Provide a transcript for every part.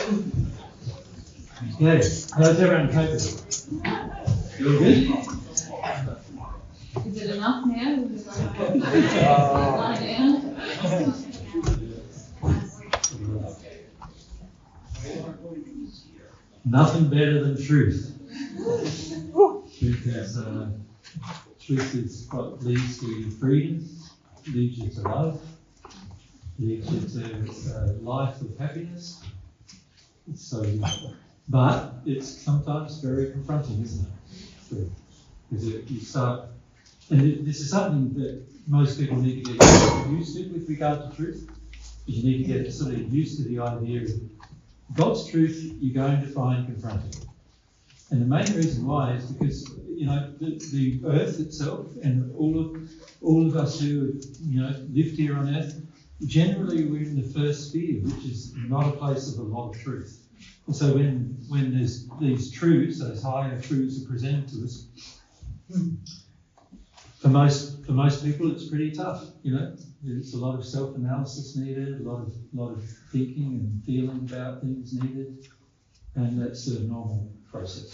Okay, how's everyone coping? You good? Is it enough now? Lie down. Nothing better than truth. Truth is what leads to freedom, leads you to love, leads you to a life of happiness. But it's sometimes very confronting, isn't it? Because you start, and this is something that most people need to get used to with regard to truth. You need to get sort of used to the idea of God's truth you're going to find confronting. And the main reason why is because, the earth itself and all of us who, lived here on earth, generally we're in the first sphere, which is not a place of a lot of truth. And so when there's these truths, those higher truths are presented to us, for most people it's pretty tough, There's a lot of self-analysis needed, a lot of thinking and feeling about things needed, and that's a normal process.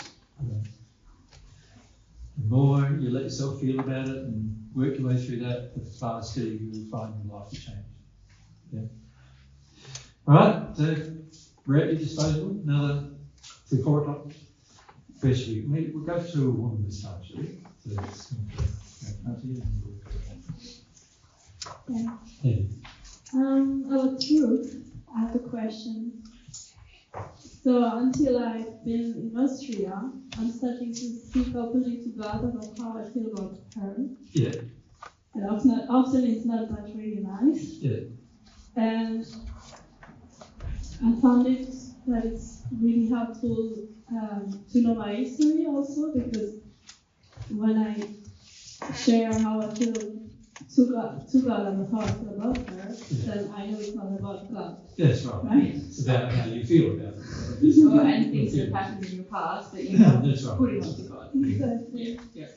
The more you let yourself feel about it and work your way through that, the faster you will find your life will change. Yeah. All right, so we're at your disposal. Another 4 o'clock. First we'll go through a woman this time, shall we? So Yeah. About truth, I have a question. So until I've been in Austria, I'm starting to speak openly to God about how I feel about her. Yeah. And often it's not that really nice. Yeah. And I found that it's really helpful to know my history also, because when I share how I feel to God and how I feel about her, then I know it's not about God. That's right. It's about how you feel about it. Or and things that have happened in your past that you're not putting onto God. Exactly. Yeah.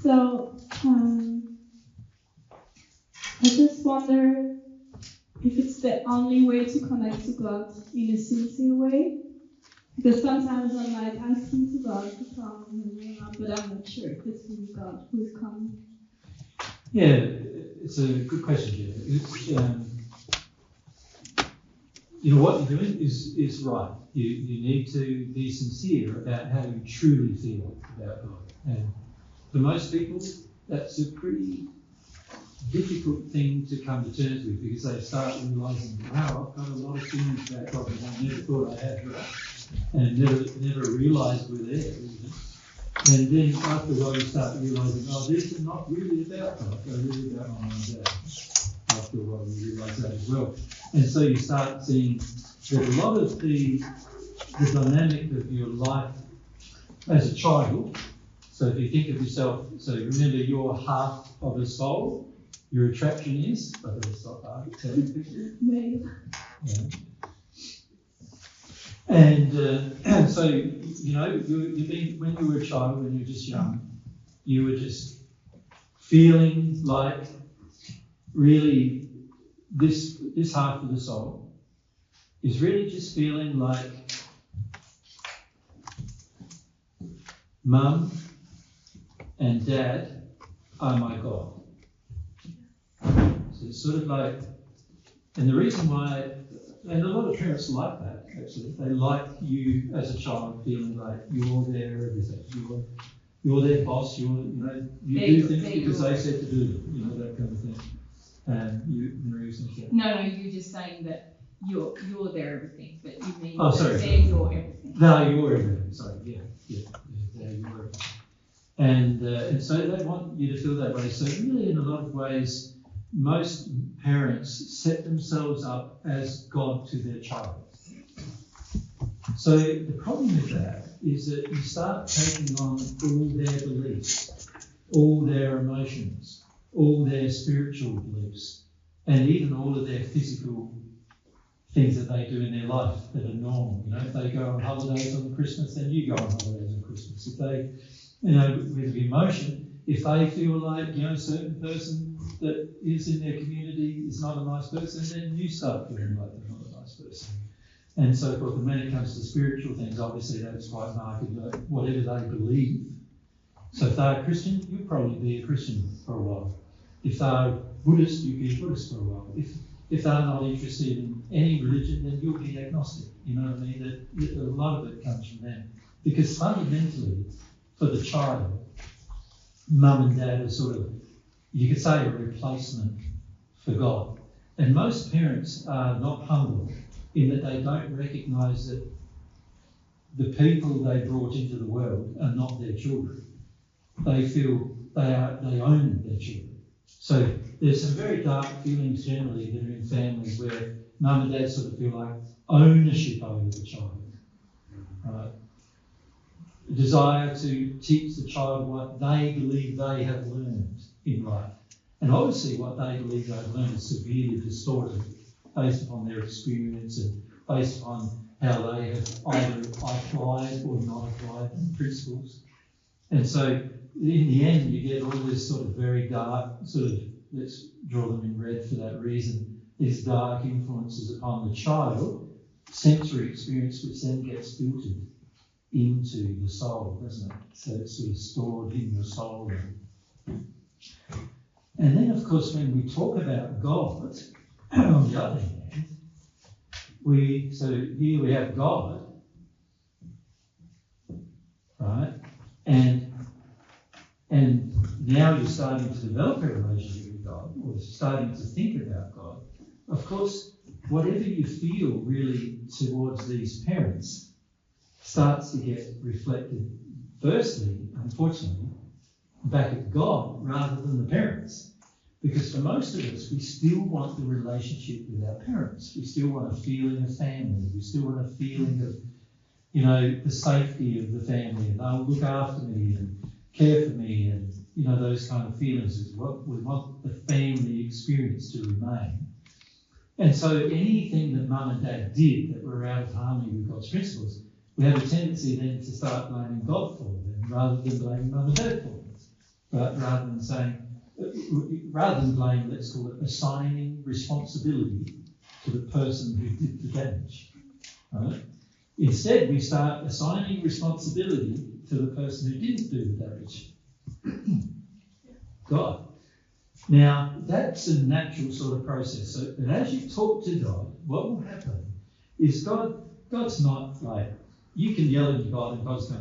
So, I just wonder if it's the only way to connect to God in a sincere way. Because sometimes I'm like asking to God to come and bring up, but I'm not sure if it's really God who's coming. Yeah, it's a good question, Jenna. What you're doing is right. You need to be sincere about how you truly feel about God. And for most people, that's a pretty difficult thing to come to terms with, because they start realising, wow, I've got a lot of feelings about God that I never thought I had, and never realised were there. And then after a while you start realising, these are not really about God, they're really about my own dad. After a while you realise that as well. And so you start seeing that a lot of the dynamic of your life as a child, so if you think of yourself, so remember you're half of a soul, your attraction is, I better stop telling people. Yeah. And so, when you were a child, when you were just young, you were just feeling like really this half of the soul is really just feeling like Mum and Dad are my God. So it's sort of like, and the reason why, and a lot of parents like that, actually. They like you as a child feeling like you're their everything. You're their boss. You do things because they said to do them. That kind of thing. And Marie saying. No, you're just saying that you're their everything, but you mean sorry. They're your everything. No, you're everything. Sorry, yeah, they're your everything. And so they want you to feel that way. So really, in a lot of ways, most parents set themselves up as God to their child. So the problem with that is that you start taking on all their beliefs, all their emotions, all their spiritual beliefs, and even all of their physical things that they do in their life that are normal. If they go on holidays on Christmas, then you go on holidays on Christmas. If they, with emotion, if they feel like, a certain person that is in their community is not a nice person, then you start feeling like they're not a nice person. and so forth. And when it comes to spiritual things, obviously that's quite marked, whatever they believe. So if they're Christian, you'll probably be a Christian for a while. If they're Buddhist, you'll be a Buddhist for a while. If they're not interested in any religion, then you'll be agnostic. You know what I mean? That a lot of it comes from them. Because fundamentally, for the child, mum and dad are sort of, you could say, a replacement for God. And most parents are not humble in that they don't recognise that the people they brought into the world are not their children. They feel they own their children. So there's some very dark feelings generally that are in families where mum and dad sort of feel like ownership over the child. A desire to teach the child what they believe they have learned in life. And obviously what they believe they've learned is severely distorted based upon their experience and based upon how they have either applied or not applied principles. And so in the end you get all this sort of very dark, sort of, let's draw them in red for that reason, these dark influences upon the child, sensory experience which then gets filtered into the soul, doesn't it? So it's sort of stored in your soul. And then, of course, when we talk about God, on the other hand, so here we have God, right? And now you're starting to develop a relationship with God, or starting to think about God. Of course, whatever you feel really towards these parents starts to get reflected, firstly, unfortunately, back at God rather than the parents. Because for most of us, we still want the relationship with our parents. We still want a feeling of family. We still want a feeling of, the safety of the family, and they'll look after me and care for me, and, those kind of feelings is what we want the family experience to remain. And so anything that mum and dad did that were out of harmony with God's principles, we have a tendency then to start blaming God for them rather than blaming mum and dad for them. But rather than blame, let's call it assigning responsibility to the person who did the damage. Right? Instead, we start assigning responsibility to the person who didn't do the damage. God. Now, that's a natural sort of process. So, and as you talk to God, what will happen is God's not like, you can yell at God and God's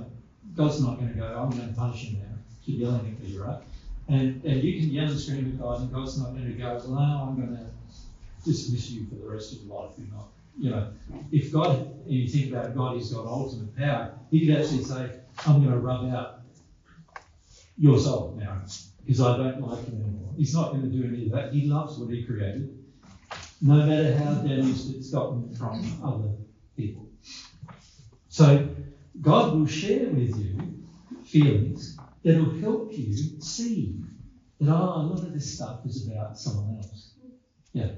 not going to go, I'm going to punish you now. Keep yelling at me, right? And you can yell and scream at God and God's not going to go, well, no, I'm going to dismiss you for the rest of your life. You're not. If God, and you think about God, he's got ultimate power, he could actually say, I'm going to rub out your soul now because I don't like you anymore. He's not going to do any of that. He loves what he created, no matter how damaged it's gotten from other people. So God will share with you feelings that will help you see that, a lot of this stuff is about someone else. Yeah.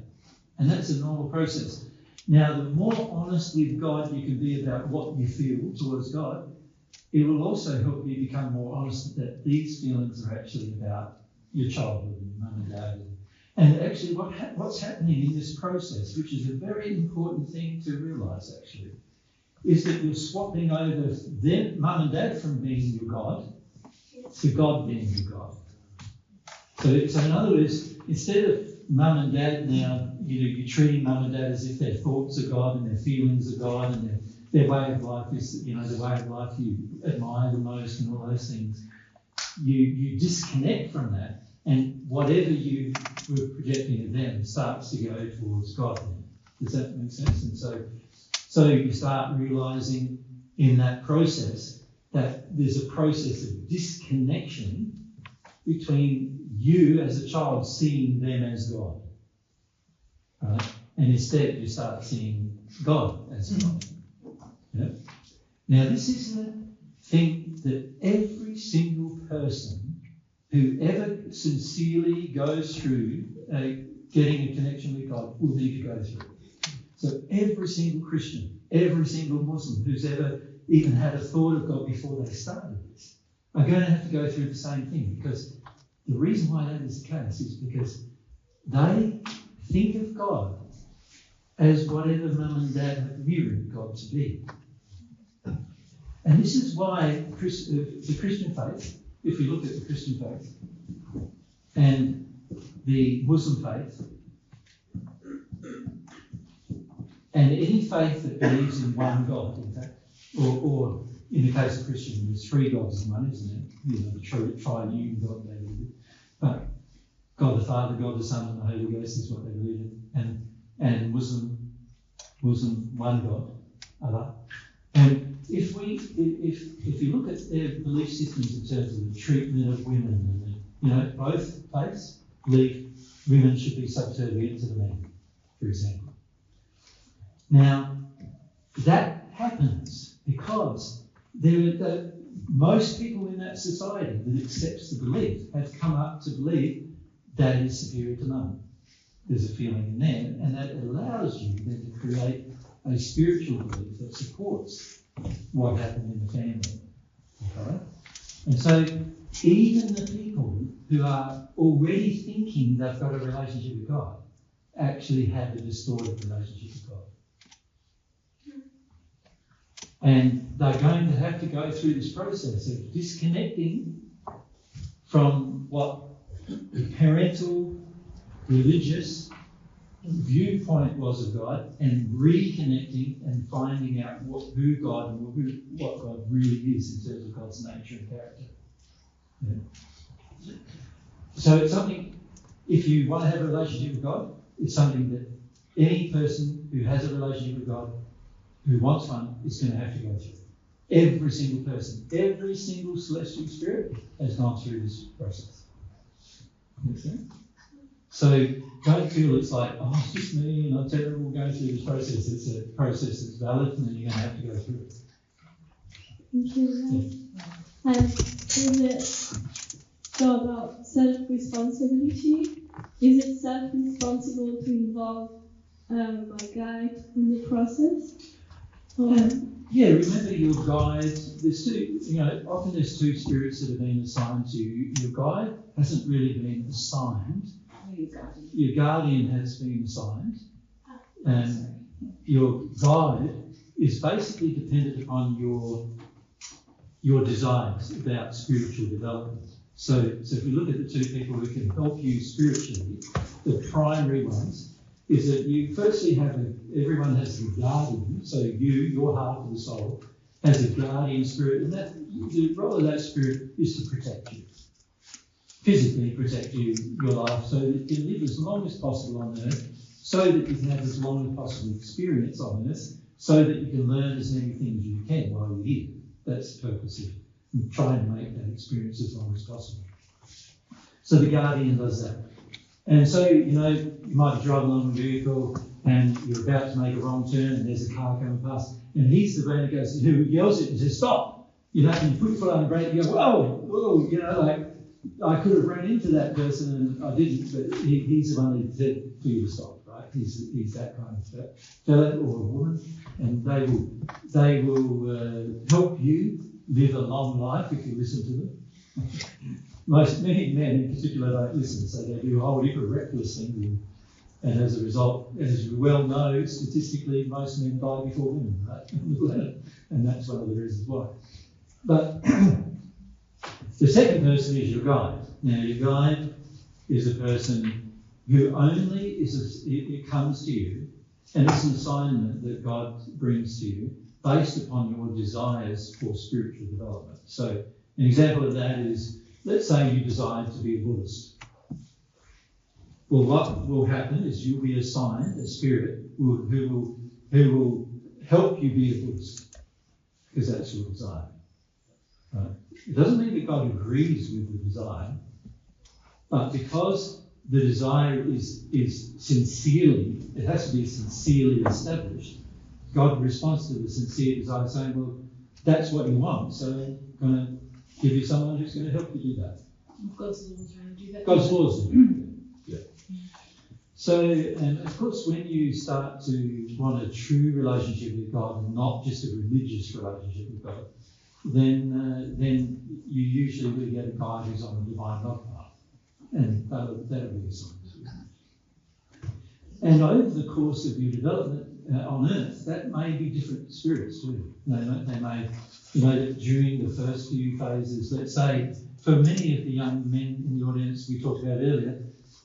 And that's a normal process. Now, the more honest with God you can be about what you feel towards God, it will also help you become more honest that these feelings are actually about your childhood and mum and dad. And actually what's happening in this process, which is a very important thing to realise actually, is that you're swapping over them, mum and dad, from being your God to God being your God. So in other words, instead of mum and dad now, you're treating mum and dad as if their thoughts are God and their feelings are God and their way of life is, the way of life you admire the most and all those things. You disconnect from that, and whatever you were projecting at them starts to go towards God. Does that make sense? And so you start realising in that process that there's a process of disconnection between you as a child seeing them as God. Right? And instead you start seeing God as God. Yeah? Now this is a thing that every single person who ever sincerely goes through getting a connection with God will need to go through. So every single Christian, every single Muslim who's ever even had a thought of God before they started this are going to have to go through the same thing, because the reason why that is the case is because they think of God as whatever mum and dad have mirrored God to be. And this is why the Christian faith, if you look at the Christian faith and the Muslim faith, and any faith that believes in one God, in fact, or in the case of Christian, there's three gods in one, isn't it? You know, the triune God they believe in. But God the Father, God the Son, and the Holy Ghost is what they believe in. And Muslim one God, Allah. And if you look at their belief systems in terms of the treatment of women, and both faiths believe women should be subservient to the man, for example. Now, that happens because most people in that society that accepts the belief have come up to believe dad is superior to mum. There's a feeling in there, and that allows you then to create a spiritual belief that supports what happened in the family. Okay? And so even the people who are already thinking they've got a relationship with God actually have a distorted relationship with God. And they're going to have to go through this process of disconnecting from what the parental, religious viewpoint was of God and reconnecting and finding out who God and what God really is in terms of God's nature and character. Yeah. So it's something, if you want to have a relationship with God, it's something that any person who has a relationship with God, who wants one, is going to have to go through. Every single person, every single celestial spirit has gone through this process. Okay? So don't feel it's like, oh, it's just me and I'm terrible going through this process. It's a process that's valid and you're going to have to go through it. Thank you. Yeah. And is it so about self-responsibility? Is it self-responsible to involve my guide in the process? Yeah, remember your guide. There's two, often there's two spirits that have been assigned to you. Your guide hasn't really been assigned. Your guardian has been assigned. And your guide is basically dependent upon your desires about spiritual development. So if you look at the two people who can help you spiritually, the primary ones is that you firstly everyone has a guardian, so your heart of the soul, has a guardian spirit, and the role of that spirit is to protect you. Physically protect your life so that you can live as long as possible on earth, so that you can have as long as possible experience on earth, so that you can learn as many things as you can while you're here. That's the purpose of trying to make that experience as long as possible. So the guardian does that. And so, you might be driving along a vehicle and you're about to make a wrong turn and there's a car coming past and he's the man who yells at you and says, stop! And you put your foot on the brake and you go, whoa, like I could have ran into that person and I didn't, but he's the one who said for you to stop, right? He's that kind of fella or a woman, and they will help you live a long life if you listen to them. Many men in particular don't listen, so they do a whole heap of reckless things, and as a result, as you well know, statistically, most men die before women, right? And that's one of the reasons why. But the second person is your guide. Now, your guide is a person who only it comes to you, and it's an assignment that God brings to you based upon your desires for spiritual development. So, an example of that is, let's say you decide to be a Buddhist. Well, what will happen is you'll be assigned a spirit who will help you be a Buddhist, because that's your desire. Right? It doesn't mean that God agrees with the desire, but because the desire is sincerely, it has to be sincerely established, God responds to the sincere desire saying, well, that's what you want, so I'm going to give you someone who's going to help you do that. God's laws are going to do that. God's laws do that. Yeah. So, and of course, when you start to want a true relationship with God and not just a religious relationship with God, then you usually will get a guide who's on the divine love path, and that'll be a sign. And over the course of your development on earth, that may be different spirits too. They may, during the first few phases, let's say, for many of the young men in the audience we talked about earlier,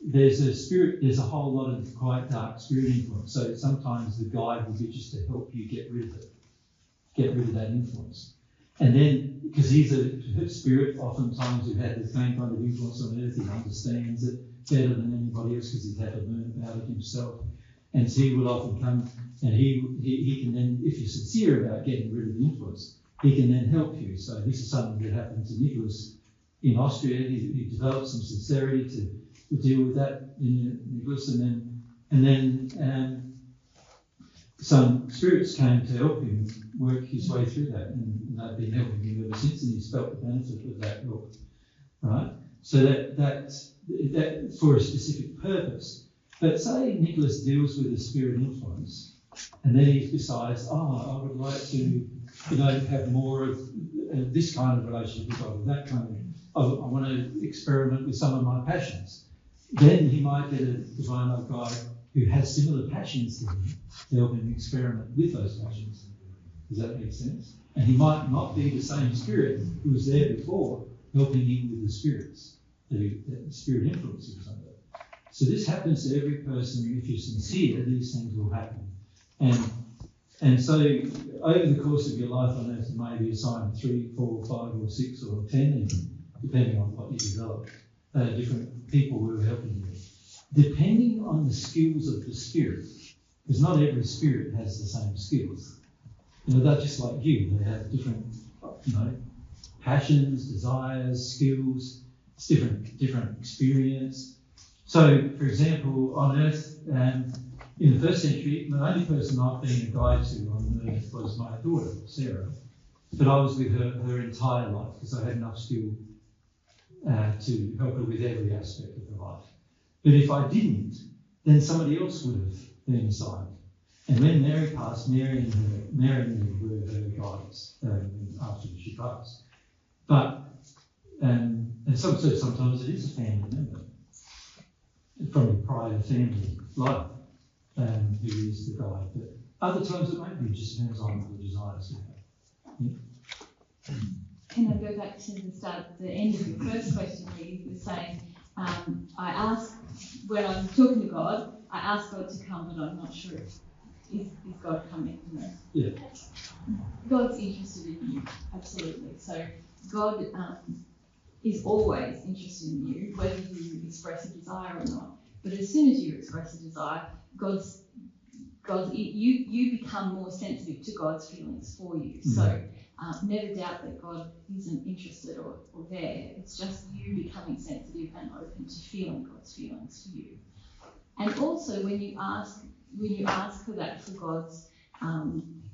there's a whole lot of quite dark spirit influence. So sometimes the guide will be just to help you get rid of it, get rid of that influence. And then, because he's a spirit, oftentimes who had the same kind of influence on earth, he understands it better than anybody else because he's had to learn about it himself. And so he will often come and he can then, if you're sincere about getting rid of the influence, he can then help you. So this is something that happened to Nicholas in Austria. He developed some sincerity to deal with that in Nicholas, and then some spirits came to help him work his way through that, and they've been helping him ever since, and he's felt the benefit of that help, right? So that's for a specific purpose. But say Nicholas deals with a spirit influence, and then he decides, I would like to, have more of this kind of relationship with God, that kind of, I want to experiment with some of my passions. Then he might get a divine love guide who has similar passions to him to help him experiment with those passions. Does that make sense? And he might not be the same spirit who was there before, helping him with the spirits, the spirit influence he was under. So this happens to every person. If you're sincere, these things will happen. And so over the course of your life on earth, you may be assigned 3, 4, 5 or 6 or 10 even, depending on what you develop, different people who are helping you. Depending on the skills of the spirit, because not every spirit has the same skills. They're just like you. They have different, passions, desires, skills. It's different experience. So, for example, on Earth, in the first century, the only person I've been a guide to on Earth was my daughter, Sarah. But I was with her entire life because I had enough skill to help her with every aspect of her life. But if I didn't, then somebody else would have been assigned. And when Mary passed, Mary and me were her guides after she passed. But and sometimes it is a family member from your prior family life who is the guide. But other times it might be, just depends on the desires you have. Yeah. Can I go back to the end of your first question where you were saying, I ask, when I'm talking to God, I ask God to come, but I'm not sure if God coming. Yeah. God's interested in you, absolutely. So God is always interested in you, whether you express a desire or not. But as soon as you express a desire, you become more sensitive to God's feelings for you. Mm-hmm. So never doubt that God isn't interested or there. It's just you becoming sensitive and open to feeling God's feelings for you. And also when you ask for that for God's,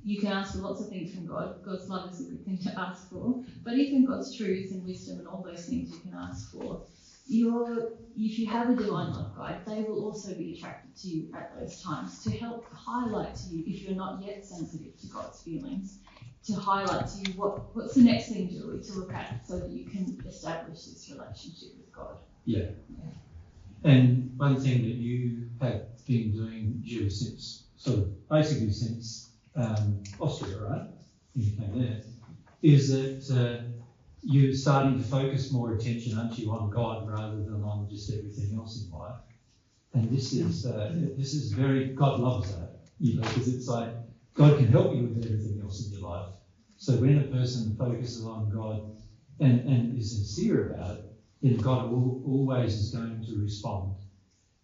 you can ask for lots of things from God. God's love is a good thing to ask for, but even God's truth and wisdom and all those things you can ask for. If you have a divine love guide, they will also be attracted to you at those times to help highlight to you, if you're not yet sensitive to God's feelings, to highlight to you what's the next thing to look at so that you can establish this relationship with God. Yeah. And one thing that you have been doing, Jill, since Austria, right? You came there, is that you're starting to focus more attention, aren't you, on God rather than on just everything else in life. And this is very, God loves that, because it's like God can help you with everything else in your life. So when a person focuses on God and is sincere about it, then God always is going to respond.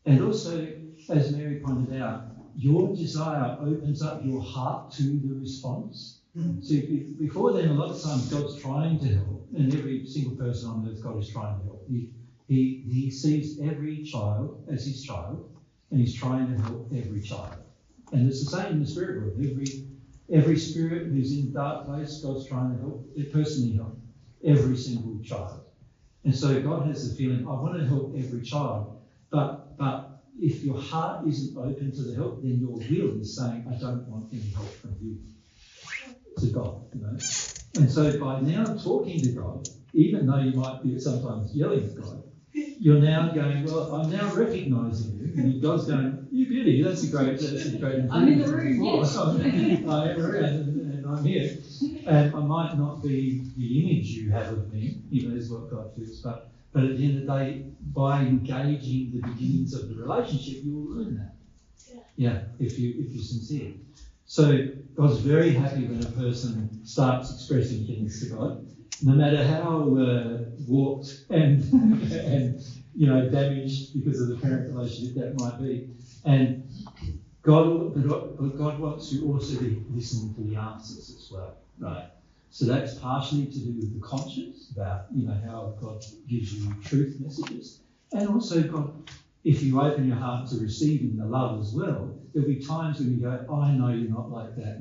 And also, as Mary pointed out, your desire opens up your heart to the response. Mm-hmm. So before then, a lot of times God's trying to help, and every single person on earth, God is trying to help. He sees every child as his child, and he's trying to help every child. And it's the same in the spirit world. Every spirit who's in a dark place, God's trying to help, personally help every single child. And so God has the feeling, I want to help every child, but if your heart isn't open to the help, then your will is saying, I don't want any help from you, to God, And so by now talking to God, even though you might be sometimes yelling at God, you're now going, well, I'm now recognising you, and God's going, you beauty, that's a great improvement. I'm in the room, yes. I am around and I'm here. And I might not be the image you have of me, even as what God feels, but at the end of the day, by engaging the beginnings of the relationship, you will learn that. Yeah, if you're sincere. So God's very happy when a person starts expressing things to God, no matter how warped and damaged because of the parent relationship that might be. And God wants you also to be listening to the answers as well, right? So that's partially to do with the conscience about how God gives you truth messages, and also God, if you open your heart to receiving the love as well, there'll be times when you go, oh, I know you're not like that,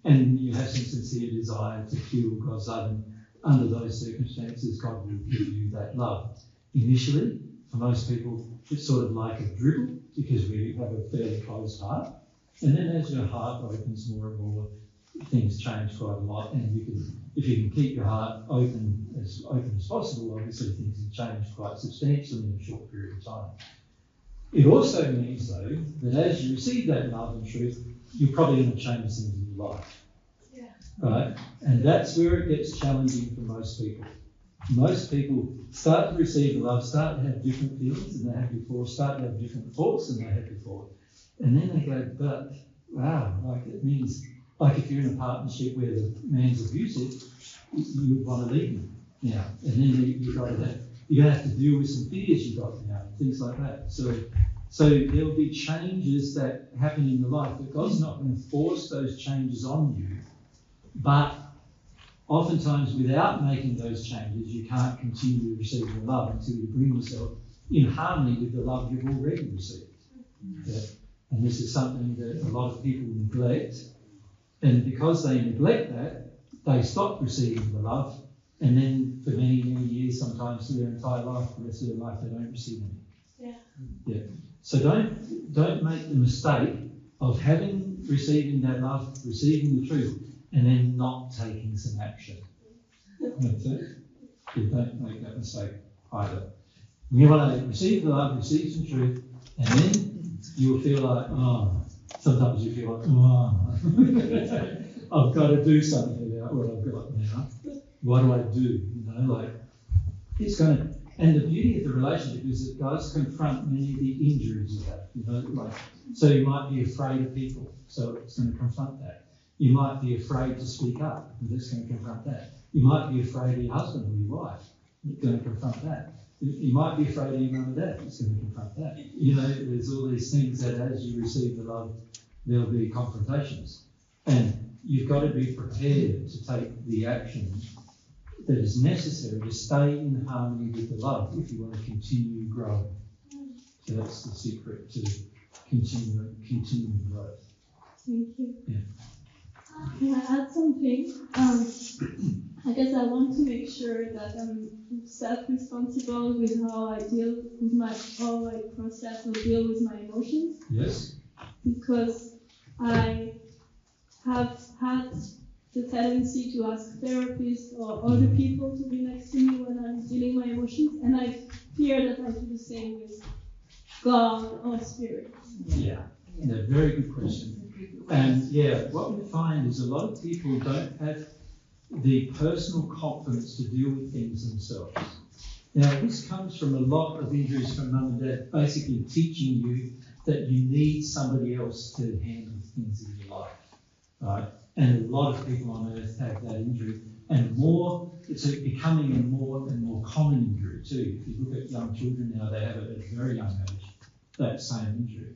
and you have some sincere desire to feel God's love, and under those circumstances, God will give you that love. Initially, for most people, it's sort of like a dribble because we have a fairly closed heart, and then as your heart opens more and more, things change quite a lot, and if you can keep your heart open as possible, obviously things can change quite substantially in a short period of time. It also means, though, that as you receive that love and truth, you're probably going to change things in your life. Yeah. Right? And that's where it gets challenging for most people. Most people start to receive the love, start to have different feelings than they had before, start to have different thoughts than they had before. And then they go, but, wow, it means, if you're in a partnership where the man's abusive, you would want to leave him now. And then you're going to have to deal with some fears you've got now, things like that. So there'll be changes that happen in your life, but God's not going to force those changes on you. But oftentimes, without making those changes, you can't continue to receive the love until you bring yourself in harmony with the love you've already received. Yeah. And this is something that a lot of people neglect. And because they neglect that, they stop receiving the love. And then for many, many years, sometimes for their entire life, the rest of their life, they don't receive any. Yeah. So don't make the mistake of receiving that love, receiving the truth, and then not taking some action. That's it. You don't make that mistake either. You want to receive the love, receive some truth, and then you'll feel like, sometimes you feel like, I've got to do something about what I've got now. What do I do? It's going to. And the beauty of the relationship is that God's confront many of the injuries you have. So you might be afraid of people, so it's going to confront that. You might be afraid to speak up, and it's going to confront that. You might be afraid of your husband or your wife, it's going to confront that. You might be afraid of your mum and dad, it's going to confront that. There's all these things that as you receive the love, there'll be confrontations. And you've got to be prepared to take the action that is necessary to stay in harmony with the love if you want to continue growing. So that's the secret to continuing growth. Thank you. Yeah. Can I add something? I guess I want to make sure that I'm self-responsible with how I process or deal with my emotions. Yes. Because I have had the tendency to ask therapists or other people to be next to me when I'm dealing my emotions, and I fear that I do the same with God or Spirit. Yeah, very good question. And what we find is a lot of people don't have the personal confidence to deal with things themselves. Now, this comes from a lot of injuries from mum and dad, basically teaching you that you need somebody else to handle things in your life, right? And a lot of people on earth have that injury, and it's becoming a more and more common injury too. If you look at young children now, they have it at a very young age, that same injury.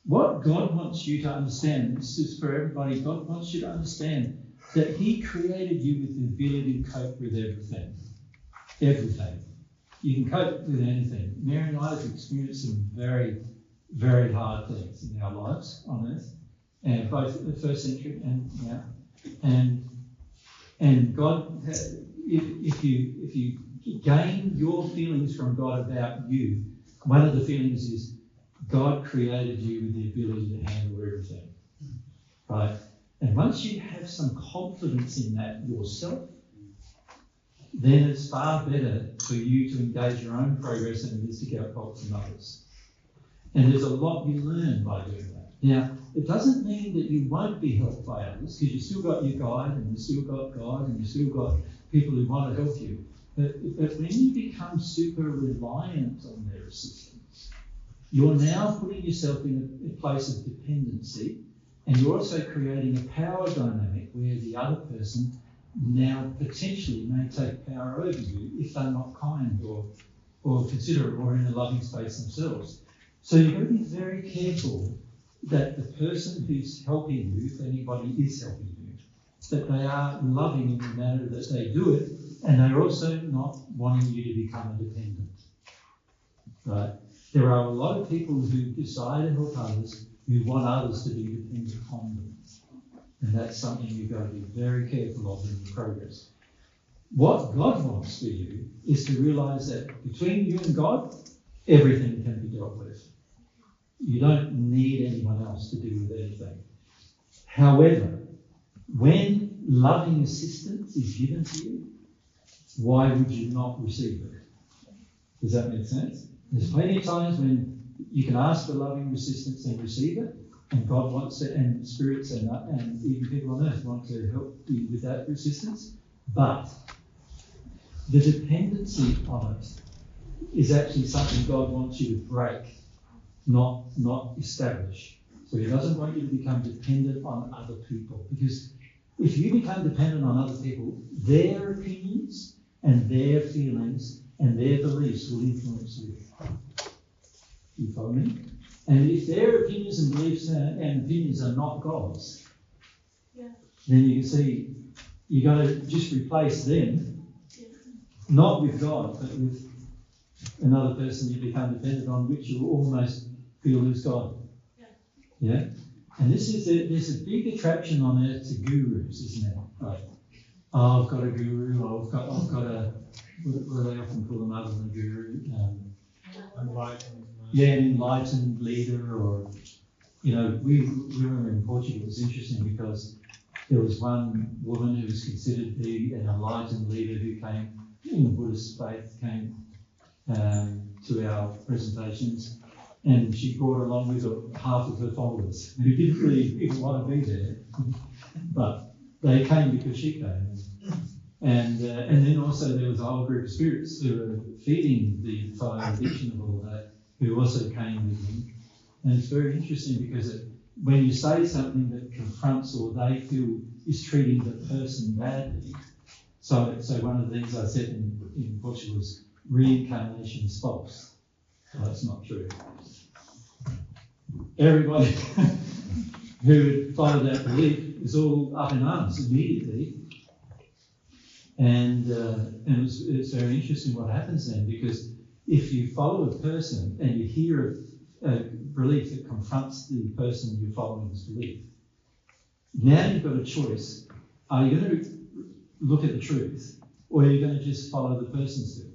What God wants you to understand, this is for everybody, God wants you to understand that He created you with the ability to cope with everything. Everything. You can cope with anything. Mary and I have experienced some very, very hard things in our lives on earth, and both the first century and now. And God, if you gain your feelings from God about you, one of the feelings is God created you with the ability to handle everything, right? And once you have some confidence in that yourself, then it's far better for you to engage your own progress than it is to get help from others. And there's a lot you learn by doing that. Now, it doesn't mean that you won't be helped by others, because you've still got your guide, and you've still got God, and you've still got people who want to help you. But when you become super reliant on their assistance, you're now putting yourself in a place of dependency, and you're also creating a power dynamic where the other person now potentially may take power over you if they're not kind or considerate or in a loving space themselves. So you've got to be very careful that the person who's helping you, if anybody is helping you, that they are loving in the manner that they do it, and they're also not wanting you to become a dependent. Right? There are a lot of people who desire to help others who want others to be dependent on them. And that's something you've got to be very careful of in your progress. What God wants for you is to realise that between you and God, everything can be dealt with. You don't need anyone else to do with anything. However, when loving assistance is given to you, why would you not receive it? Does that make sense? There's plenty of times when you can ask for loving assistance and receive it, and God wants it, and spirits and even people on earth want to help you with that assistance. But the dependency on it is actually something God wants you to break, not establish. So he doesn't want you to become dependent on other people, because if you become dependent on other people, their opinions and their feelings and their beliefs will influence you. You follow me? And if their opinions and beliefs and opinions are not God's, then you can see you've got to just replace them, not with God, but with another person you become dependent on, which you almost feel is God. Yeah? And there's a big attraction on earth to gurus, isn't there? Right. Oh, I've got a guru, or I've got a, what do they often call them other than a guru? An enlightened leader, or, we were in Portugal. It was interesting because there was one woman who was considered to be an enlightened leader who came in the Buddhist faith, came to our presentations, and she brought along with her half of her followers who didn't really even want to be there, but they came because she came. And then also there was a whole group of spirits who were feeding the fire addiction of all that, who also came with them. And it's very interesting because when you say something that confronts or they feel is treating the person badly, so one of the things I said in Portugal was reincarnation is false. Well, that's not true. Everybody who had followed that belief was all up in arms immediately. And it's very interesting what happens then, because if you follow a person and you hear a belief that confronts the person you're following's belief, now you've got a choice. Are you going to look at the truth, or are you going to just follow the person's still?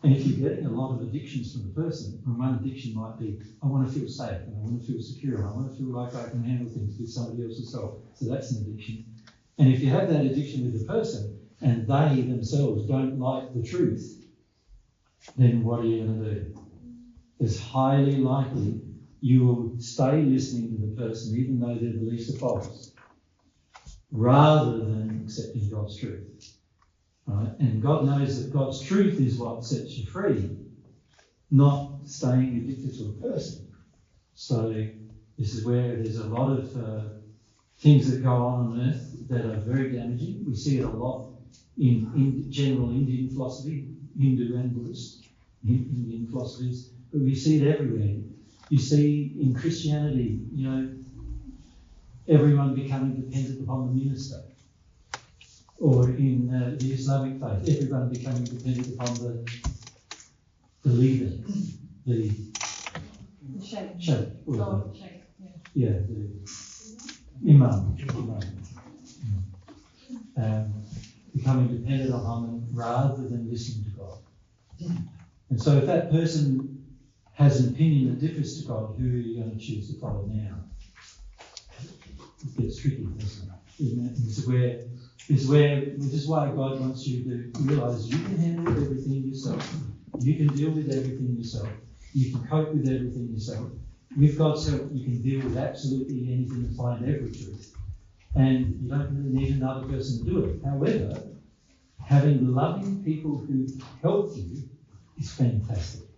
And if you're getting a lot of addictions from the person, and one addiction might be, I want to feel safe, and I want to feel secure, and I want to feel like I can handle things with somebody else's help. So that's an addiction. And if you have that addiction with the person, and they themselves don't like the truth, then what are you going to do? It's highly likely you will stay listening to the person even though their beliefs are false, rather than accepting God's truth. Right? And God knows that God's truth is what sets you free, not staying addicted to a person. So this is where there's a lot of things that go on earth that are very damaging. We see it a lot in general Indian philosophy, Hindu and Buddhist, Indian philosophies, but we see it everywhere. You see in Christianity, everyone becoming dependent upon the minister. Or in the Islamic faith, everyone becoming dependent upon the leader, the sheikh. The imam. Becoming dependent upon them rather than listening to God. And so if that person has an opinion that differs to God, who are you going to choose to follow now? It gets tricky, doesn't it? Isn't it? This is where which is why God wants you to realise you can handle everything yourself. You can deal with everything yourself. You can cope with everything yourself. With God's help, you can deal with absolutely anything and find every truth. And you don't really need another person to do it. However, having loving people who help you is fantastic.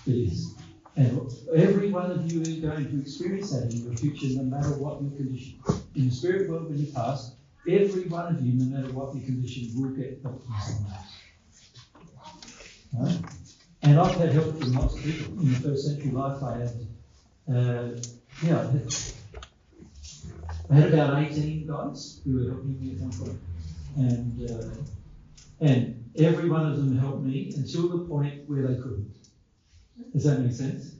It is. And every one of you is going to experience that in your future, no matter what your condition. In the spirit world, when you pass, every one of you, no matter what your condition, will get help from someone else. Right? And I've had help from lots of people. In the first century life, I had about 18 guys who were helping me at one point. And every one of them helped me until the point where they couldn't. Does that make sense?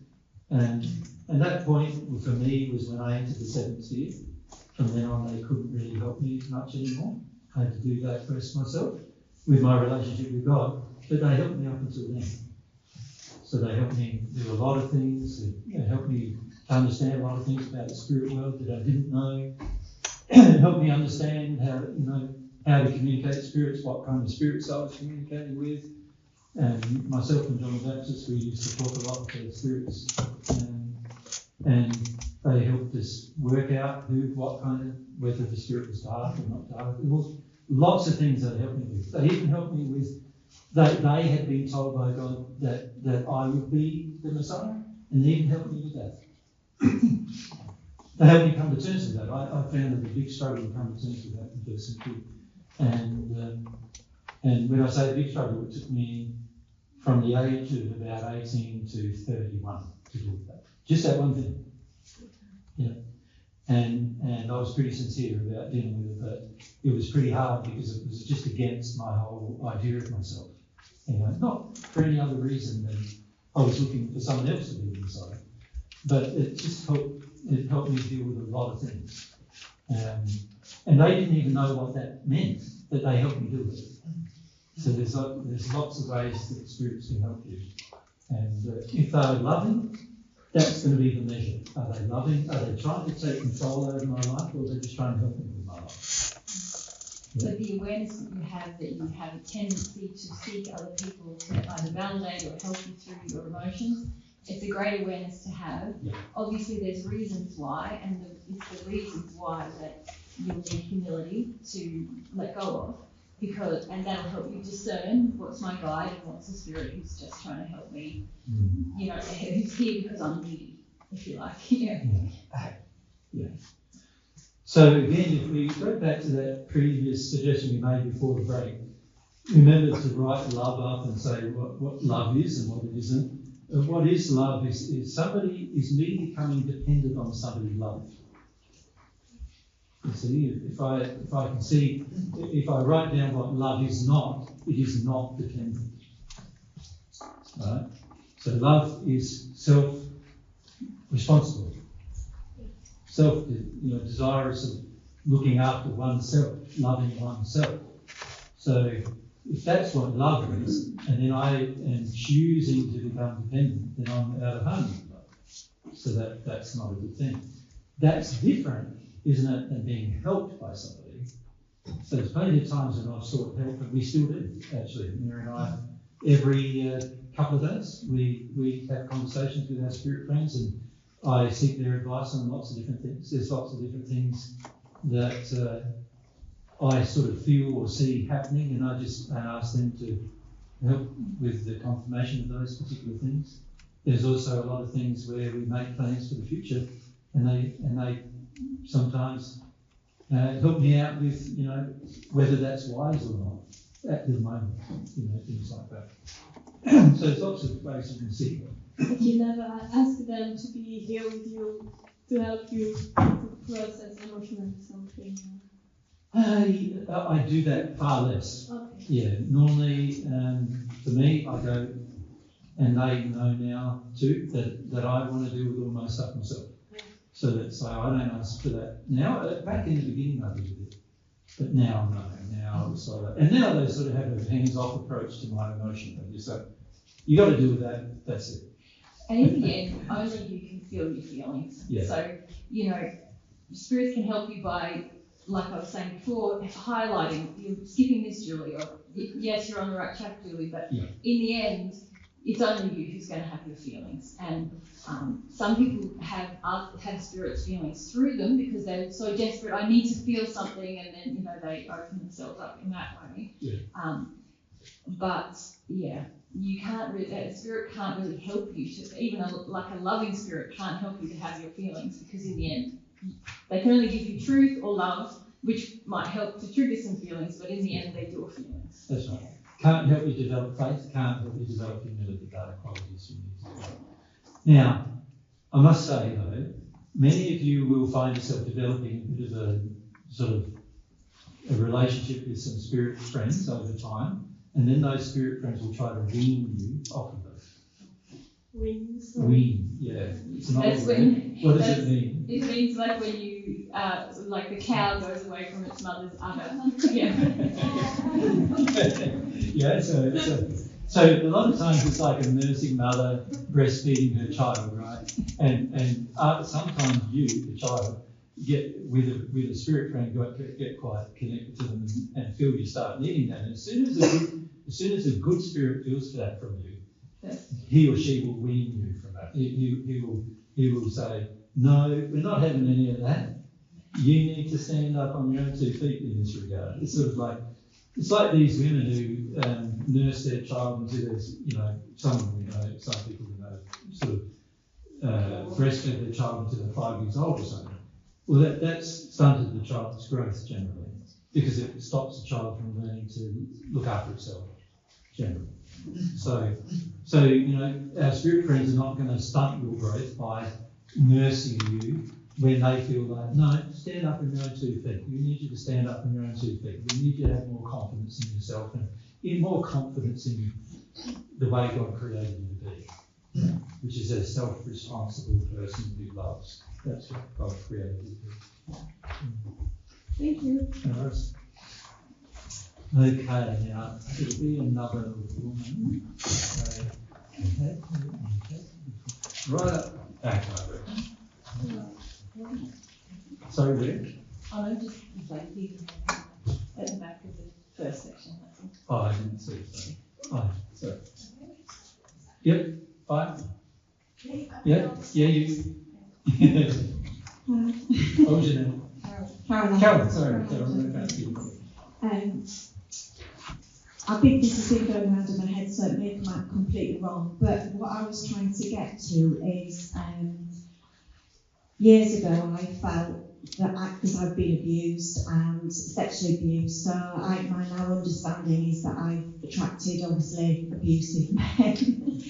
And that point for me was when I entered the seventh sphere. From then on, they couldn't really help me much anymore. I had to do that first myself with my relationship with God. But they helped me up until then. So they helped me do a lot of things. They helped me understand a lot of things about the spirit world that I didn't know. It helped me understand how to communicate spirits, what kind of spirits I was communicating with. And myself and John the Baptist, we used to talk a lot to the spirits. And they helped us work out whether the spirit was dark or not dark. There was lots of things that helped me with. They even helped me with that they had been told by God that I would be the Messiah, and they even helped me with that. They helped me come to terms with that. I found it a big struggle to come to terms with that in the first century. And when I say a big struggle, it took me from the age of about 18 to 31 to do that. Just that one thing. Yeah. And I was pretty sincere about dealing with it, but it was pretty hard because it was just against my whole idea of myself. Not for any other reason than I was looking for someone else to be the Messiah. But it just helped me deal with a lot of things. And they didn't even know what that meant, but they helped me do it. So there's lots of ways that spirits can help you. And if they're loving, that's going to be the measure. Are they loving? Are they trying to take control over my life, or are they just trying to help me with my life? So the awareness that you have a tendency to seek other people to either validate or help you through your emotions, it's a great awareness to have. Yeah. Obviously, there's reasons why, and it's the reasons why that you'll need humility to let go of. And that'll help you discern what's my guide and what's the spirit who's just trying to help me, who's here because I'm needy, if you like. Yeah. So again, if we go back to that previous suggestion we made before the break, remember to write love up and say what love is and what it isn't. What is love is somebody is me becoming dependent on somebody loved. You see, if I write down what love is not, it is not dependent. Right? So love is self-responsible. Desirous of looking after oneself, loving oneself. So if that's what love is, and then I am choosing to become dependent, then I'm out of harmony with love. So that's not a good thing. That's different, isn't it, than being helped by somebody. So there's plenty of times when I've sought help, and we still do, actually. Mary and I, every couple of days, we have conversations with our spirit friends, and I seek their advice on lots of different things. There's lots of different things that I sort of feel or see happening, and I ask them to help with the confirmation of those particular things. There's also a lot of things where we make plans for the future, and they sometimes help me out with whether that's wise or not at the moment, things like that. So there's lots of ways you can see it. But you never ask them to be here with you to help you to process emotionally something. I do that far less. Okay. Yeah, normally for me, I go, and they know now too that I want to deal with all my stuff myself. So I don't ask for that now. Back in the beginning, I did a bit, but now no. Now it's like that. And now they sort of have a hands-off approach to my emotion. They just say, "You got to deal with that. That's it." And in the end, only you can feel your feelings. Yeah. So spirits can help you by like I was saying before, highlighting, you're skipping this, Julie, or yes, you're on the right track, Julie, but in the end, it's only you who's going to have your feelings. And some people have Spirit's feelings through them because they're so desperate, I need to feel something, and then, they open themselves up in that way. But you can't really, Spirit can't really help you to, even a loving Spirit can't help you to have your feelings, because in the end, they can only give you truth or love, which might help to trigger some feelings, but in the end, they're your feelings. That's right. Can't help you develop faith, can't help you develop humility, data qualities you need to. Now, I must say though, many of you will find yourself developing a bit of a sort of a relationship with some spirit friends over time, and then those spirit friends will try to wean you off of them. Wean, yeah. It's an old word. What does it mean? It means like when you, like the cow goes away from its mother's udder. So a lot of times it's like a nursing mother breastfeeding her child, right? And sometimes you, the child, get with a spirit friend, get quite connected to them and feel you start needing that. And as soon as a good spirit feels that from you, he or she will wean you from that. He will say, no, we're not having any of that. You need to stand up on your own 2 feet in this regard. It's sort of like, it's like these women who nurse their child until there's, some people sort of breastfed their child until they're 5 years old or something. Well, that's stunted the child's growth generally, because it stops the child from learning to look after itself generally. So our spirit friends are not going to stunt your growth by nursing you when they feel like, no, stand up on your own 2 feet. We need you to stand up on your own 2 feet. We need you to have more confidence in yourself and more confidence in the way God created you to be, which is a self-responsible person who loves. That's what God created you to be. Thank you. All right. Okay, now it'll be another woman. Okay. Right up back over. Sorry, where? Oh, no, just like here at the back of the first section. Oh, I didn't see it. Sorry. Oh, sorry. Yep. Fine. Yeah. You. What was your name? Carolyn. Sorry. I think this has been going around in my head, so it may come out completely wrong. But what I was trying to get to is, years ago, I felt that because I've been abused and sexually abused, so my now understanding is that I've attracted obviously abusive men.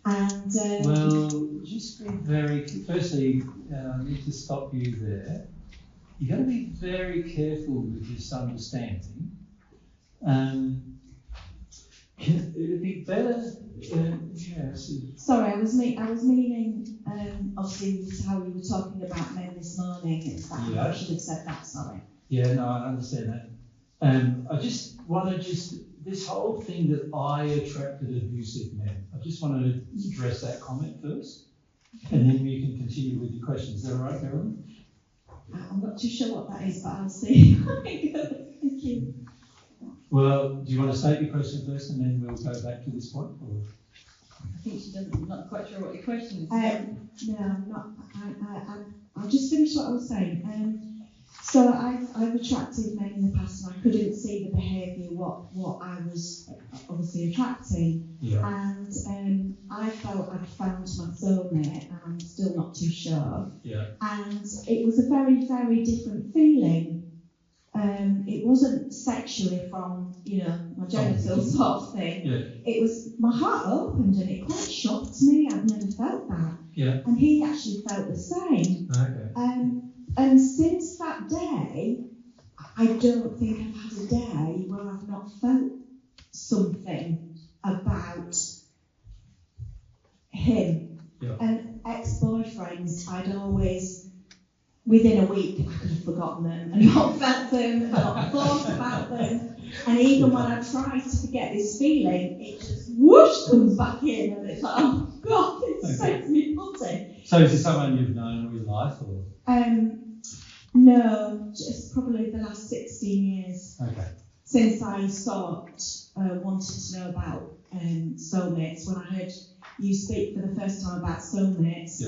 And well, just be very. Firstly, I need to stop you there. You've got to be very careful with this understanding. It'd be better. Sorry, I was meaning. Obviously, with how we were talking about men this morning. I should have said that. Sorry. Yeah, no, I understand that. I just want to this whole thing that I attracted abusive men. I just want to address that comment first, and then you can continue with your questions. Is that all right, Carolyn? I'm not too sure what that is, but I'll see. Thank you. Well, do you want to state your question first, and then we'll go back to this point? Or? I think she doesn't. I'm not quite sure what your question is. No, I'm not. I'll just finish what I was saying. So I've attracted men in the past, and I couldn't see the behaviour what I was obviously attracting. Yeah. And I felt I'd found my soulmate, and I'm still not too sure. Yeah. And it was a very, very different feeling. It wasn't sexually from, my genitals sort of thing. Yeah. It was, my heart opened and it quite shocked me. I've never felt that. Yeah. And he actually felt the same. Okay. And since that day, I don't think I've had a day where I've not felt something about him. Yeah. And ex-boyfriends, I'd always, within a week, I could have forgotten them and not felt them, not thought about them. And even when I try to forget this feeling, it just whoosh comes back in, and it's like, oh God, it sends me putty. So is this someone you've known all your life, or? No, just probably the last 16 years Okay. since I wanted to know about soulmates. When I heard you speak for the first time about soulmates,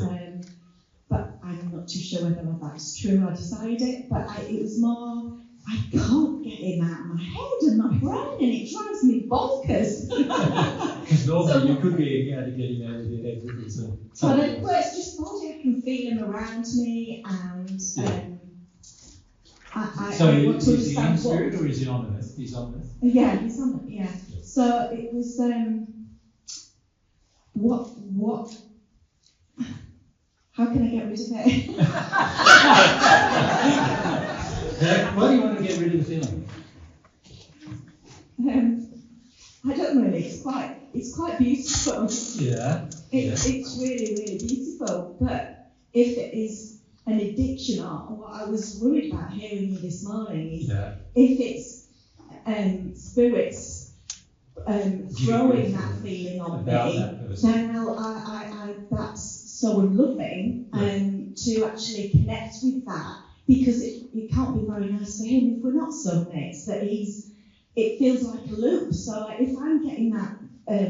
but I'm not too sure whether that's true. I decided it, but it was more, I can't get him out of my head and my brain, and it drives me bonkers. Because normally you could be able to get him out of your head with some. But it's just body. I can feel him around me, and I So want to is he in understand spirit or is he on earth? He's on earth. Yeah, he's on it. Yeah. So it was what? How can I get rid of it? Why do you want to get rid of the feeling? I don't really. It's quite beautiful. Yeah. It's really, really beautiful. But if it is an addiction, or what I was worried about hearing you this morning is if it's spirits throwing that feeling on me, then I that's so unloving to actually connect with that, because it can't be very nice for him if we're not soulmates, that it feels like a loop. So if I'm getting that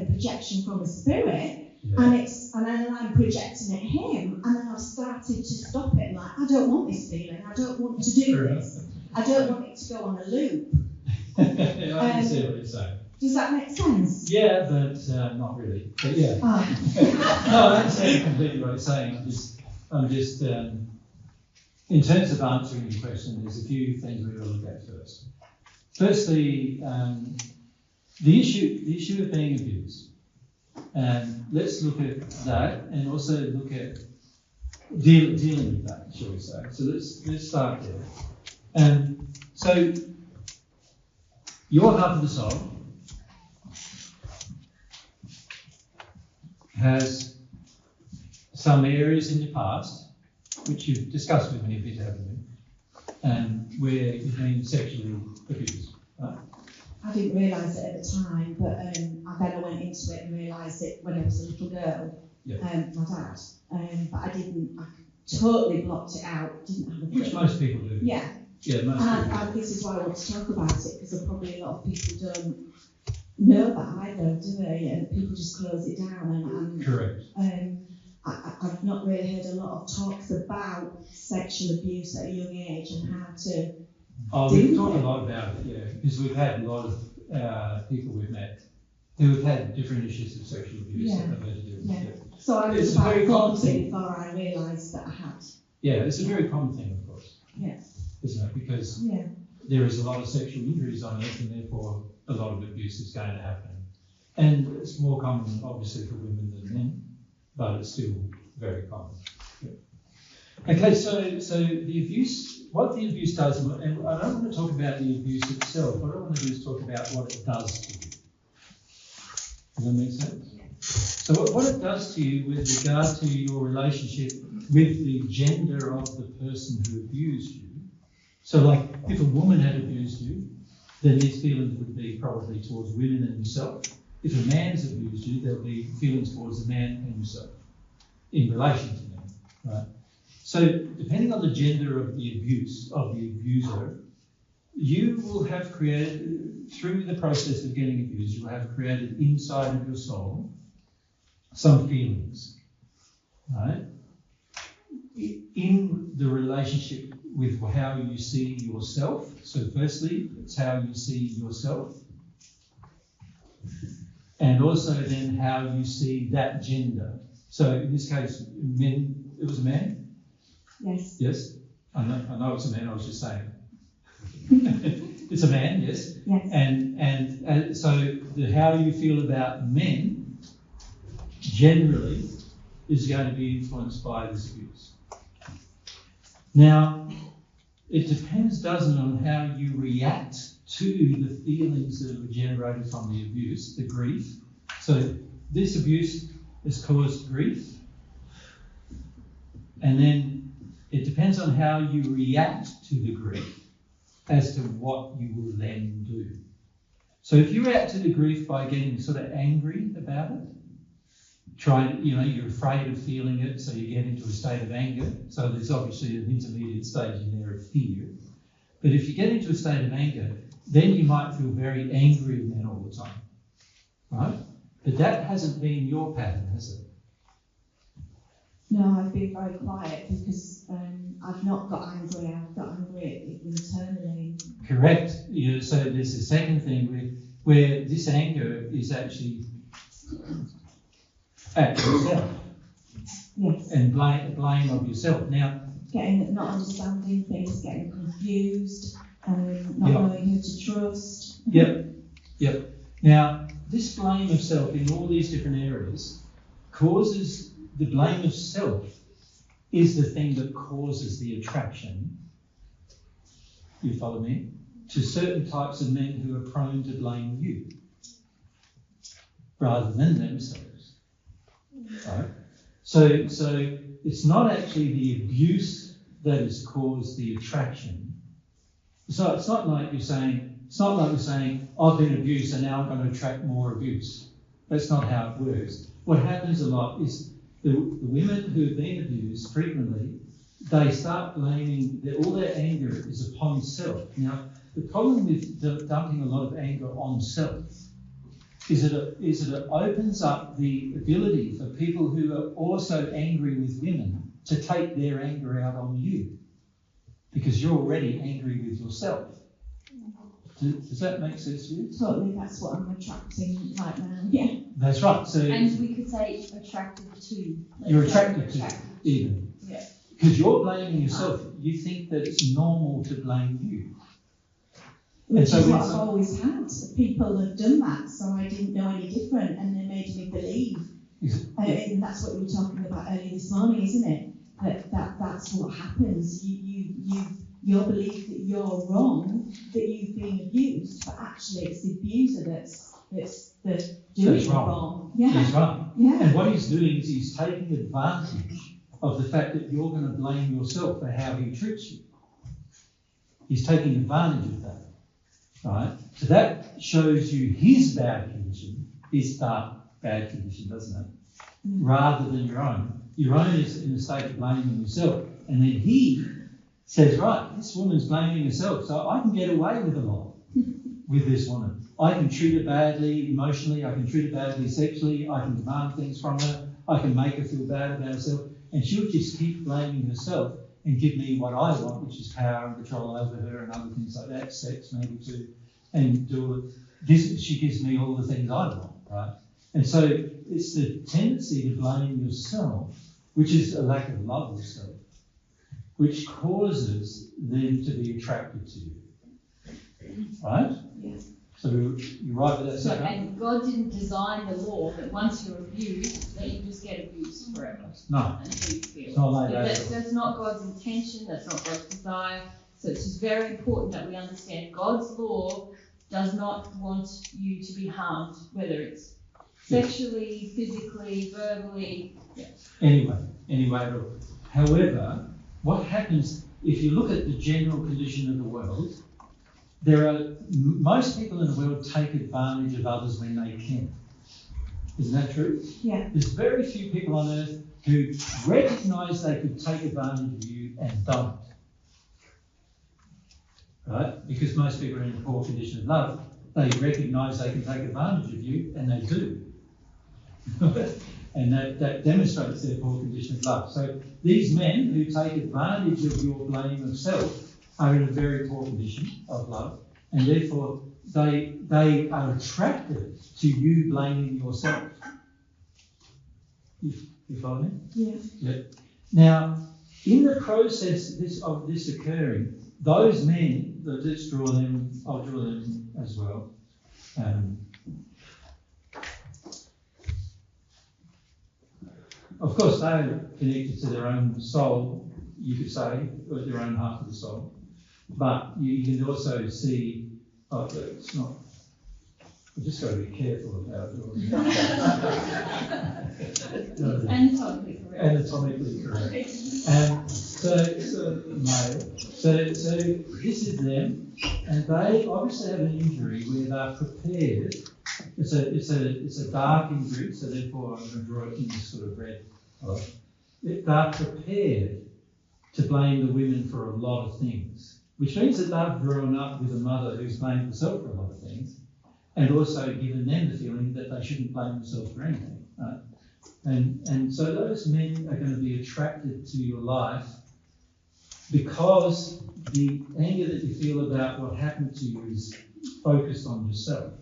projection from a spirit, and then I'm projecting at him, and then I've started to stop it, like, I don't want this feeling, I don't want to do this, I don't want it to go on a loop. I can see what you're saying. Does that make sense? Yeah, but not really. But yeah. No, I understand completely what you're saying. I'm just in terms of answering your question, there's a few things we will look at first. Firstly, the issue of being abused. Let's look at that, and also look at dealing with that, shall we say. So let's start there. So your half of the soul has some areas in your past, which you've discussed with me if you haven't, where you've been sexually abused, right? I didn't realise it at the time, but then I went into it and realised it when I was a little girl, my dad. But I totally blocked it out, didn't have a Which most people do. Yeah. Yeah, most people. And this is why I want to talk about it, because probably a lot of people don't know that either, do they? And people just close it down. And correct. I've not really heard a lot of talks about sexual abuse at a young age and how to. Oh, we've talked a lot about it, yeah, because we've had a lot of people we've met who have had different issues of sexual abuse that have had to do with it. So I was about 40 before I realised that I had. Yeah, it's a very common thing, of course. Yeah. Isn't it? Because there is a lot of sexual injuries on earth, and therefore a lot of abuse is going to happen. And it's more common, obviously, for women than men, but it's still very common. Yeah. Okay, so the abuse, what the abuse does, and I don't want to talk about the abuse itself. What I want to do is talk about what it does to you. Does that make sense? So what it does to you with regard to your relationship with the gender of the person who abused you. So like if a woman had abused you, then these feelings would be probably towards women and yourself. If a man's abused you, there'll be feelings towards the man and yourself in relation to them, right? So depending on the gender of the abuse, of the abuser, you will have created, through the process of getting abused, you will have created inside of your soul some feelings, right? In the relationship with how you see yourself. So firstly, it's how you see yourself. And also then how you see that gender. So in this case, men, it was a man? Yes. Yes? I know it's a man, I was just saying. It's a man, yes? Yes. And so how you feel about men generally is going to be influenced by this abuse. Now, it depends, doesn't it, on how you react to the feelings that were generated from the abuse, the grief. So this abuse has caused grief, and then it depends on how you react to the grief as to what you will then do. So if you react to the grief by getting sort of angry about it, you're afraid of feeling it, so you get into a state of anger. So there's obviously an intermediate stage in there of fear. But if you get into a state of anger, then you might feel very angry with men all the time, right? But that hasn't been your pattern, has it? No, I've been very quiet because I've not got angry. I've got angry internally. Correct. So there's a second thing where this anger is actually at yourself. Yes. And blame of yourself. Now, Not understanding things, getting confused, not knowing who to trust. Yep. Now, this blame of self in all these different areas causes the blame of self is the thing that causes the attraction. You follow me? To certain types of men who are prone to blame you rather than themselves. Right? So it's not actually the abuse that has caused the attraction. So it's not like we're saying, I've been abused and now I'm going to attract more abuse. That's not how it works. What happens a lot is the women who have been abused frequently, they start blaming, all their anger is upon self. Now, the problem with dumping a lot of anger on self is that it opens up the ability for people who are also angry with women to take their anger out on you because you're already angry with yourself. Does that make sense to you? Totally, that's what I'm attracting right now. Yeah. That's right. So, and we could say attracted to. You're attracted to even. Yeah. Because you're blaming yourself. You think that it's normal to blame you. Which is what I've always had. People have done that, so I didn't know any different, and they made me believe. And that's what we were talking about earlier this morning, isn't it? That's what happens. You believe that you're wrong, that you've been abused, but actually it's the abuser that's doing wrong. Yeah. That's right. Yeah. And what he's doing is he's taking advantage of the fact that you're going to blame yourself for how he treats you. He's taking advantage of that, right? So that shows you his bad condition, his bad condition, doesn't it? Rather than your own. Your own is in a state of blaming yourself. And then he says, right, this woman's blaming herself, so I can get away with a lot with this woman. I can treat her badly emotionally, I can treat her badly sexually, I can demand things from her, I can make her feel bad about herself, and she'll just keep blaming herself and give me what I want, which is power and control over her and other things like that, sex maybe too, and do it. She gives me all the things I want, right? And so it's the tendency to blame yourself, which is a lack of love of self, which causes them to be attracted to you. Right? Yes. So you're right with that. So, and God didn't design the law that once you're abused, that you just get abused forever. No. Until you feel. It's not like that. That's not God's intention, that's not God's desire. So it's just very important that we understand God's law does not want you to be harmed, whether it's sexually, physically, verbally. Yeah. Anyway, however, what happens if you look at the general condition of the world? Most people in the world take advantage of others when they can. Isn't that true? Yeah. There's very few people on earth who recognise they could take advantage of you and don't. Right? Because most people are in a poor condition of love. They recognise they can take advantage of you and they do. And that demonstrates their poor condition of love. So these men who take advantage of your blame of self are in a very poor condition of love, and therefore they are attracted to you blaming yourself. You follow me? Yeah. Yeah. Now, in the process of this occurring, those men, let's draw them, I'll draw them as well. Of course, they're connected to their own soul, you could say, or their own half of the soul. But you can also see, it's not, I've just got to be careful about it. Anatomically correct. Anatomically correct. So male. So this is them, and they obviously have an injury where they're prepared. It's a darkened group, so therefore I'm going to draw it in this sort of red colour. They're prepared to blame the women for a lot of things, which means that they've grown up with a mother who's blamed herself for a lot of things, and also given them the feeling that they shouldn't blame themselves for anything. Right? And so those men are going to be attracted to your life because the anger that you feel about what happened to you is focused on yourself.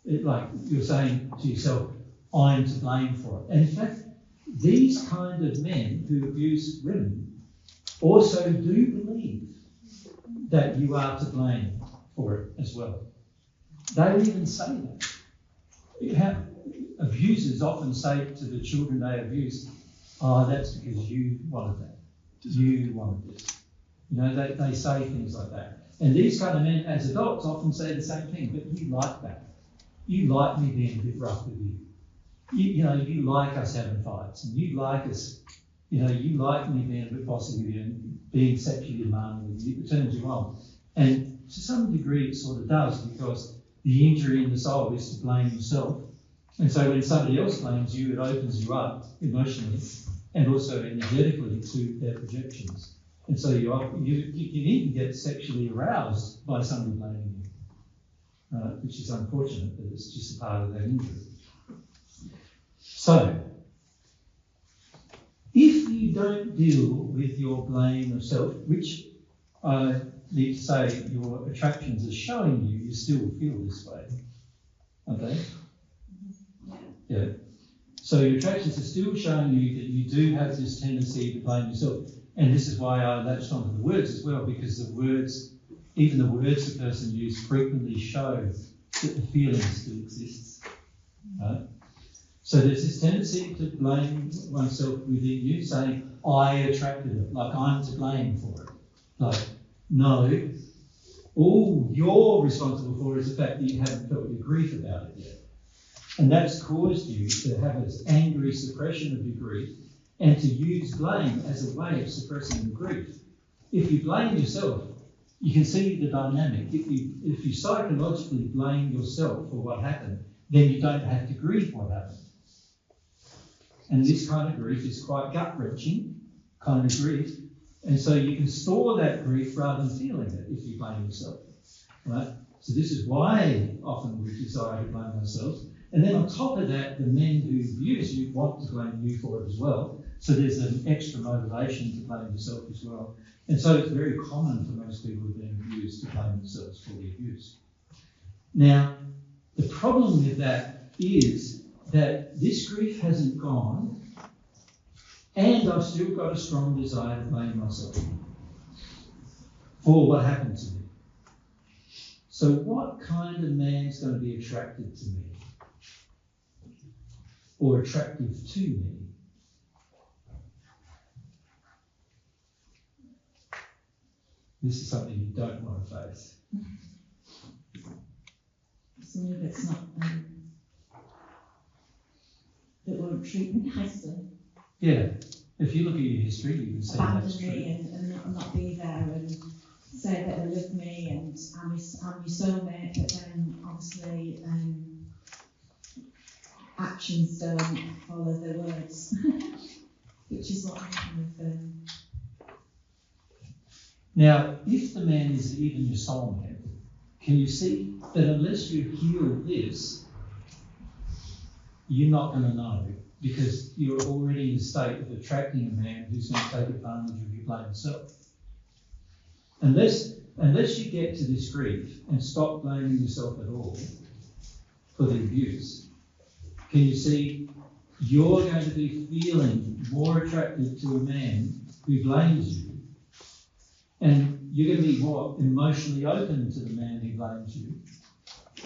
Like you're saying to yourself, I'm to blame for it. And in fact, these kind of men who abuse women also do believe that you are to blame for it as well. They will even say that. Abusers often say to the children they abuse, oh, that's because you wanted that. You wanted this. You know, they say things like that. And these kind of men, as adults, often say the same thing, but you like that. You like me being a bit rough with you. You like us having fights, and you like us, you like me being a bit bossy with you and being sexually demanding with you. It turns you on. And to some degree it sort of does, because the injury in the soul is to blame yourself. And so when somebody else blames you, it opens you up emotionally and also energetically to their projections. And so you can even get sexually aroused by somebody blaming you, which is unfortunate, but it's just a part of that injury. So, if you don't deal with your blame of self, which I need to say your attractions are showing you still feel this way, okay? Yeah. So your attractions are still showing you that you do have this tendency to blame yourself. And this is why I latched onto the words as well, because even the words the person used frequently show that the feeling still exists. Right? So there's this tendency to blame oneself within you, saying, I attracted it, like I'm to blame for it. Like, no, all you're responsible for is the fact that you haven't felt your grief about it yet. And that's caused you to have this angry suppression of your grief and to use blame as a way of suppressing your grief. If you blame yourself, you can see the dynamic. If you psychologically blame yourself for what happened, then you don't have to grieve what happened. And this kind of grief is quite gut-wrenching kind of grief. And so you can store that grief rather than feeling it if you blame yourself. Right? So this is why often we desire to blame ourselves. And then on top of that, the men who abuse you want to blame you for it as well. So there's an extra motivation to blame yourself as well. And so it's very common for most people who've been abused to blame themselves for the abuse. Now, the problem with that is that this grief hasn't gone, and I've still got a strong desire to blame myself for what happened to me. So what kind of man's going to be attracted to me? Or attractive to me? This is something you don't want to face. Somebody that's not, that won't treat me nicely. Yeah. If you look at your history, you can see that's Abandon true. me and not be there and say that they love me and I'm your soulmate, but then obviously actions don't follow the words, which is what I kind of. Now, if the man is even your soulmate, can you see that unless you heal this, you're not going to know, because you're already in a state of attracting a man who's going to take advantage of your blame self. Unless you get to this grief and stop blaming yourself at all for the abuse, can you see you're going to be feeling more attracted to a man who blames you, and you're going to be more emotionally open to the man who blames you,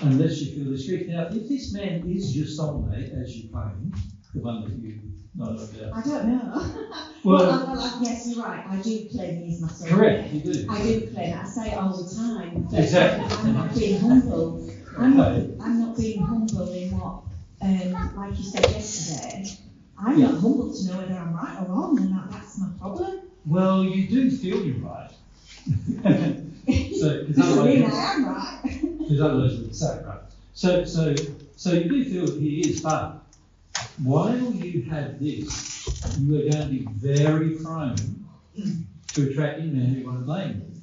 unless you feel this grief. Now, if this man is your soulmate, as you claim, the one that you know about. I don't know. Well, yes, you're right. I do claim he's my soulmate. Correct, you do. I do claim it. I say it all the time. But Exactly. I'm not being humble. Okay. I'm not being humble in what, like you said yesterday, I'm not humble to know whether I'm right or wrong, and that's my problem. Well, you do feel you're right. So, Doesn't mean I am right. Because otherwise you would say, right. So you do feel that he is, but while you have this, you are going to be very prone to attracting men who want to blame you.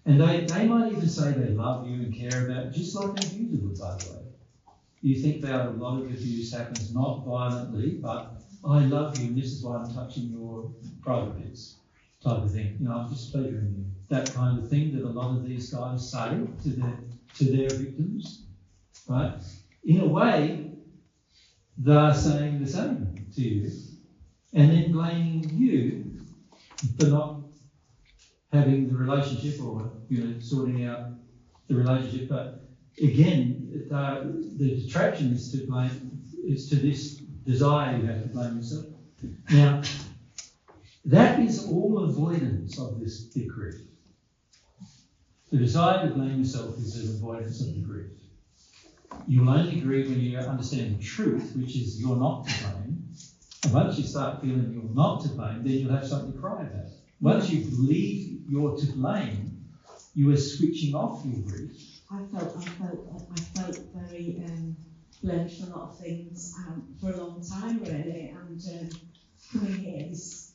And they might even say they love you and care about you, just like an abuser would, by the way. You think that a lot of abuse happens not violently, but I love you and this is why I'm touching your private bits, type of thing. You know, I'm just pleasuring you. That kind of thing that a lot of these guys say to their victims, right? In a way, they're saying the same to you, and then blaming you for not having the relationship or, you know, sorting out the relationship. But again, the attraction is to blame, is to this desire you have to blame yourself. Now, that is all avoidance of this big grief. The desire to blame yourself is an avoidance of the grief. You will only grieve when you understand the truth, which is you're not to blame. And once you start feeling you're not to blame, then you'll have something to cry about. Once you believe you're to blame, you are switching off your grief. I felt very blamed for a lot of things for a long time, really, and coming here these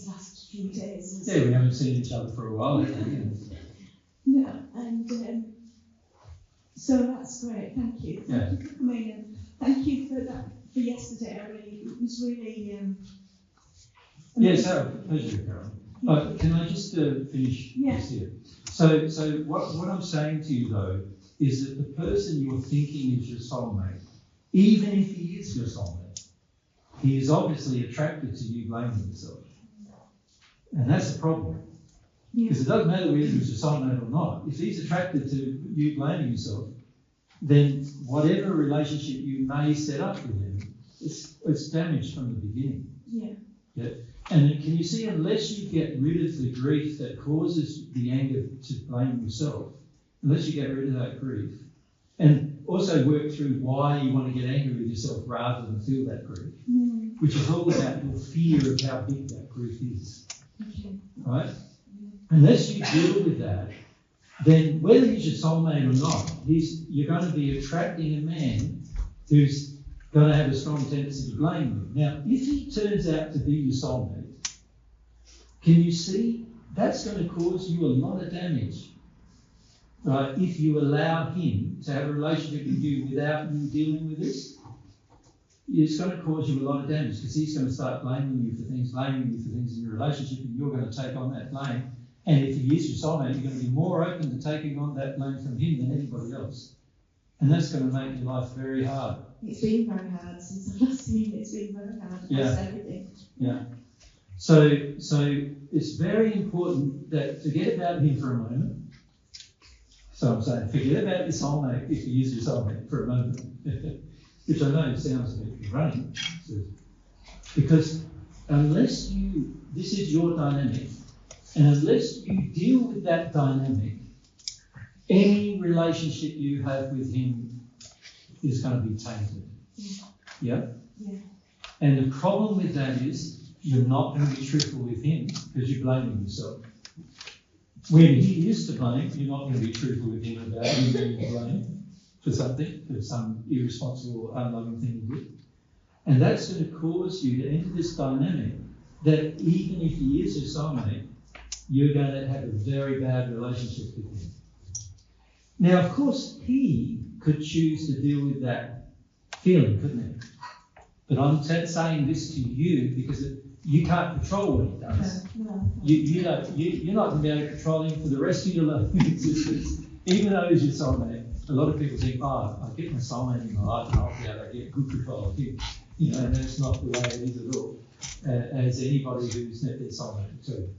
last few days. Yeah, we haven't seen each other for a while, have we? No, and so that's great. Thank you. Thank you for coming, and thank you for that for yesterday. It was really. Yes, pleasure, Carol. But can I just finish this here? So what I'm saying to you though is that the person you're thinking is your soulmate, even if he is your soulmate, he is obviously attracted to you blaming yourself, and that's the problem. Because it doesn't matter whether he's your soulmate or not. If he's attracted to you blaming yourself, then whatever relationship you may set up with him, it's damaged from the beginning. Yeah. And can you see, unless you get rid of the grief that causes the anger to blame yourself, unless you get rid of that grief, and also work through why you want to get angry with yourself rather than feel that grief, which is all about your fear of how big that grief is. Right? Unless you deal with that, then whether he's your soulmate or not, you're going to be attracting a man who's going to have a strong tendency to blame you. Now, if he turns out to be your soulmate, can you see that's going to cause you a lot of damage, right? If you allow him to have a relationship with you without you dealing with this, it's going to cause you a lot of damage because he's going to start blaming you for things in your relationship, and you're going to take on that blame. And if he is your soulmate, you're going to be more open to taking on that blame from him than anybody else. And that's going to make your life very hard. It's been very hard since I've last seen it. It's been very hard. That's everything. Yeah. So it's very important that forget about him for a moment. So I'm saying forget about your soulmate if he is your soulmate for a moment. Which I know sounds a bit running. Because unless this is your dynamic, and unless you deal with that dynamic, any relationship you have with him is going to be tainted. Yeah? And the problem with that is you're not going to be truthful with him because you're blaming yourself. When he is to blame, you're not going to be truthful with him about him being to blame for something, for some irresponsible, unloving thing you did. And that's going to cause you to enter this dynamic that even if he is your soulmate, you're going to have a very bad relationship with him. Now, of course, he could choose to deal with that feeling, couldn't he? But I'm saying this to you because you can't control what he does. No. You're not going to be able to control him for the rest of your life existence, even though he's your soulmate. A lot of people think, I get my soulmate in my life and I'll be able to get good control of him. You know, and that's not the way it is at all, as anybody who's met their soulmate too.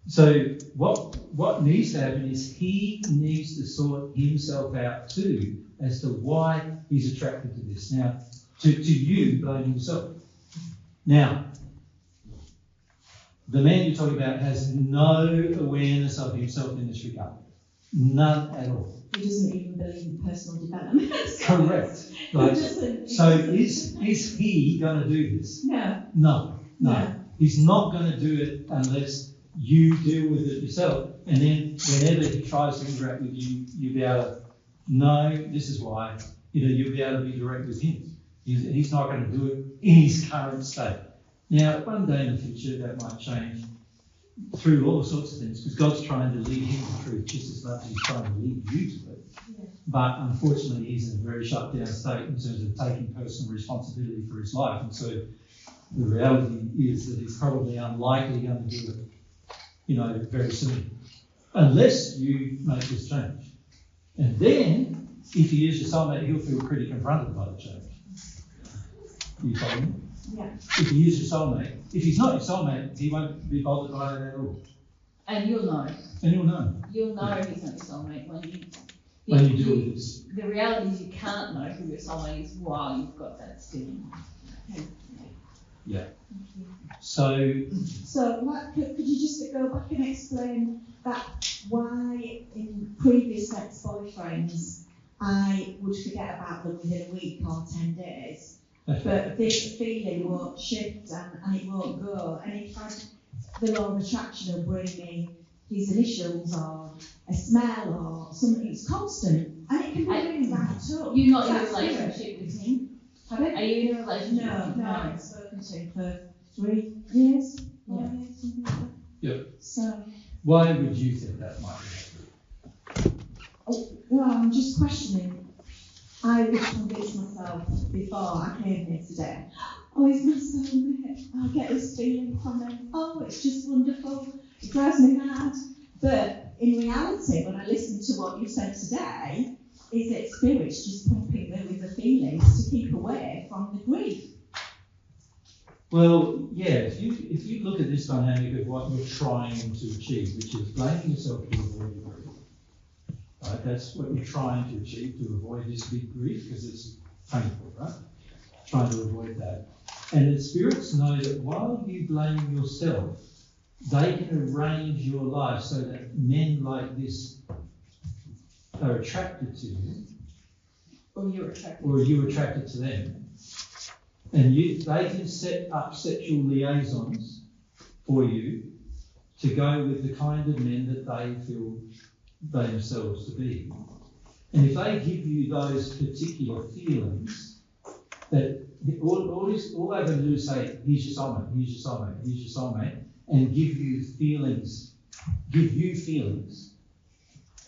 So what needs to happen is he needs to sort himself out too as to why he's attracted to this. Now, to you blaming yourself. Now, the man you're talking about has no awareness of himself in this regard. None at all. He doesn't even believe in personal development. Correct. Right. So is he going to do this? No. He's not going to do it unless you deal with it yourself. And then whenever he tries to interact with you, you'll be able to No, this is why. You'll be able to be direct with him. He's not going to do it in his current state. Now, one day in the future, that might change through all sorts of things, because God's trying to lead him to truth just as much as he's trying to lead you to it. Yeah. But unfortunately, he's in a very shut down state in terms of taking personal responsibility for his life. And so the reality is that he's probably unlikely going to do it, very soon, unless you make this change. And then, if he is your soulmate, he'll feel pretty confronted by the change. You follow me? Yeah. If he is your soulmate. If he's not your soulmate, he won't be bothered by it at all. And you'll know. And you'll know. You'll know he's not your soulmate when you do with this. The reality is you can't know who your soulmate is while you've got that feeling. Yeah. So could you just go back and explain that why in previous ex-boyfriends I would forget about them within a week or 10 days, but this feeling won't shift and it won't go, and in fact the law of attraction will bring me his initials or a smell or something. It's constant, and it can be really wrapped up. You're not in a relationship with him? Pardon? Are you in a relationship? No, I haven't spoken to him for 3 years, 4 Yeah. years, something like that. Yep. So, why would you think that might be? well, I'm just questioning. I would convince myself before I came here today, oh, he's my soulmate. I'll get this feeling from him. Oh, it's just wonderful. It drives me mad. But in reality, when I listen to what you said today, is it spirits just pumping me with the feelings to keep away from the grief? Well, yeah, if you look at this dynamic of what you're trying to achieve, which is blaming yourself to avoid your grief, right? That's what you're trying to achieve, to avoid this big grief, because it's painful, right? Trying to avoid that. And the spirits know that while you blame yourself, they can arrange your life so that men like this are attracted to you, Or you're attracted. or you're attracted to them. And they can set up sexual liaisons for you to go with the kind of men that they feel they themselves to be. And if they give you those particular feelings, that all they're going to do is say, here's your soulmate, here's your soulmate, here's your soulmate, and give you feelings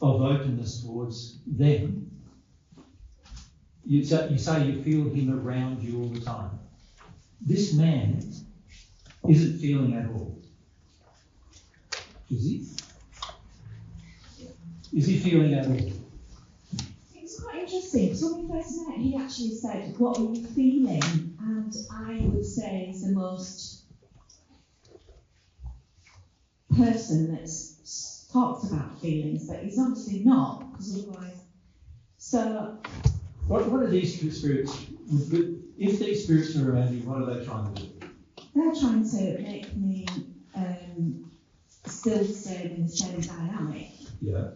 of openness towards them. You say you feel him around you all the time. This man isn't feeling at all. Is he? Is he feeling at all? It's quite interesting, because when we first met, he actually said, what are you feeling? And I would say he's the most person that's talked about feelings, but he's obviously not, because otherwise. So, What are these spirits? If these spirits are around you, what are they trying to do? they're trying to make me still stay in the same dynamic. Yeah.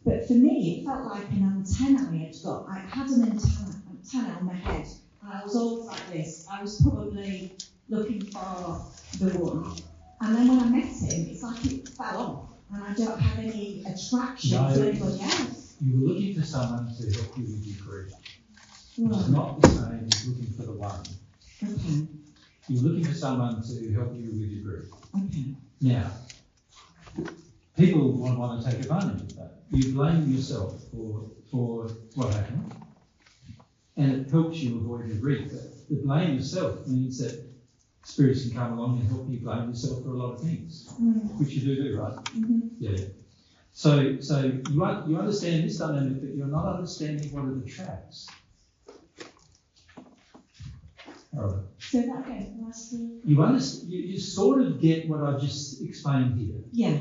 But for me, it felt like an antenna I had got. I had an antenna on my head, and I was always like this. I was probably looking for the one. And then when I met him, it's like it fell off, and I don't have any attraction to anybody else. You were looking for someone to help you with your grief. Right. It's not the same as looking for the one. Okay. You're looking for someone to help you with your grief. Okay. Now, people want to take advantage of that. You blame yourself for what happened, and it helps you avoid your grief. But the blame yourself means that spirits can come along and help you blame yourself for a lot of things, which you do, right? Mm-hmm. Yeah. So you understand this dynamic, but you're not understanding what it attracts. All right. Say that again. Last week. You sort of get what I just explained here, Yeah.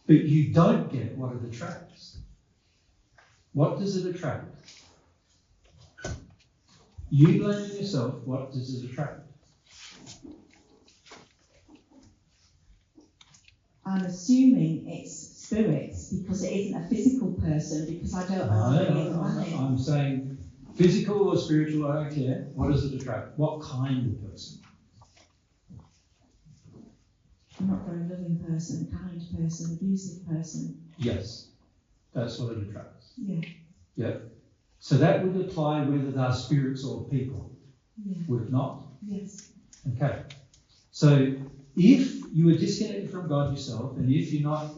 but you don't get what it attracts. What does it attract? You blaming yourself, what does it attract? I'm assuming it's spirits because it isn't a physical person, because I don't know any of the money. I'm saying physical or spiritual, I don't care. What does it attract? What kind of person? I'm not a very loving person, kind person, abusive person. Yes. That's what it attracts. Yeah. Yeah. So that would apply whether they're spirits or people. Yeah. Would it not? Yes. Okay. So if you are disconnected from God yourself, and if you're not,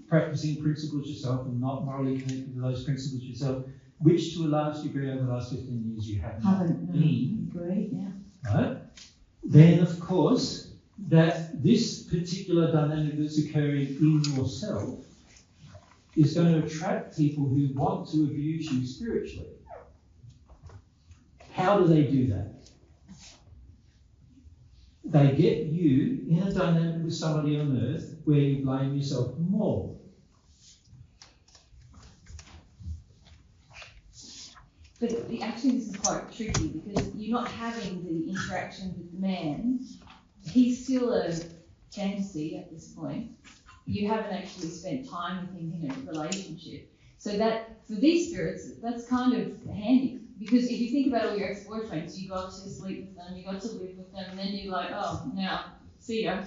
practicing principles yourself and not morally connected to those principles yourself, which to a large degree over the last 15 years you haven't been, Great, yeah. right? Then of course that this particular dynamic that's occurring in yourself is going to attract people who want to abuse you spiritually. How do they do that? They get you in a dynamic with somebody on earth where you blame yourself more. But actually this is quite tricky because you're not having the interaction with the man. He's still a fantasy at this point. You haven't actually spent time with him in a relationship. So that, for these spirits, that's kind of handy. Because if you think about all your ex-boyfriends, you got to sleep with them, you got to live with them, and then you're like, oh, now, see ya.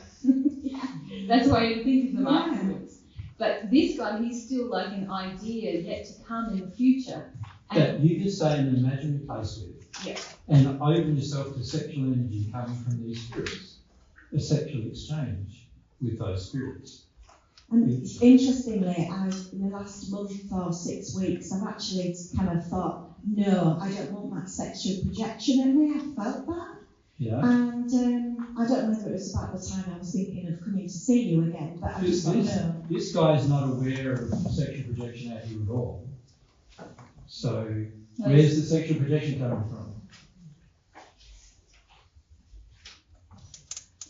That's why you think of them afterwards. But this guy, he's still like an idea yet to come in the future. That you can stay in an imaginary place with, and open yourself to sexual energy coming from these spirits, a sexual exchange with those spirits. And interestingly, in the last month or 6 weeks, I've actually kind of thought, no, I don't want that sexual projection at me. I felt that. Yeah. And I don't know whether it was about the time I was thinking of coming to see you again, but I just thought, no. This guy is not aware of sexual projection out here at all. So, where's the sexual projection coming from?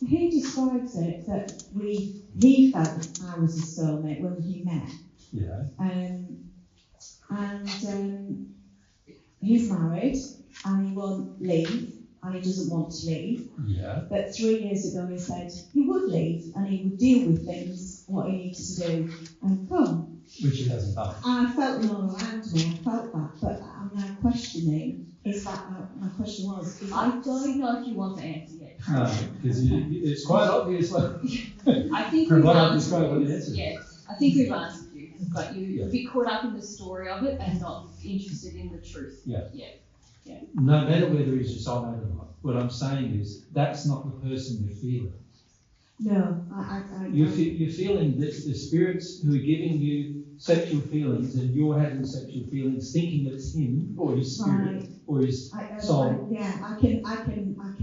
He describes it that he felt I was his soulmate when we met. Yeah. He's married and he won't leave and he doesn't want to leave. Yeah. But 3 years ago he said he would leave and he would deal with things, what he needed to do, and come. Which he hasn't done. And I felt them all around me, I felt that, but I'm now questioning, my question was, I don't know if you want to answer yet. No, because it's quite obvious I think from we've what I've answered described what you. the answer is. Yeah, I think we've answered you, but you're a bit caught up in the story of it and not interested in the truth. Yeah. Yeah. No matter whether he's your soulmate or not, what I'm saying is that's not the person you're feeling. No, You're feeling that the spirits who are giving you sexual feelings and you're having sexual feelings thinking it's him or his spirit or his soul. I can.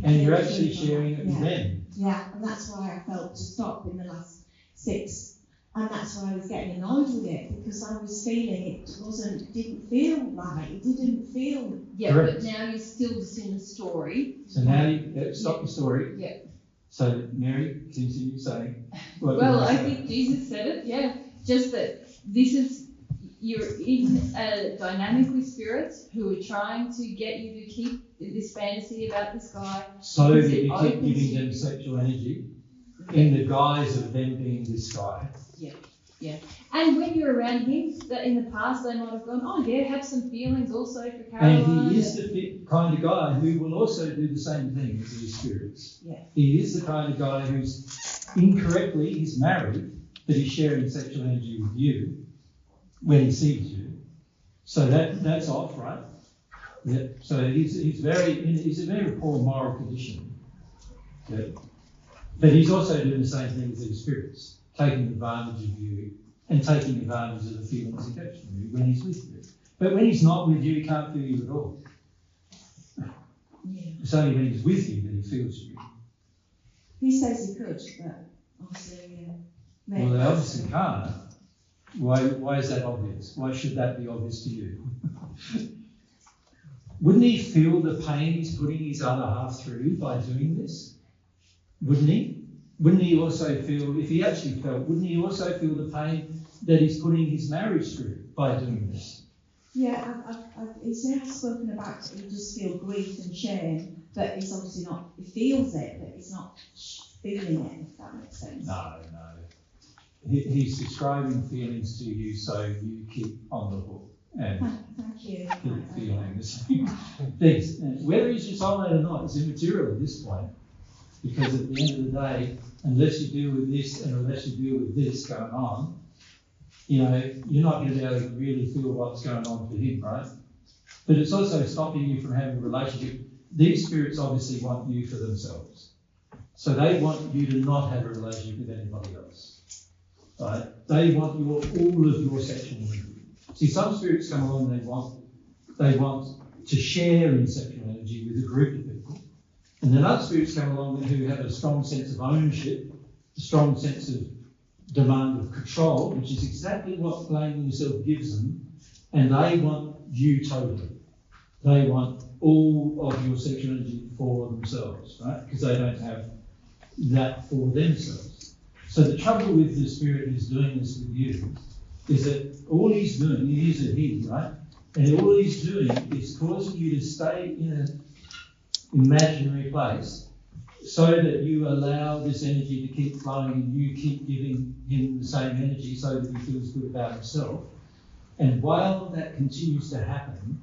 And you're actually sharing it with them. Yeah, and that's why I felt to stop in the last 6, and that's why I was getting annoyed with it, because I was feeling it didn't feel right, it didn't feel... Yeah, Correct. But now you're still just in the story. So now you stop the story. Yeah. So Mary, continue saying. Well, I think Jesus said it, yeah. Just that you're in a dynamic with spirits who are trying to get you to keep this fantasy about this guy. So that you keep giving them sexual energy in the guise of them being this guy. Yeah. And when you're around him, that in the past they might have gone, oh yeah, have some feelings also for Caroline. And he is the kind of guy who will also do the same thing as these spirits. Yeah. He is the kind of guy who's incorrectly, he's married, but he's sharing sexual energy with you when he sees you. So that's off, right? Yeah. So he's a very poor moral condition. Yeah. But he's also doing the same thing as these spirits, taking advantage of you and taking advantage of the feelings he gets from you when he's with you. But when he's not with you, he can't feel you at all. Yeah. It's only when he's with you that he feels you. He says he could, but obviously... Well, they obviously can't. Why is that obvious? Why should that be obvious to you? Wouldn't he feel the pain he's putting his other half through by doing this? Wouldn't he? Wouldn't he also feel, if he actually felt, wouldn't he also feel the pain that he's putting his marriage through by doing this? Yeah, he's never spoken about he just feel grief and shame, but he's obviously not, he feels it, but he's not feeling it, if that makes sense. No. He's describing feelings to you so you keep on the hook and Thank you. keep feeling the same things. And whether he's your soulmate or not is immaterial at this point, because at the end of the day, unless you deal with this and unless you deal with this going on, you know, you're not going to be able to really feel what's going on for him, right? But it's also stopping you from having a relationship. These spirits obviously want you for themselves. So they want you to not have a relationship with anybody else, right? They want all of your sexual energy. See, some spirits come along and they want to share in sexual energy with a group of people. And then other spirits come along who have a strong sense of ownership, a strong sense of demand of control, which is exactly what blaming yourself gives them, and they want you totally. They want all of your sexual energy for themselves, right? Because they don't have that for themselves. So the trouble with the spirit who's doing this with you is that all he's doing, he is a he, right? And all he's doing is causing you to stay in an imaginary place so that you allow this energy to keep flowing and you keep giving him the same energy so that he feels good about himself. And while that continues to happen,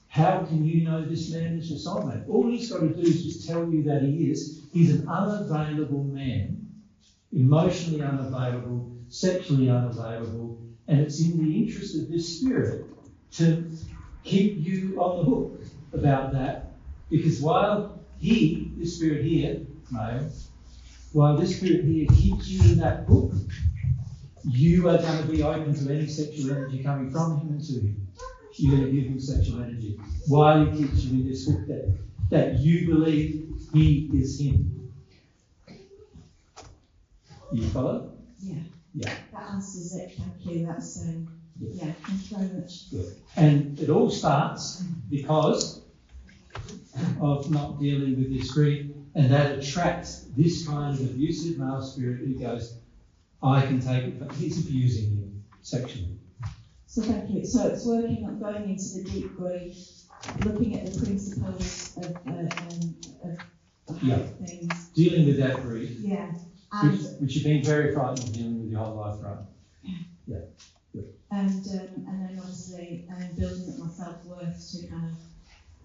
how can you know this man is your soulmate? All he's got to do is just tell you that he is. He's an unavailable man, emotionally unavailable, sexually unavailable, and it's in the interest of this spirit to keep you on the hook about that, because while this spirit here, male, while this spirit here keeps you in that hook, you are going to be open to any sexual energy coming from him and to him. You're going to give him sexual energy while he keeps you in this hook that you believe he is him. You follow? Yeah. Yeah. That answers it. Thank you. That's yeah. Thank you very much. Good. And it all starts because of not dealing with this grief, and that attracts this kind of abusive male spirit who goes, I can take it, but he's abusing you sexually. So thank you. So it's working on going into the deep grief, looking at the principles of things. Dealing with that grief. Yeah. Which you've been very frightened of dealing with your whole life, right? Yeah. And then obviously building up my self-worth to kind of.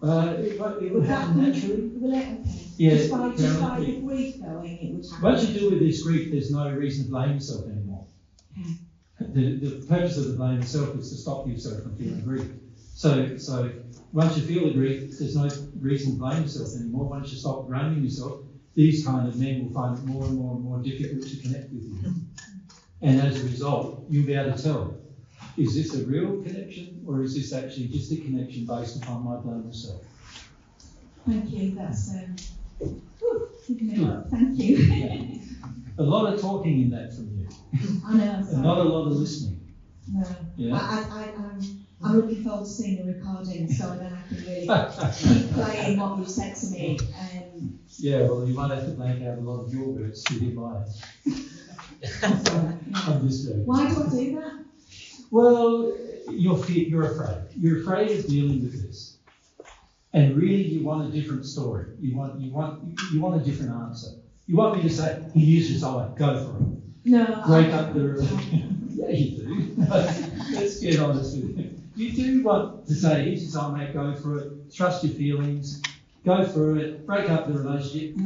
It would happen naturally. Will it? Okay. Yeah. Just by the grief going, it would happen. Once you deal with this grief, there's no reason to blame yourself anymore. Okay. The purpose of the blame yourself is to stop yourself from feeling grief. So once you feel the grief, there's no reason to blame yourself anymore. Once you stop blaming yourself, these kind of men will find it more and more and more difficult to connect with you. And as a result, you'll be able to tell, is this a real connection or is this actually just a connection based upon my blame yourself? Thank you. That's thank you. A lot of talking in that from you. I know. And not a lot of listening. No. Yeah. I'm looking forward to seeing the recording so then I can really keep playing what you said to me. Yeah, well, you might have to blank out a lot of your words to hear mine. I'm just joking. Why do I do that? Well, you're afraid. You're afraid of dealing with this, and really, you want a different story. You want a different answer. You want me to say he used his eye. Go for it. No. Break up the. Yeah, you do. Let's get honest with you. You do want to say, here's his eye, mate. Go for it. Trust your feelings. Go for it. Break up the relationship.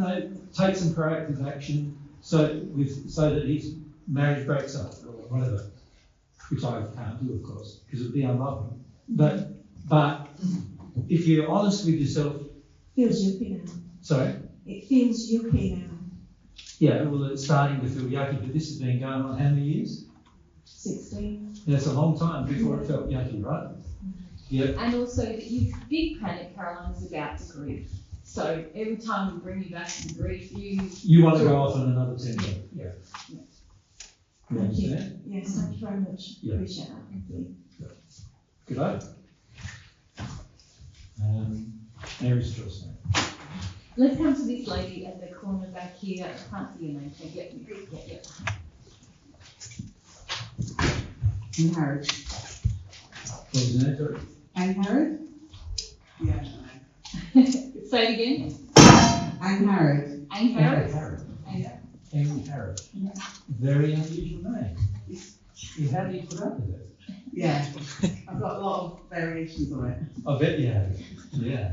Take some proactive action so that his marriage breaks up or whatever. Which I can't do, of course, because it would be unloving. But if you're honest with yourself, Feels yucky now. Sorry. It feels yucky now. Yeah, well, it's starting to feel yucky, but this has been going on how many years? 16. That's a long time before it felt yucky, right? Yeah. And also, your big panic, Caroline, is about the grief. So every time we bring you back to the grief, you want to go off on another 10 minutes. Yeah. You Thank you. understand? Yes, thank you very much. Yeah. Appreciate that. Thank you. Good day. Mary's choice now. let's come to this lady at the corner back here. I can't see your name. So yep. I'm Harry. What was your name, sorry? I'm Harry? Yeah, I don't know. Say it again. I'm Harry. I'm Harry. Amy Harris. Very unusual name. How do you put up with it? Yeah, I've got a lot of variations on it. I bet you have. Yeah.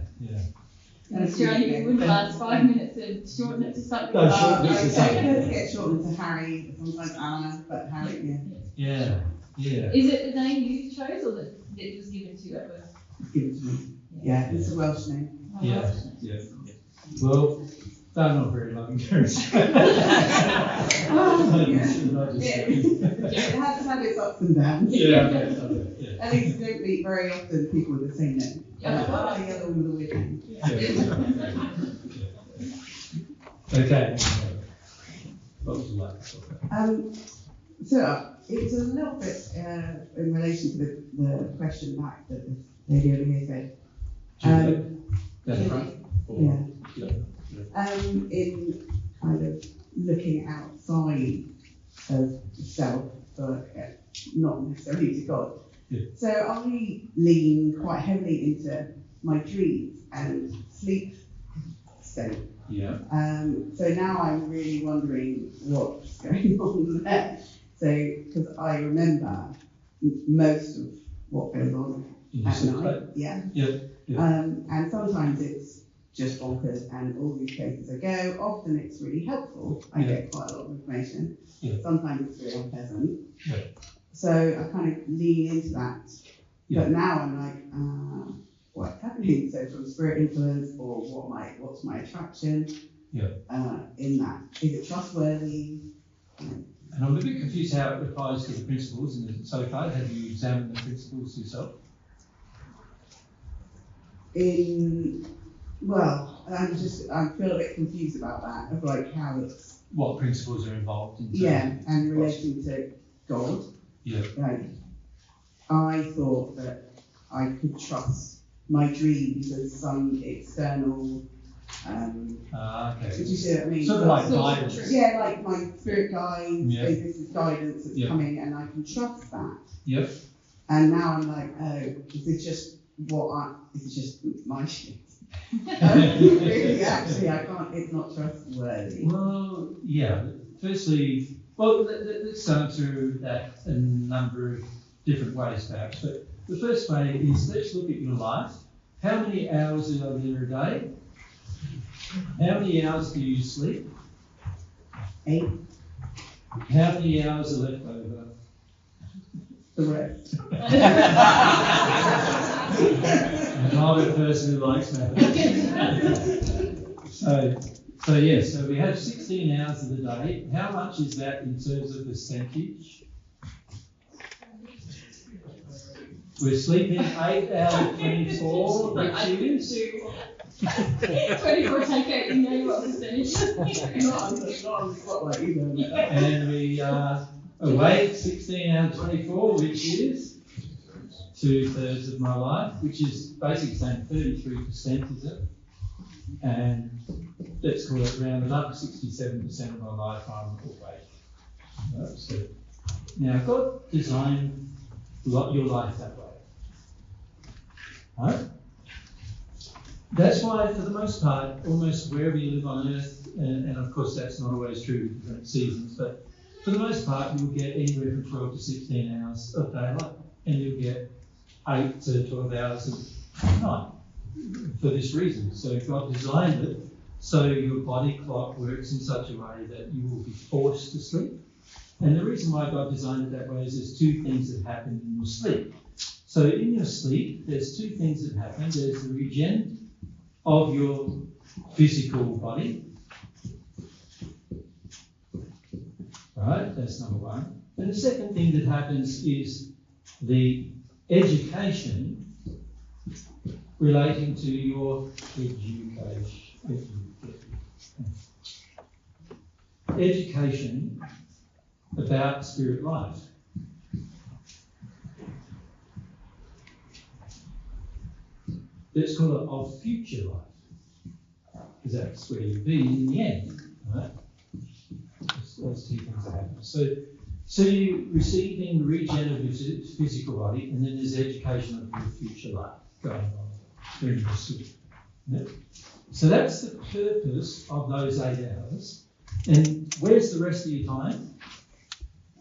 I'm sure you wouldn't last 5 minutes and shorten it to something. No, shorten it to something. Let's get shortened to Harry, sometimes Anna, but Harry, yeah. Yeah. Yeah. Is it the name you chose or that it was given to you at birth? Give it to me. Yeah, it's a Welsh name. Yeah. Well, they're not very loving parents. It has had its ups and downs. Yeah. At least you don't meet very often people with the same name. Yeah. The other one with a weird name. Okay. What would you like to talk about? So it's a little bit in relation to the question back that the lady over here said. That's right. Yeah. In kind of looking outside of self, but not necessarily to God. Yeah. So I lean quite heavily into my dreams and sleep state. Yeah. So now I'm really wondering what's going on there. So, because I remember most of what goes on at night. Yeah. And sometimes it's just bonkers and all these places I go. Often it's really helpful. I get quite a lot of information. Yeah. Sometimes it's really unpleasant. Yeah. So I kind of lean into that. Yeah. But now I'm like, what's happening? So from spirit influence or what's my attraction? Yeah. In that. Is it trustworthy? And I'm a bit confused how it applies to the principles. And so far, have you examined the principles yourself? Well, I feel a bit confused about that, of like how it's... What principles are involved in? And relating to God. Yeah. Like, I thought that I could trust my dreams as some external... okay. Did you see what I mean? Sort of like guidance. Yeah, like my spirit guides, Yeah. this is guidance that's Yeah. coming and I can trust that. Yep. And now I'm like, oh, is it just my shit? Really, actually, I can't, it's not trustworthy. Well, yeah. Firstly, let's answer that a number of different ways, perhaps. But the first way is let's look at your life. How many hours are there a day? How many hours do you sleep? 8. How many hours are left over? The rest. I'm not a person who likes mathematics. So we have 16 hours of the day. How much is that in terms of percentage? We're sleeping 8 hours 24, which is 24 take 8, you know what percentage. Not on the spotlight either. and we are awake 16 hours 24, which is 2/3 of my life, which is basically saying 33%, is it? And let's call it rounded up, 67% of my life I'm awake. So, now God designed your life that way. Right? That's why, for the most part, almost wherever you live on earth, and of course that's not always true with different seasons, but for the most part you'll get anywhere from 12 to 16 hours of daylight, and you'll get 8 to 12 hours of night for this reason. So God designed it so your body clock works in such a way that you will be forced to sleep. And the reason why God designed it that way is there's two things that happen in your sleep. So in your sleep, there's two things that happen. There's the regen of your physical body. Right, that's number one. And the second thing that happens is the education relating to your education about spirit life. Let's call it of future life, because that's where you'll be in the end, right? Those two things that happen. So you're receiving the regen of your physical body, and then there's education of your future life going on during your sleep. Yeah? So that's the purpose of those 8 hours. And where's the rest of your time?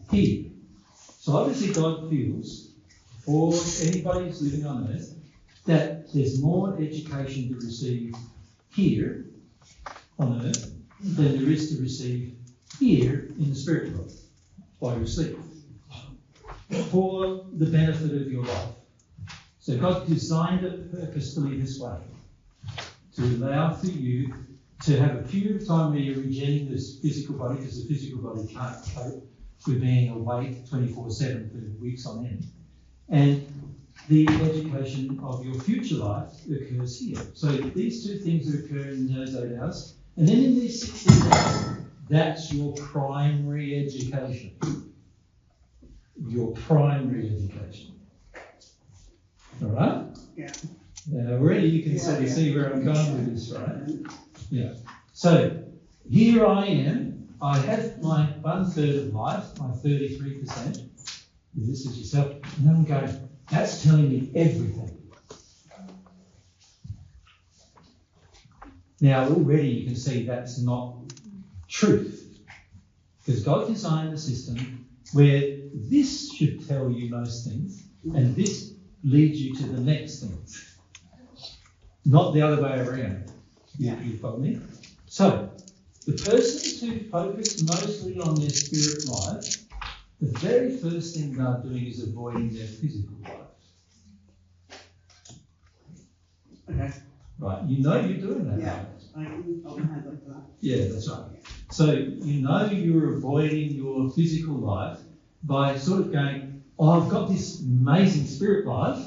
Here. So obviously God feels, or anybody who's living on earth, that there's more education to receive here on earth than there is to receive here in the spirit world while you're asleep. for the benefit of your life. So God designed it purposefully this way, to allow for you to have a period of time where you're regenerating this physical body, because the physical body can't cope with being awake 24/7 for weeks on end. And the education of your future life occurs here. So these two things occur in those 8 hours. And then in these 16 hours, that's your primary education. Your primary education. All right? Yeah. Now, already you can sort of see where I'm going with this, right? Yeah. So here I am. I have my 1/3 of life, my 33%. This is yourself. And I'm going, that's telling me everything. Now, already you can see that's not truth. Because God designed a system where this should tell you most things, and this leads you to the next things. Not the other way around. You follow me? So, the persons who focus mostly on their spirit life, the very first thing they're doing is avoiding their physical life. Okay. Right, you know you're doing that. Yeah. Right? I can hold my hands up for that. Yeah, that's right. So you know you're avoiding your physical life by sort of going, oh, I've got this amazing spirit life,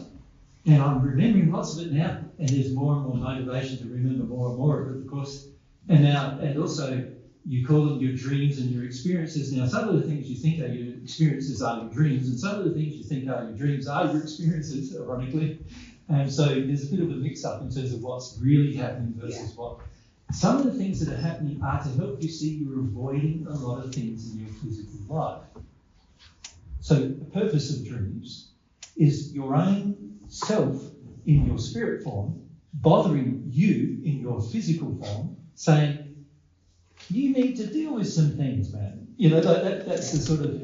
and I'm remembering lots of it now, and there's more and more motivation to remember more and more of it, of course. And now, and also, you call them your dreams and your experiences. Now, some of the things you think are your experiences are your dreams, and some of the things you think are your dreams are your experiences, ironically. And so there's a bit of a mix-up in terms of what's really happening versus what. Some of the things that are happening are to help you see you're avoiding a lot of things in your physical life. So the purpose of dreams is your own self in your spirit form bothering you in your physical form, saying, you need to deal with some things, man. You know, that's the sort of,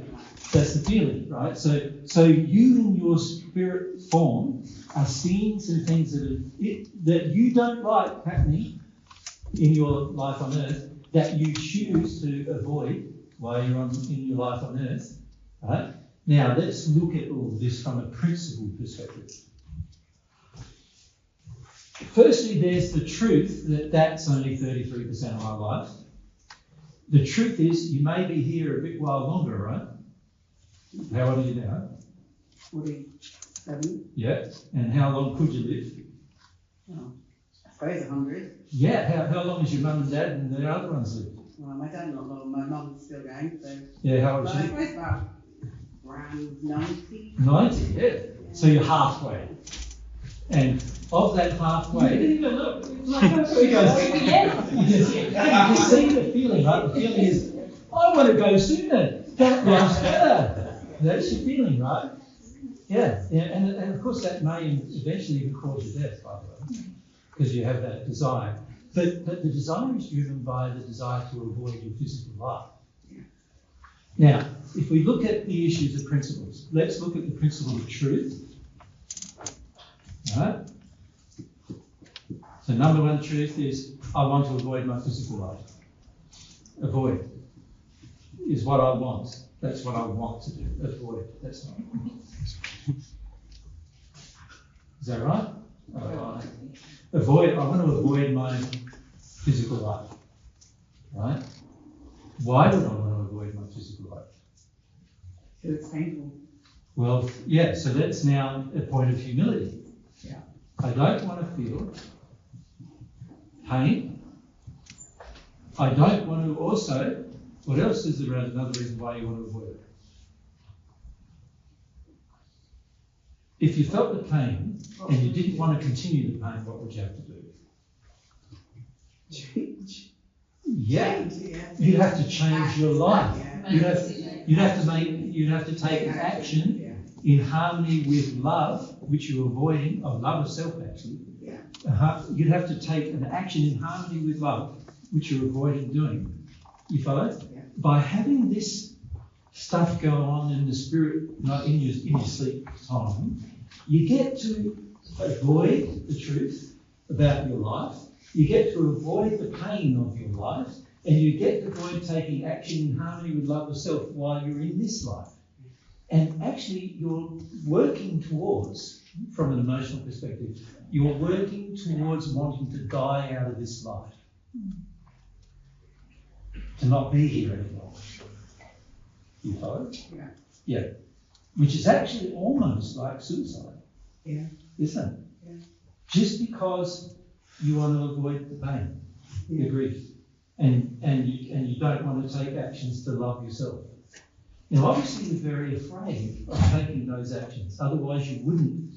that's the feeling, right? So you in your spirit form are seeing some things that you don't like happening in your life on earth, that you choose to avoid while you're in your life on earth, right? Now, let's look at all this from a principle perspective. Firstly, there's the truth that that's only 33% of my life. The truth is, you may be here a bit while longer, right? How old are you now? 47. Yeah. And how long could you live? Oh, I suppose 100. Yeah. How long has your mum and dad and the other ones lived? Well, my dad not long. My mum's still going, so. Yeah, how old is I she? suppose about around 90. 90, yeah. So you're halfway. And of that halfway, you can see the feeling, right? The feeling is, I want to go sooner. That was better. That's your feeling, right? Yeah. And of course that may eventually even cause your death, by the way, because you have that desire. But the desire is driven by the desire to avoid your physical life. Now, if we look at the issues of principles, let's look at the principle of truth. Right? So number one truth is, I want to avoid my physical life. Avoid is what I want. That's what I want to do. Avoid. That's not. Is that right? Avoid. I want to avoid my physical life. Right? Why would I want to avoid my physical life? Because it's painful. Well, yeah. So that's now a point of humility. Yeah. I don't want to feel pain. I don't want to also, what else is around another reason why you want to avoid it? If you felt the pain and you didn't want to continue the pain, what would you have to do? Change. Yeah. Yeah. You'd have to change your life. Yeah. You'd have to take action in harmony with love, which you're avoiding, of love of self actually. Yeah. You'd have to take an action in harmony with love, which you're avoiding doing. You follow? Yeah. By having this stuff go on in the spirit, not in your sleep time, you get to avoid the truth about your life. You get to avoid the pain of your life, and you get to avoid taking action in harmony with love of self while you're in this life. And actually, you're working towards, from an emotional perspective, you're working towards wanting to die out of this life. To not be here anymore. You follow? Yeah. Yeah. Which is actually almost like suicide. Yeah. Isn't it? Yeah. Just because you want to avoid the pain, Yeah. the grief, and you don't want to take actions to love yourself. Now, obviously, you're very afraid of taking those actions. Otherwise, you wouldn't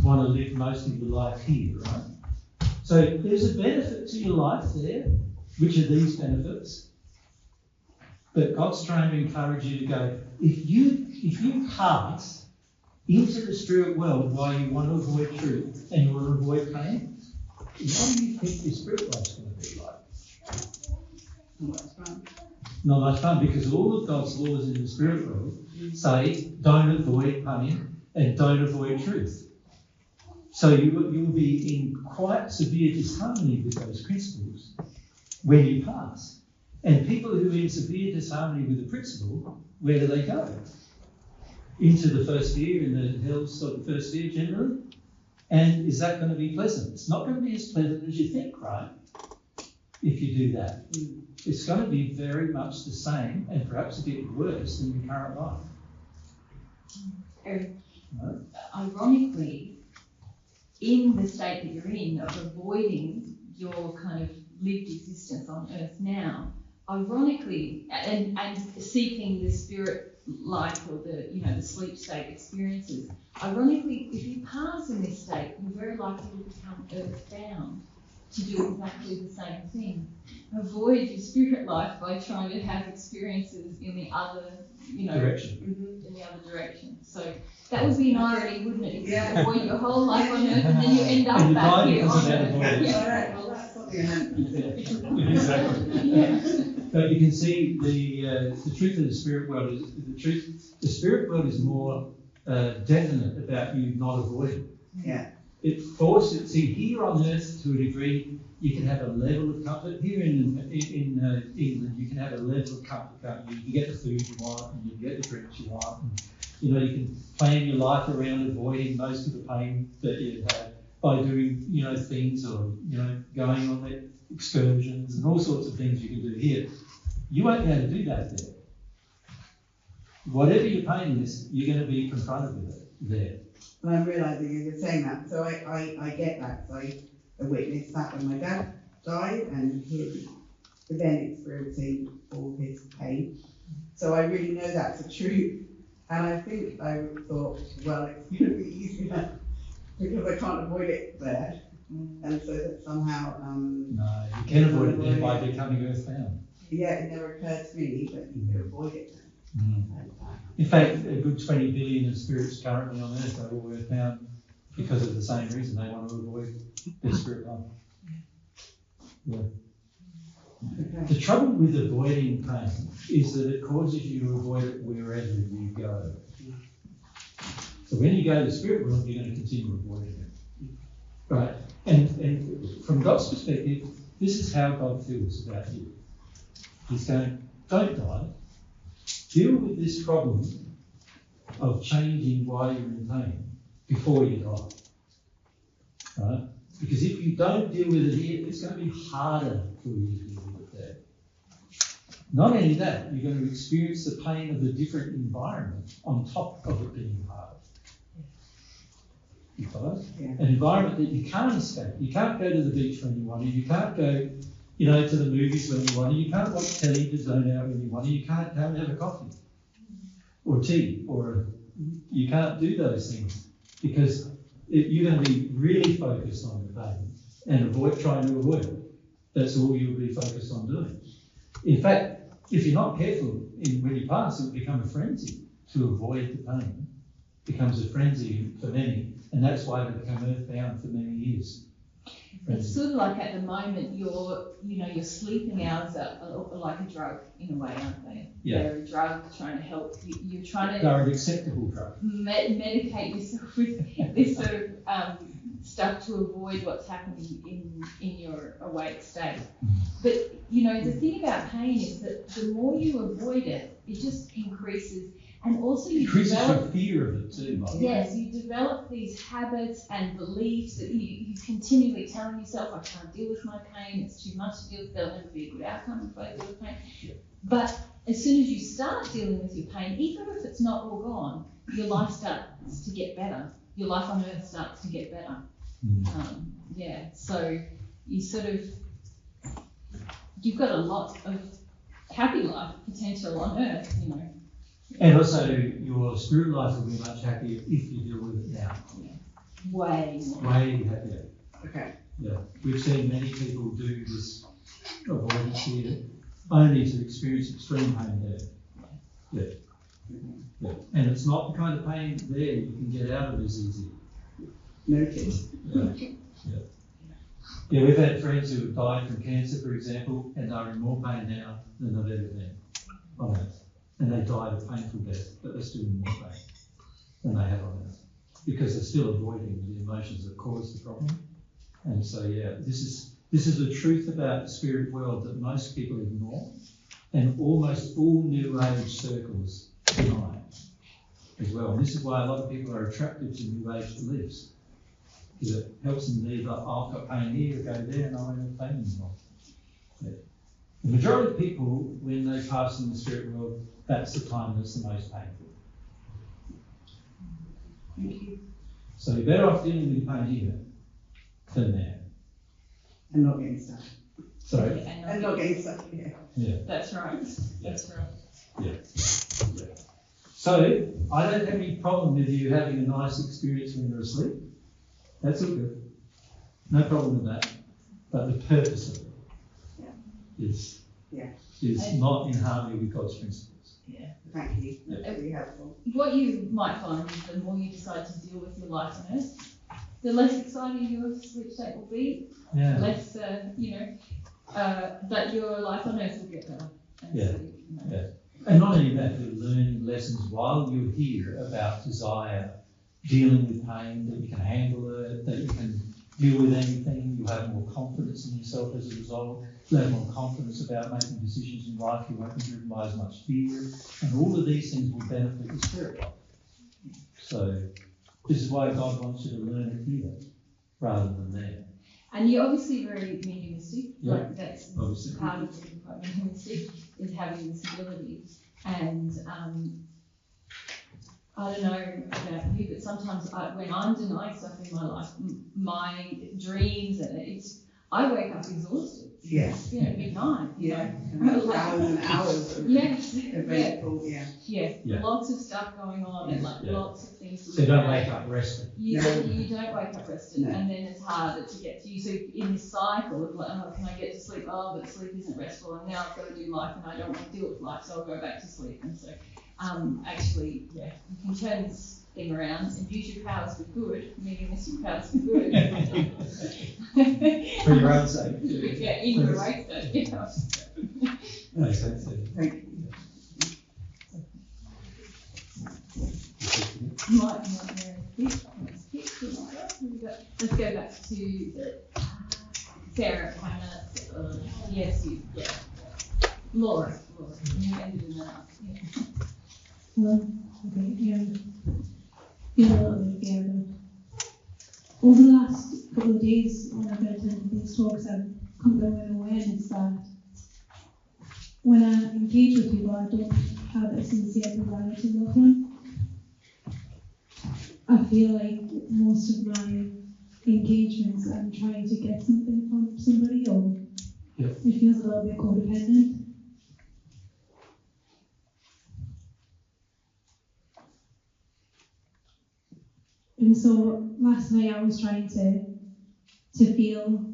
want to live most of your life here, right? So there's a benefit to your life there. Which are these benefits? But God's trying to encourage you to go, if you pass into the spirit world while you want to avoid truth and you want to avoid pain, what do you think your spirit life's going to be like? Not much fun. Not much fun, because all of God's laws in the spirit world say don't avoid pain and don't avoid truth. So you'll be in quite severe disharmony with those principles when you pass. And people who are in severe disharmony with the principle, where do they go? Into the first sphere, in the hells of the first sphere generally. And is that going to be pleasant? It's not going to be as pleasant as you think, right? If you do that. It's going to be very much the same and perhaps a bit worse than your current life. Eric, No? ironically, in the state that you're in of avoiding your kind of lived existence on earth now, ironically, and seeking the spirit life or the sleep state experiences, ironically, if you pass in this state, you're very likely to become earthbound to do exactly the same thing. Avoid your spirit life by trying to have experiences in the other, Direction. in the other direction. So that would be an irony, wouldn't it? If Yeah. you avoid your whole life on earth and then you end up And you back die here because on of that earth. avoidance. All right, well, that's something I hadn't Exactly. Yeah. But you can see the truth of the spirit world is the truth. The spirit world is more definite about you not avoiding. Yeah. It forces. See, here on earth, to a degree, you can have a level of comfort. Here in England, you can have a level of comfort. You can get the food you want, and you can get the drinks you want. And, you can plan your life around avoiding most of the pain that you have by doing, things or going on excursions and all sorts of things you can do here. You won't be able to do that there. Whatever your pain is, you're going to be confronted with it there. And I'm realising as you're saying that, so I get that. So I witnessed that when my dad died and he was then experiencing all his pain. So I really know that's the truth. And I think I thought, well, it's going to be easier because I can't avoid it there. And so that somehow... no, you can avoid it there by becoming earthbound. Yeah, it never occurred to me, but you can avoid it. In fact, a good 20 billion of spirits currently on earth are all earthbound because of the same reason. They want to avoid their spirit life. Yeah. Okay. The trouble with avoiding pain is that it causes you to avoid it wherever you go. So when you go to the spirit world, you're going to continue avoiding it. Right? And from God's perspective, this is how God feels about you. He's going, don't die. Deal with this problem of changing why you're in pain before you die. Right? Because if you don't deal with it here, it's going to be harder for you to deal with it there. Not only that, you're going to experience the pain of the different environment on top of it being hard. You follow? Yeah. An environment that you can't escape. You can't go to the beach when you want to. You can't go, to the movies when you want to. You can't watch telly to zone out when you want to. You can't go and have a coffee or tea, or you can't do those things because you're going to be really focused on the pain and trying to avoid it. That's all you'll be focused on doing. In fact, if you're not careful, when you pass, it will become a frenzy to avoid the pain. It becomes a frenzy for many, and that's why they become earthbound for many years. It's sort of like at the moment your sleeping hours are like a drug in a way, aren't they? Yeah. They're a drug trying to help you. You're trying to They're an acceptable drug. medicate yourself with this sort of stuff to avoid what's happening in your awake state. But the thing about pain is that the more you avoid it, it just increases. And also you increases your develop, fear of it too, Mike. yes, you develop these habits and beliefs that you continually telling yourself, I can't deal with my pain, it's too much to deal with, there'll never be a good outcome if I deal with pain. Yeah. But as soon as you start dealing with your pain, even if it's not all gone, your life starts to get better. Your life on earth starts to get better. So you sort of, you've got a lot of happy life potential on earth, you know. And also your spirit life will be much happier if you deal with it now. Way more. Way happier. Okay. Yeah. We've seen many people do this avoidance here only to experience extreme pain there. Yeah. And it's not the kind of pain there you can get out of as easy. Noted. Yeah, we've had friends who have died from cancer, for example, and are in more pain now than they've ever been on earth. And they died a painful death, but they're still in more pain than they have on earth because they're still avoiding the emotions that caused the problem. And so, this is the truth about the spirit world that most people ignore, and almost all New Age circles deny as well. And this is why a lot of people are attracted to New Age beliefs, because it helps them leave, I've got pain here, go there, and I won't have pain anymore. Yeah. The majority of people, when they pass in the spirit world, that's the time that's the most painful. Thank you. So you're better off dealing with pain here than there. And not getting stuck. Sorry? And not getting stuck here. Yeah. That's right. That's right. Yeah. So I don't have any problem with you having a nice experience when you're asleep. That's all good. No problem with that. But the purpose of it is not in harmony with God's principles. Yeah. Thank you. That's really helpful. What you might find is the more you decide to deal with your life on earth, the less exciting your sleep state will be. Yeah. Less, but your life on earth will get better. And Yeah. so, you know. Yeah. And not only that, you're learning lessons while you're here about desire, dealing with pain, that you can handle it, that you can deal with anything. You have more confidence in yourself as a result. You have more confidence about making decisions in life. You won't be driven by as much fear. And all of these things will benefit the spirit life. So this is why God wants you to learn it here rather than there. And you're obviously very mediumistic. Yeah, like that's obviously. part of being quite mediumistic is having this ability. And I don't know about you, but sometimes when I'm denying stuff in my life, my dreams and I wake up exhausted. Yeah. It's been a big night. Yeah. Like, Hours and hours of yes. eventful, Yeah. Lots of stuff going on and lots of things to So you don't wake up rested. You don't wake up rested, No. and then it's harder to get to you. So in this cycle of like, oh, can I get to sleep? Oh, but sleep isn't restful, and now I've got to do life, and I don't want to deal with life, so I'll go back to sleep. And so, actually, you can turn this thing around and use your powers for good, mediumistic powers for good. For your own sake. Yeah, in your way state. Yeah. Makes sense. Thank you. Let's go back to Sarah, Hannah, yes, you, yeah. Laura, you ended in that. Hello. Okay. Feel a little bit scared. Over the last couple of days, when I've been attending these talks, I've come to an awareness that when I engage with people, I don't have a sincere desire to love them. I feel like most of my engagements, I'm trying to get something from somebody, or it feels a little bit codependent. And so last night I was trying to feel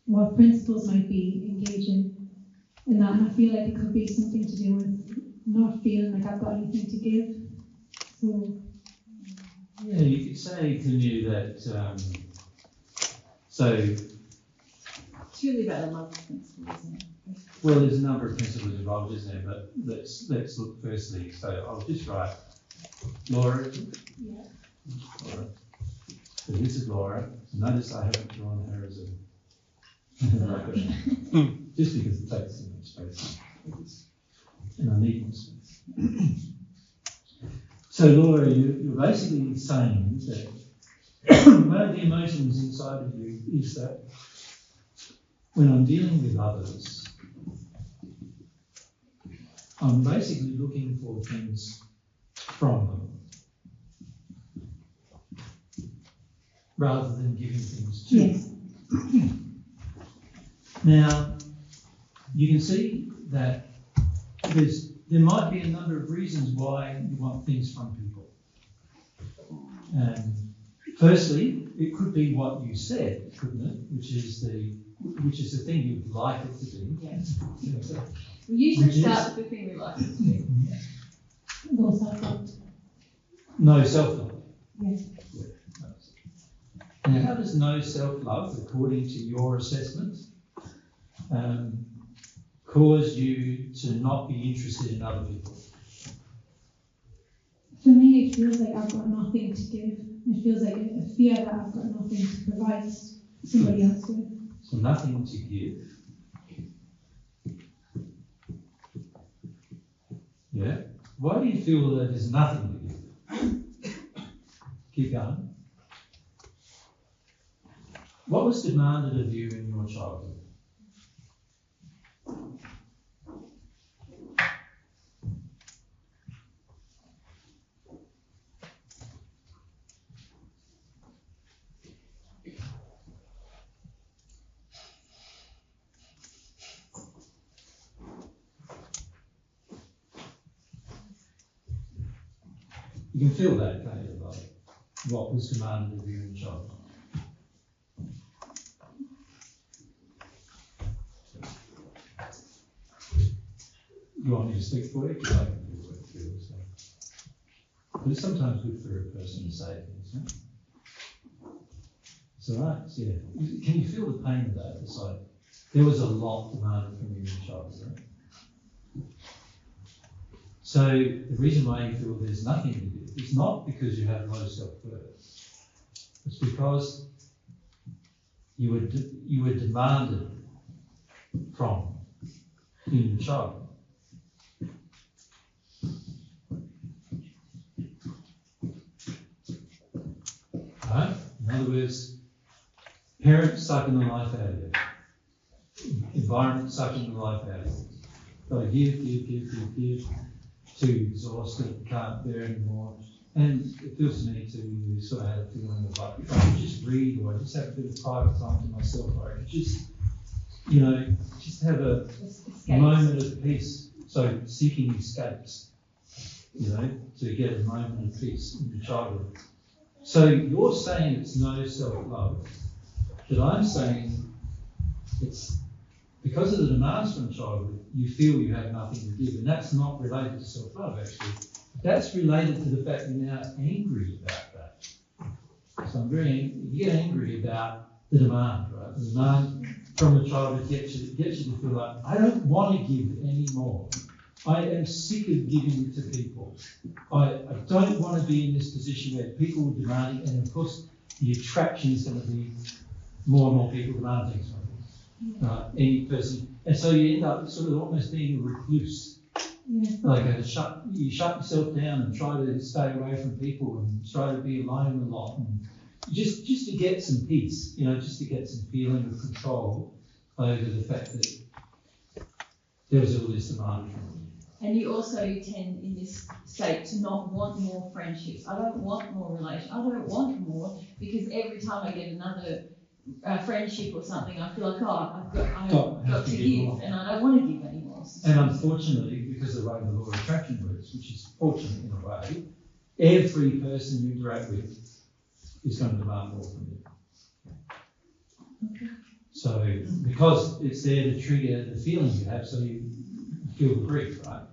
what principles might be engaging in that, and I feel like it could be something to do with not feeling like I've got anything to give. So yeah, you could say, can you, that so it's really about a love principle, isn't it? well, there's a number of principles involved, isn't there? But let's look firstly. So I'll just write Laura. Yeah. Laura. So this is Laura. Notice I haven't drawn her as a just because it takes too much space. And I need more space. So Laura, you're basically saying that one of the emotions inside of you is that when I'm dealing with others, I'm basically looking for things from them rather than giving things to them. Now, you can see that there might be a number of reasons why you want things from people. And firstly, it could be what you said, couldn't it? Which is the thing you'd like it to be. Yes. We usually start with the thing we like it to be. No self-love. No self-love. Yes. Now, how does no self-love, according to your assessment, cause you to not be interested in other people? For me, it feels like I've got nothing to give. It feels like a fear that I've got nothing to provide somebody else with. So nothing to give. Yeah. Why do you feel that there's nothing to give? Keep going. What was demanded of you in your childhood? You can feel that, can't you, like what was demanded of you in childhood? You want me to speak for you? Because I can feel what it feels. So. But it's sometimes good for a person to say things, huh? It's all right, so yeah. Can you feel the pain of that? It's like there was a lot demanded from you in childhood, right? So the reason why you feel there's nothing to give is not because you have low self-worth. It's because you were demanded from in your childhood. Right? In other words, parents sucking the life out of you. Environment sucking the life out of you. Got to give. Too exhausted, can't bear anymore. And it feels to me too, you sort of had a feeling of like, if I could just read or I just have a bit of private time to myself, or I could just, just have a moment of peace. So seeking escapes, to get a moment of peace in your childhood. So you're saying it's no self-love, but I'm saying it's because of the demands from childhood, you feel you have nothing to give. And that's not related to self-love, actually. That's related to the fact you're now angry about that. So you get angry about the demand, right? The demand from a childhood gets you to feel like, I don't want to give anymore. I am sick of giving to people. I don't want to be in this position where people are demanding, and of course, the attraction is going to be more and more people demand things from you. Any person, and so you end up sort of almost being a recluse. Yeah. Like you shut yourself down and try to stay away from people and try to be alone a lot, and just to get some peace, just to get some feeling of control over the fact that there was all this demand from you. And you also tend in this state to not want more friendships. I don't want more relations. I don't want more because every time I get another friendship or something, I feel like, I've got to give, and I don't want to give anymore. And unfortunately, because of the way the law of attraction works, which is fortunate in a way, every person you interact with is going to demand more from you. Okay. So, because it's there to trigger the feeling you have, so you feel the grief, right?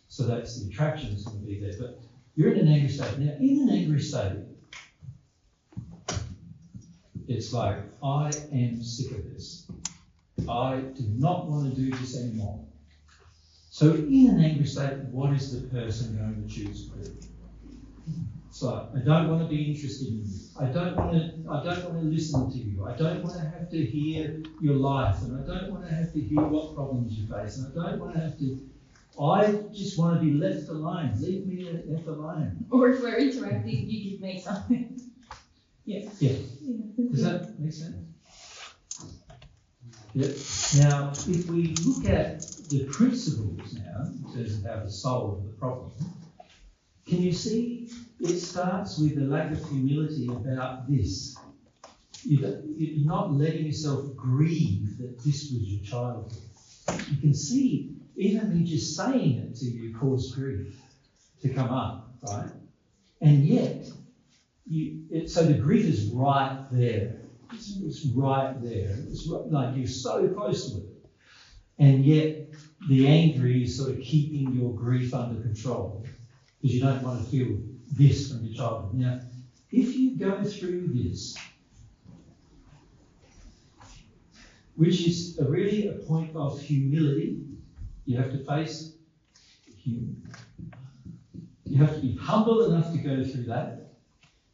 So that's the attraction that's going to be there. But you're in an angry state. Now, in an angry state, it's like, I am sick of this. I do not want to do this anymore. So in an angry state, what is the person going to choose to do? It's like, I don't want to be interested in you. I don't want to listen to you. I don't want to have to hear your life, and I don't want to have to hear what problems you face, and I don't want to have to I just want to be left alone. Leave me left alone. Or if we're interacting, you give me something. Yeah. Yeah. Yeah. Does that make sense? Yep. Now, if we look at the principles now, in terms of how to solve the problem, can you see it starts with a lack of humility about this? You're not letting yourself grieve that this was your childhood. You can see, even me just saying it to you caused grief to come up, right? And yet, so the grief is right there. It's right there. It's like you're so close to it. And yet, the anger is sort of keeping your grief under control because you don't want to feel this from your childhood. Now, if you go through this, which is really a point of humility, you have to face you have to be humble enough to go through that.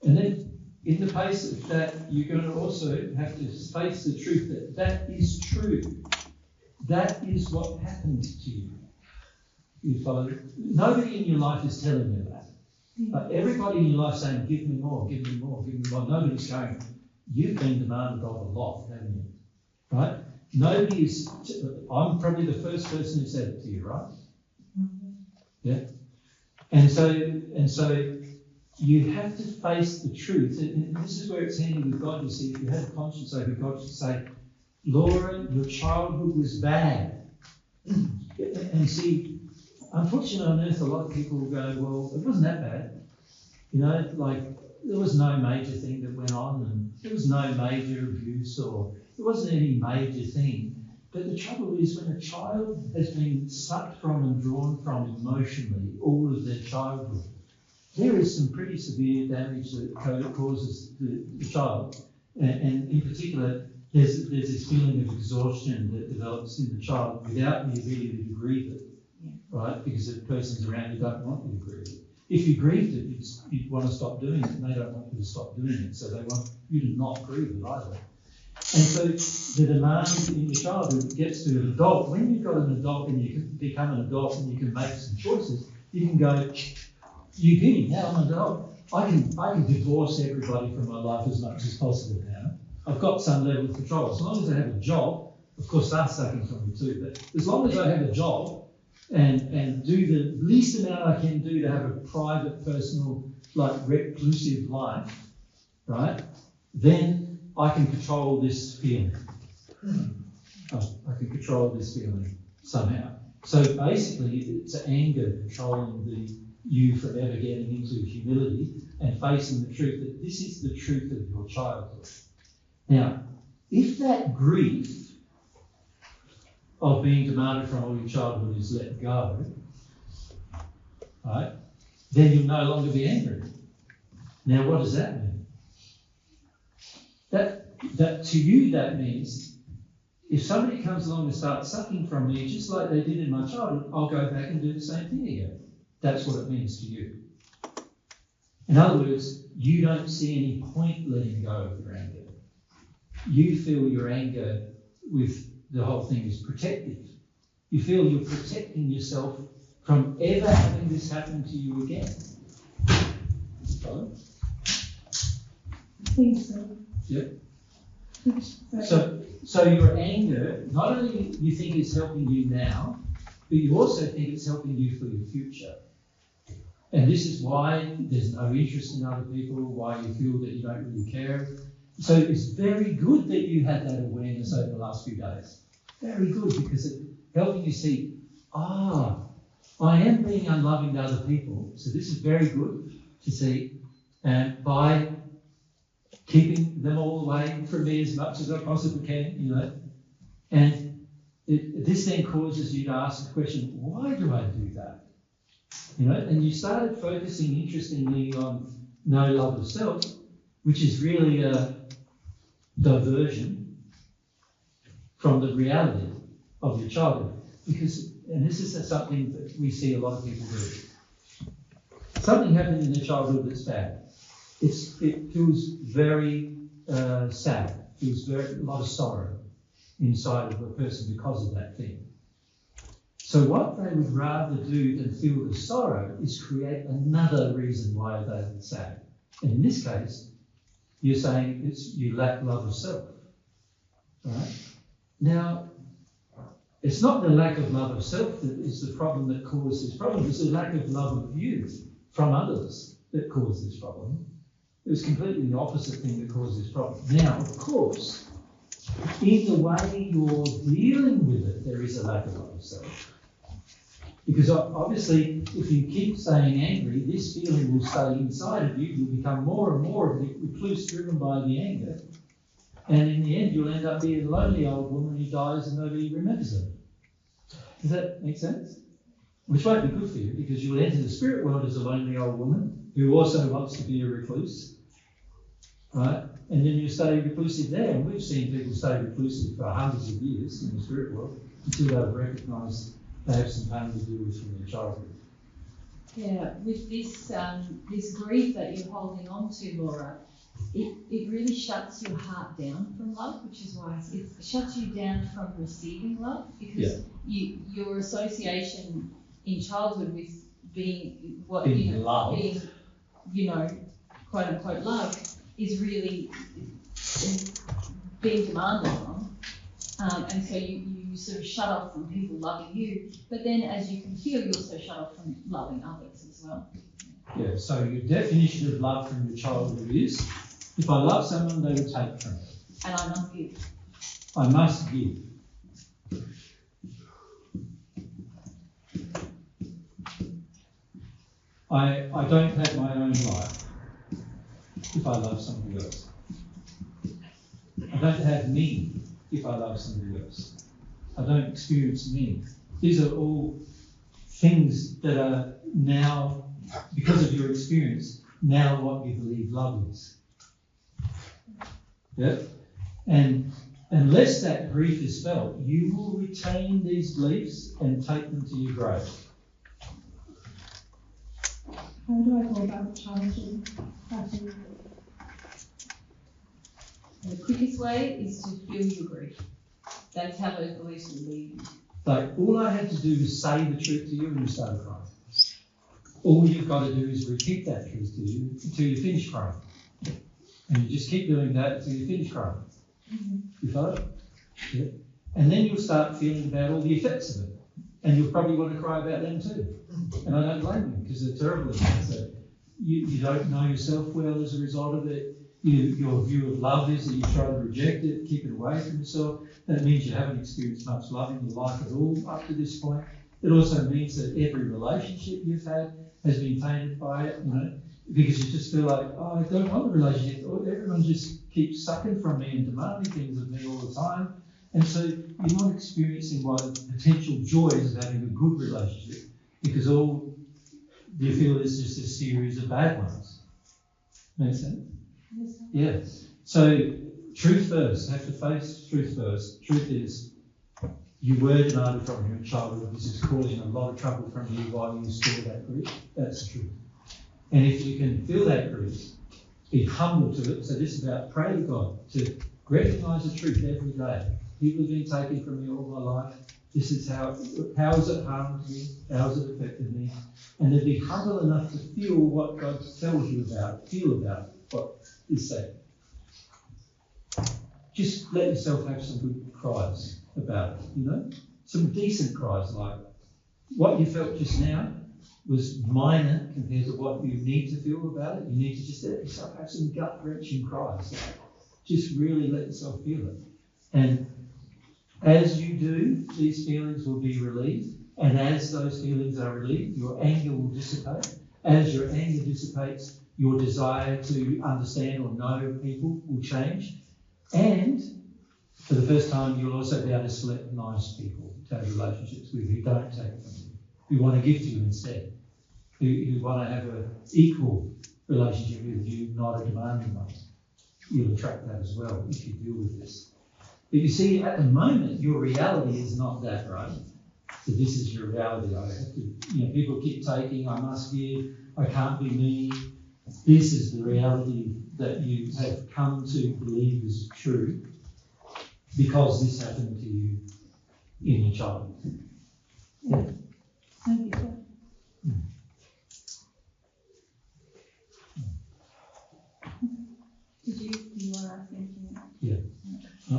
And then in the face of that, you're going to also have to face the truth that that is true. That is what happened to you. You follow? Nobody in your life is telling you that. But everybody in your life saying, give me more, give me more, give me more. Nobody's going, you've been demanded of a lot, haven't you? Right? Nobody is, I'm probably the first person who said it to you, right? Yeah? And so you have to face the truth. And this is where it's handy with God, you see. If you have a conscience over God, you say, Laura, your childhood was bad. And see, unfortunately on earth, a lot of people will go, well, it wasn't that bad. You know, like, there was no major thing that went on, and there was no major abuse, or there wasn't any major thing. But the trouble is, when a child has been sucked from and drawn from emotionally all of their childhood, there is some pretty severe damage that causes the child. And in particular, there's this feeling of exhaustion that develops in the child without the ability to grieve it, right? Because the persons around you don't want you to grieve it. If you grieved it, you'd want to stop doing it, and they don't want you to stop doing it, so they want you to not grieve it either. And so the demand in your childhood gets to an adult. When you've got an adult and you can become an adult and you can make some choices, you can go, you get it, now I'm an adult. I can divorce everybody from my life as much as possible now. I've got some level of control. As long as I have a job, of course that's sucking from me too, but as long as I have a job and do the least amount I can do to have a private, personal, like reclusive life, right, then I can control this feeling. I can control this feeling somehow. So basically, it's anger controlling you from ever getting into humility and facing the truth that this is the truth of your childhood. Now, if that grief of being demanded from all your childhood is let go, right, then you'll no longer be angry. Now, what does that mean? That to you, that means if somebody comes along and starts sucking from me, just like they did in my childhood, I'll go back and do the same thing again. That's what it means to you. In other words, you don't see any point letting go of your anger. You feel your anger with the whole thing is protective. You feel you're protecting yourself from ever having this happen to you again. Follow? I think so. Yep. So your anger, not only you think it's helping you now, but you also think it's helping you for your future. And this is why there's no interest in other people, why you feel that you don't really care. So it's very good that you had that awareness over the last few days. Very good, because it's helping you see, I am being unloving to other people. So this is very good to see. And by keeping them all away from me as much as I possibly can, you know. And this then causes you to ask the question, why do I do that? You know, and you started focusing, interestingly, on no love of self, which is really a diversion from the reality of your childhood. Because, and this is something that we see a lot of people do. Something happened in their childhood that's bad. It feels very sad. It feels a lot of sorrow inside of a person because of that thing. So what they would rather do than feel the sorrow is create another reason why they're sad. And in this case, you're saying you lack love of self. Right? Now, it's not the lack of love of self that is the problem that caused this problem. It's the lack of love of you from others that caused this problem. It was completely the opposite thing that caused this problem. Now, of course, in the way you're dealing with it, there is a lack of love of self. Because obviously, if you keep staying angry, this feeling will stay inside of you. You'll become more and more of a recluse driven by the anger. And in the end, you'll end up being a lonely old woman who dies and nobody remembers her. Does that make sense? Which won't be good for you, because you'll enter the spirit world as a lonely old woman who also wants to be a recluse. Right? And then you stay reclusive there. And we've seen people stay reclusive for hundreds of years in the spirit world until they've recognised they have some pain to deal with from their childhood. Yeah, with this grief that you're holding on to, Laura, it really shuts your heart down from love, which is why it shuts you down from receiving love, because your association in childhood with being loved, being quote unquote love, is really being demanded on, and so you sort of shut off from people loving you. But then, as you can feel, you also shut off from loving others as well. Yeah. So your definition of love from your childhood is: if I love someone, they will take from me. And I must give. I must give. I don't have my own life if I love somebody else. I don't have me if I love somebody else. I don't experience me. These are all things that are now, because of your experience, now what you believe love is. Yeah? And unless that grief is felt, you will retain these beliefs and take them to your grave. How do I go about challenging that? The quickest way is to feel your grief. That's how those beliefs will lead you. Like, all I had to do was say the truth to you and you started crying. All you've got to do is repeat that truth to you until you finish crying. And you just keep doing that until you finish crying. Mm-hmm. You follow? Yeah. And then you'll start feeling about all the effects of it. And you'll probably want to cry about them too. And I don't blame you, because they're terrible. So you don't know yourself well as a result of it. Your view of love is that you try to reject it, keep it away from yourself. That means you haven't experienced much love in your life at all up to this point. It also means that every relationship you've had has been tainted by it, because you just feel like, oh, I don't want a relationship. Everyone just keeps sucking from me and demanding things of me all the time. And so you're not experiencing what potential joys of having a good relationship, because all you feel is just a series of bad ones. Make sense? Yeah. So truth first. Have to face truth first. Truth is, you were demanded from your childhood. This is causing a lot of trouble from you while you store that grief. That's the truth. And if you can feel that grief, be humble to it. So this is about pray to God to recognise the truth every day. People have been taken from me all my life. This is how has it harmed me? How has it affected me? And then be humble enough to feel what God tells you about, feel about what is said. Just let yourself have some good cries about it, Some decent cries, like what you felt just now was minor compared to what you need to feel about it. You need to just let yourself have some gut-wrenching cries. Just really let yourself feel it. And as you do, these feelings will be relieved. And as those feelings are relieved, your anger will dissipate. As your anger dissipates, your desire to understand or know people will change. And for the first time, you'll also be able to select nice people to have relationships with who don't take from you, who want to give to you instead, who want to have an equal relationship with you, not a demanding one. You'll attract that as well if you deal with this. But you see, at the moment, your reality is not that, right? So this is your reality. I have to, people keep taking, I must give, I can't be me. This is the reality that you have come to believe is true because this happened to you in your childhood. Thank you, sir. Do you want to ask anything else? Yeah. No?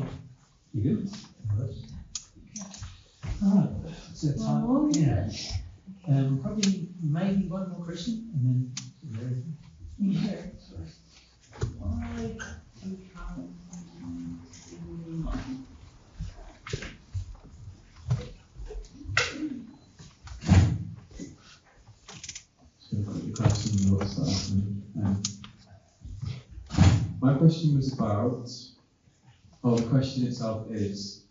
You good? All right. So time. Yeah. Probably maybe one more question, and then. Yeah. Why you can't So I've got your question notes that my question was about, well, the question itself is,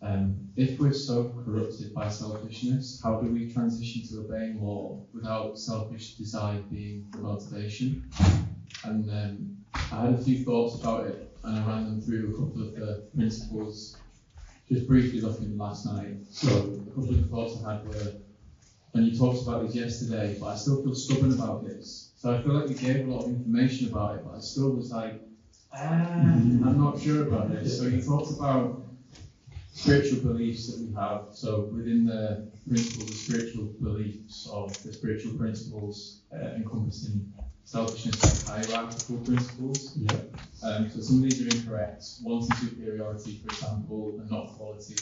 if we're so corrupted by selfishness, how do we transition to obeying law without selfish desire being the motivation? And I had a few thoughts about it, and I ran them through a couple of the principles, just briefly looking last night. So a couple of the thoughts I had were, and you talked about this yesterday, but I still feel stubborn about this. So I feel like you gave a lot of information about it, but I still was like, I'm not sure about this. So you talked about spiritual beliefs that we have. So within the principles of spiritual beliefs, or the spiritual principles encompassing selfishness, like hierarchical principles. Yeah. So some of these are incorrect. Wanting superiority, for example, and not quality.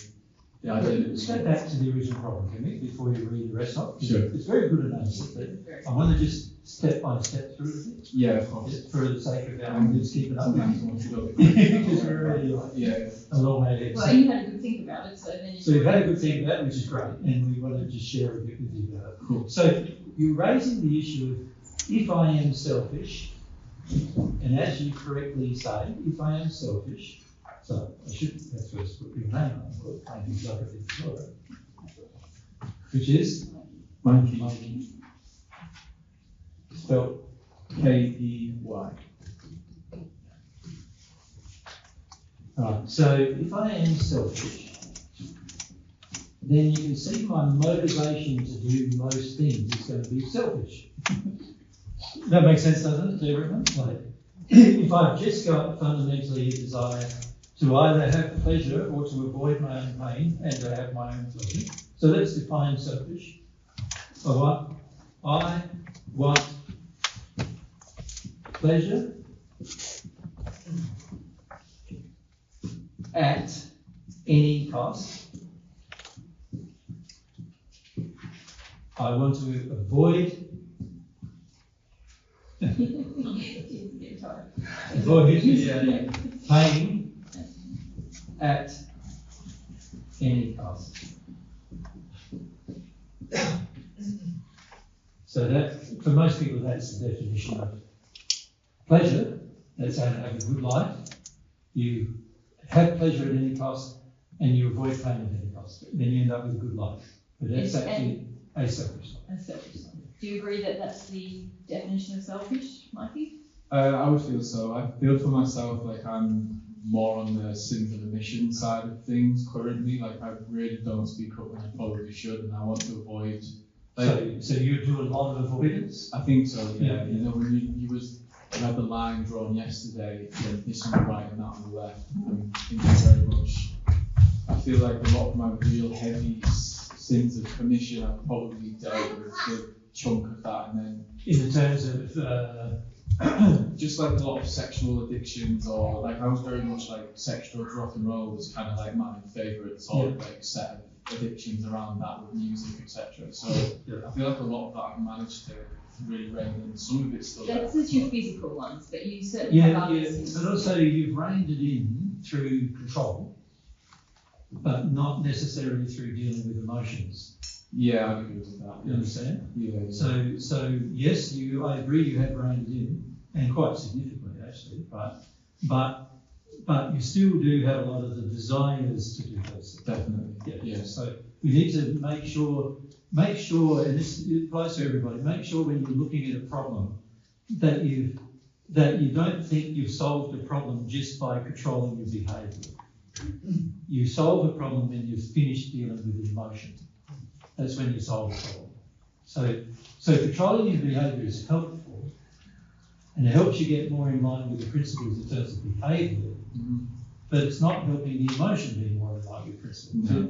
The idea that Let's go back to the original problem, can we, before you read the rest of it? Sure. It's very good analysis, but I want to just step by step through it. Yeah, of course. Just for the sake of our let's keep it up. Sometimes I want to go Because we're already yeah. a long way ahead. Well, you had a good think about it, so then So you've had a good think about it, which is great, and we want to just share a bit with you about it. Cool. So you're raising the issue of if I am selfish, and as you correctly say, if I am selfish, so I should have first put your name on it, maybe geography before it, which is monkey, spelled K-E-Y. Right, so if I am selfish, then you can see my motivation to do most things is going to be selfish. That makes sense, doesn't it, to everyone? Like, if I've just got fundamentally a desire to either have pleasure or to avoid my own pain and to have my own pleasure. So let's define selfish. I want pleasure at any cost. I want to avoid pain at any cost. So that, for most people, that's the definition of pleasure. That's how to have a good life. You have pleasure at any cost, and you avoid pain at any cost. Then you end up with a good life. But that's actually a selfish life. A selfish life. Do you agree that that's the definition of selfish, Mikey? I would feel so. I feel for myself like I'm more on the sins and omission side of things currently. Like I really don't speak up when I probably should, and I want to avoid. Like, so you do a lot of avoidance? I think so. Yeah. Yeah. You know, when you had the line drawn yesterday, this on the right and that on the left. I'm thinking very much. I feel like a lot of my real heavy sins of commission I've probably dealt with the chunk of that, and then in terms of just like a lot of sexual addictions, or like I was very much like sex, drugs, rock and roll was kind of like my favourite sort of like set of addictions around that with music, etc. So I feel like a lot of that I've managed to really rein in. Some of it's still that's there. the two physical ones, but you certainly have others. But also you've reined it in through control, but not necessarily through dealing with emotions. Yeah, I agree with that. You understand? Yeah. So yes, I agree you have reined it in, and quite significantly actually, but you still do have a lot of the desires to do those things. Definitely. Yeah. So we need to make sure, and this applies to everybody, make sure when you're looking at a problem that you don't think you've solved a problem just by controlling your behaviour. You solve a problem when you've finished dealing with the emotion. That's when you solve a problem. So controlling your behaviour is helpful, and it helps you get more in line with the principles in terms of behaviour, but it's not helping the emotion be more in line with principles. No.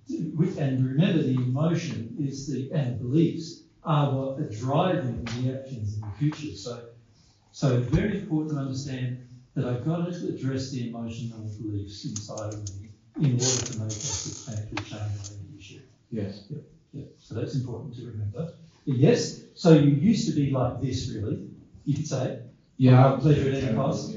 and remember, the emotion is and beliefs are what are driving the actions in the future. So it's very important to understand that I've got to address the emotional beliefs inside of me in order to make a substantial change on the issue. Yes. Yep. So that's important to remember. But yes, so you used to be like this, really, you could say. Yeah. Pleasure at any cost.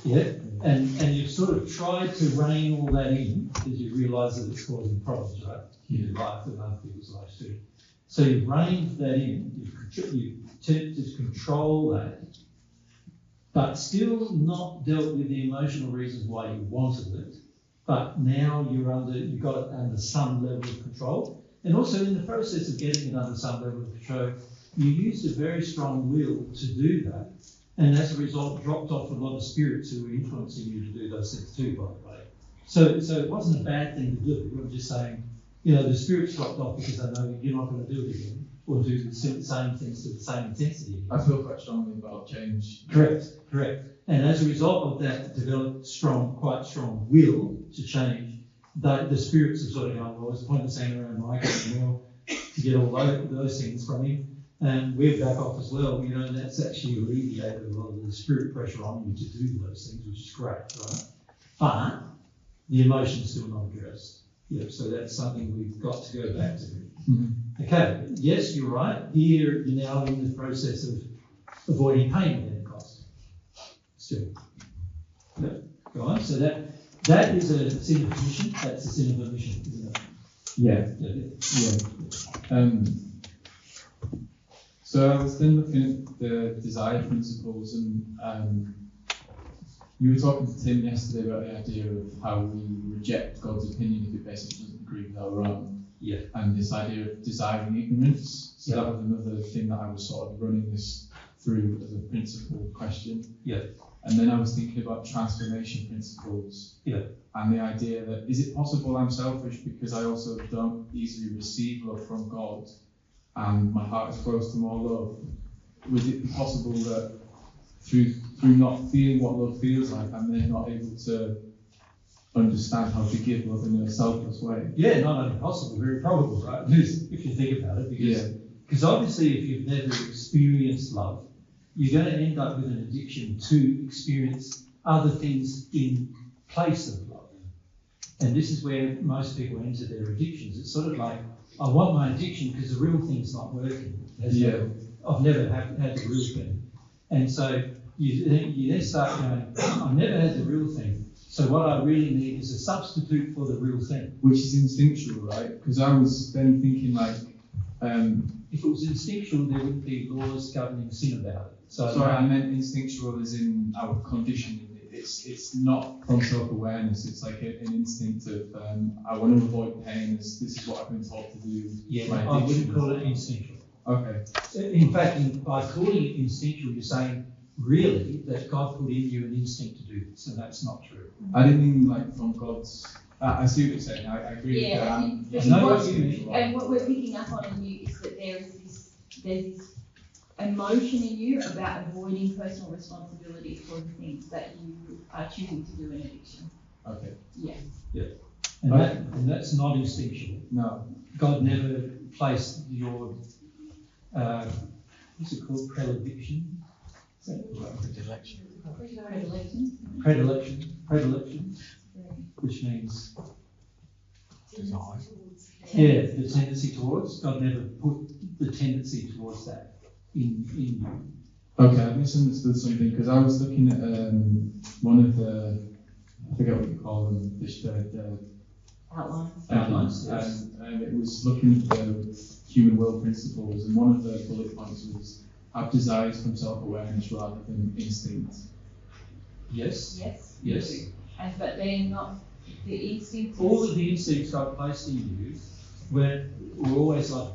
Yeah. And you've sort of tried to rein all that in because you realise that it's causing problems, right? In your life and other people's lives too. So you've reined that in, you've attempted to control that, but still not dealt with the emotional reasons why you wanted it. But now you've got it under some level of control. And also in the process of getting it under some level of control, you used a very strong will to do that. And as a result, dropped off a lot of spirits who were influencing you to do those things too, by the way. So it wasn't a bad thing to do. I'm just saying, the spirits dropped off because they know you're not going to do it again or do the same things to the same intensity again. I feel quite strongly about change. Correct. And as a result of that, developed quite strong will to change. The spirits are sort of going, well, it's pointless hanging around Michael and Mel to get all those things from him. And we're back off as well, and that's actually alleviated a lot of the spirit pressure on you to do those things, which is great, right? But the emotion's still not addressed. Yeah, so that's something we've got to go back to. Mm-hmm. Okay, yes, you're right. Here you're now in the process of avoiding pain at any cost. Still. Yeah, go on. So that is a sin of omission. That's a sin of omission, isn't it? Yeah. So I was then looking at the desire principles, and you were talking to Tim yesterday about the idea of how we reject God's opinion if it basically doesn't agree with our own. Yeah. And this idea of desiring ignorance. So that was another thing that I was sort of running this through as a principle question. Yeah. And then I was thinking about transformation principles. Yeah. And the idea that, is it possible I'm selfish because I also don't easily receive love from God, and my heart is closed to more love? Would it be possible that through not feeling what love feels like, I'm then not able to understand how to give love in a selfless way? Yeah, not only possible, very probable, right? If you think about it, because obviously if you've never experienced love, you're going to end up with an addiction to experience other things in place of love. And this is where most people enter their addictions. It's sort of like, I want my addiction because the real thing's not working. I've never had the real thing. And so you then start going, I've never had the real thing. So what I really need is a substitute for the real thing. Which is instinctual, right? Because I was then thinking if it was instinctual, there wouldn't be laws governing sin about it. Sorry, I meant instinctual as in our conditioning. It's not from self-awareness. It's like an instinct of I want to avoid pain. This is what I've been taught to do. Yeah, I wouldn't call it instinctual. Okay. In fact, by calling it instinctual, you're saying really that God put in you an instinct to do this, and that's not true. I didn't mean like from God's. I see what you're saying. I agree with that. I know what you mean. And what we're picking up on in you is that there's this emotion in you about avoiding personal responsibility for the things that you are choosing to do in addiction. Okay. Yeah. Yeah. And that's not instinctual. No. God never placed your what's it called? Predilection. Predilection. Which means desire. Yeah, the tendency towards. God never put the tendency towards that in you. Okay, I misunderstood something because I was looking at one of the, I forget what you call them, the outlines. Yes. And it was looking at the human will principles, and one of the bullet points was have desires from self-awareness rather than instinct. Yes. Yes. And but they're not the instincts. All of the instincts God placed in you were always like.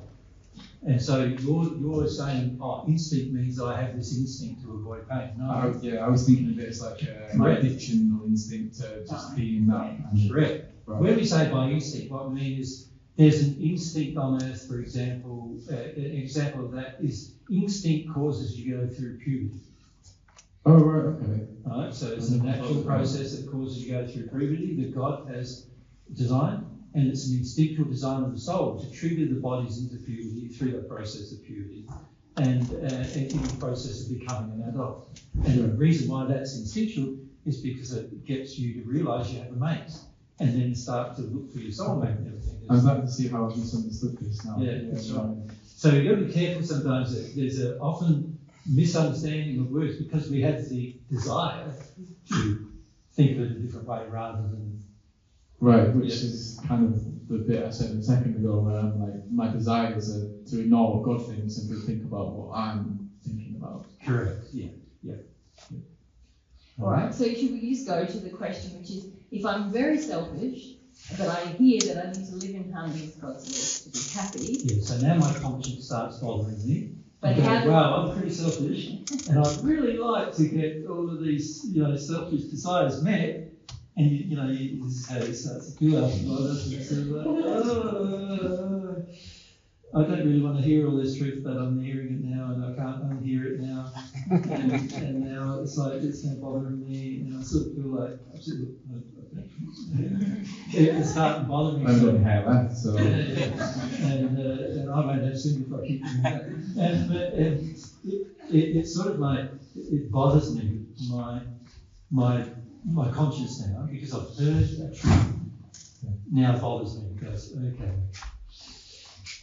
And so you're saying, instinct means I have this instinct to avoid pain. No. I was thinking of it as like my addiction or instinct to just be in that. Correct. Right. When we say by instinct, what we mean is there's an instinct on earth, for example. An example of that is instinct causes you to go through puberty. Oh, right, okay. Right, so it's a natural process that causes you to go through puberty that God has designed. and it's an instinctual design of the soul to trigger the bodies into puberty through that process of puberty and in the process of becoming an adult. And the reason why that's instinctual is because it gets you to realise you have a mate and then start to look for your soulmate and everything. I'd like to see how I've misunderstood this now. Yeah, that's right. So you've got to be careful sometimes that there's an often misunderstanding of words because we have the desire to think of it a different way rather than... Right, which is kind of the bit I said a second ago where I'm like, my desires are to ignore what God thinks and to think about what I'm thinking about. Correct, yeah. All right, so should we just go to the question, which is, if I'm very selfish, but I hear that I need to live in harmony with God's laws to be happy. Yeah, so now my conscience starts bothering me. But I'm pretty selfish, and I'd really like to get all of these, selfish desires met. And this is how it starts to feel after I don't really want to hear all this truth, but I'm hearing it now, and I can't unhear it now. and now it's like it's now bothering me, and I sort of feel like it's starting to bother me. I don't have that, so. And I won't have soon if I keep doing that. And it's sort of like it bothers me, my conscience now, because I've heard that truth. Now it bothers me because, okay,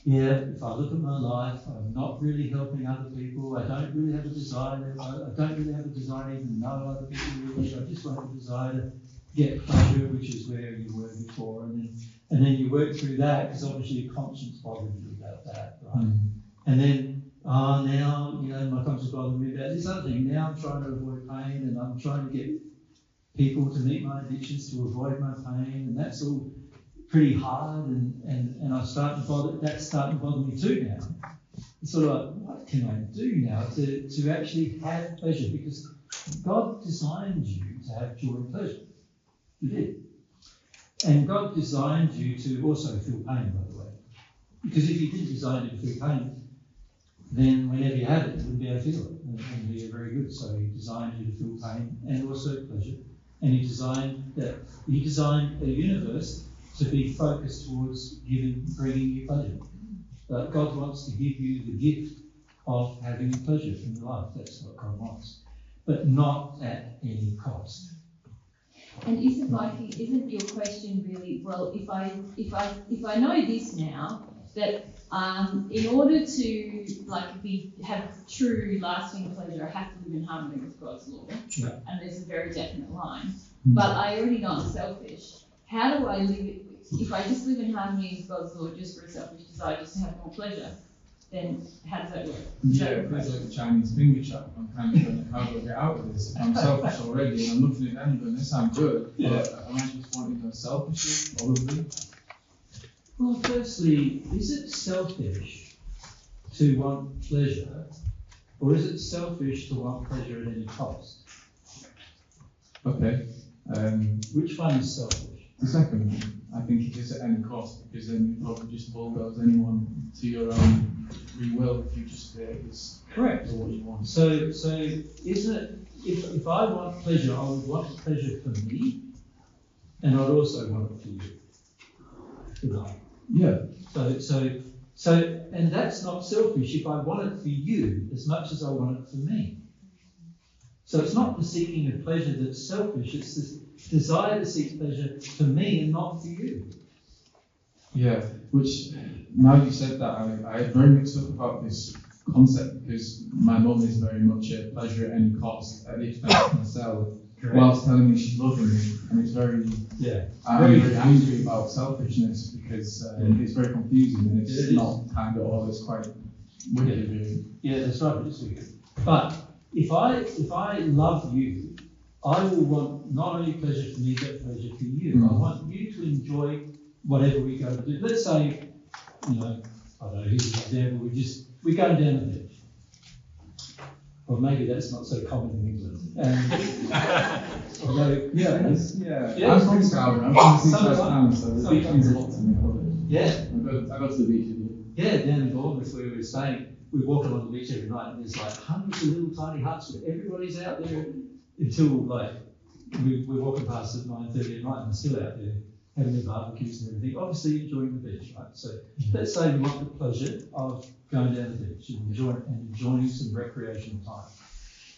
yeah, if I look at my life, I'm not really helping other people. I don't really have a desire. I don't really have a desire to even know other people really. I just want a desire to get pleasure, which is where you were before. And then you work through that because obviously your conscience bothers you about that, right? And then, now, my conscience bothers me about this other thing. Now I'm trying to avoid pain and I'm trying to get people to meet my addictions to avoid my pain, and that's all pretty hard, and that's starting to bother me too now. It's sort of like, what can I do now to actually have pleasure? Because God designed you to have joy and pleasure. He did. And God designed you to also feel pain, by the way. Because if He didn't design you to feel pain, then whenever you have it, you wouldn't be able to feel it. It wouldn't be very good. So He designed you to feel pain and also pleasure. And He designed a universe to be focused towards bringing you pleasure. God wants to give you the gift of having pleasure in your life. That's what God wants, but not at any cost. And isn't your question really, well, if I know this now, that in order to have true lasting pleasure, I have to live in harmony with God's law. Yeah. And there's a very definite line. But I already know I'm selfish. How do I live it? If I just live in harmony with God's law just for a selfish desire, just to have more pleasure, then how does that work? Yeah, it feels like a Chinese finger trap. I'm kind of going, how do I get out of this? If I'm selfish already and I'm looking at them going, this sounds good, but am I just wanting to selfishly? Probably. Well, firstly, is it selfish to want pleasure, or is it selfish to want pleasure at any cost? Okay. Which one is selfish? The second one, I think it is at any cost, because then you probably just bulldoze anyone to your own free will if you just it's correct what you want. So isn't it, if I want pleasure, I would want pleasure for me, and I'd also want it for you. Yeah. So, and that's not selfish if I want it for you as much as I want it for me. So it's not the seeking of pleasure that's selfish, it's the desire to seek pleasure for me and not for you. Yeah, which, now you said that, I had very mixed up about this concept because my mum is very much a pleasure at any cost, at the expense of myself, whilst telling me she's loving me, and it's very, I'm very angry about selfishness because it's very confusing and it's not kind of all, it's quite wicked really. Yeah, that's right, it's wicked. But if I love you, I will want not only pleasure for me, but pleasure for you. I want you to enjoy whatever we go to do. Let's say, I don't know, here's an example, we're going down the beach. Well, maybe that's not so common in England. Although, I'm from Scotland, I'm from Seaside Town, so the beach means a lot to me. Yeah. I go to the beach with you. Yeah, down in Bournemouth where we were staying, we walk along the beach every night and there's like hundreds of little tiny huts where everybody's out there until we're walking past at 9:30 at night and they're still out there having their barbecues and everything, obviously enjoying the beach, right? So let's say you want the pleasure of going down the beach and enjoying some recreational time.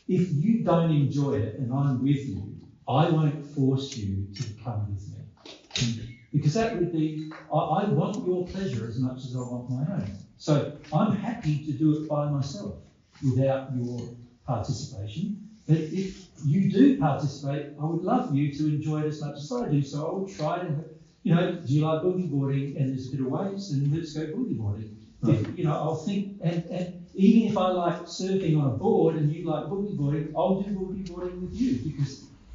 If you don't enjoy it and I'm with you, I won't force you to come with me. Because that would be, I want your pleasure as much as I want my own. So I'm happy to do it by myself without your participation. But if you do participate, I would love you to enjoy it as much as I do. So I would try to, do you like boogie boarding and there's a bit of waves, then let's go boogie boarding. Right. I'll think, and even if I like surfing on a board and you like boogie boarding, I'll do boogie boarding with you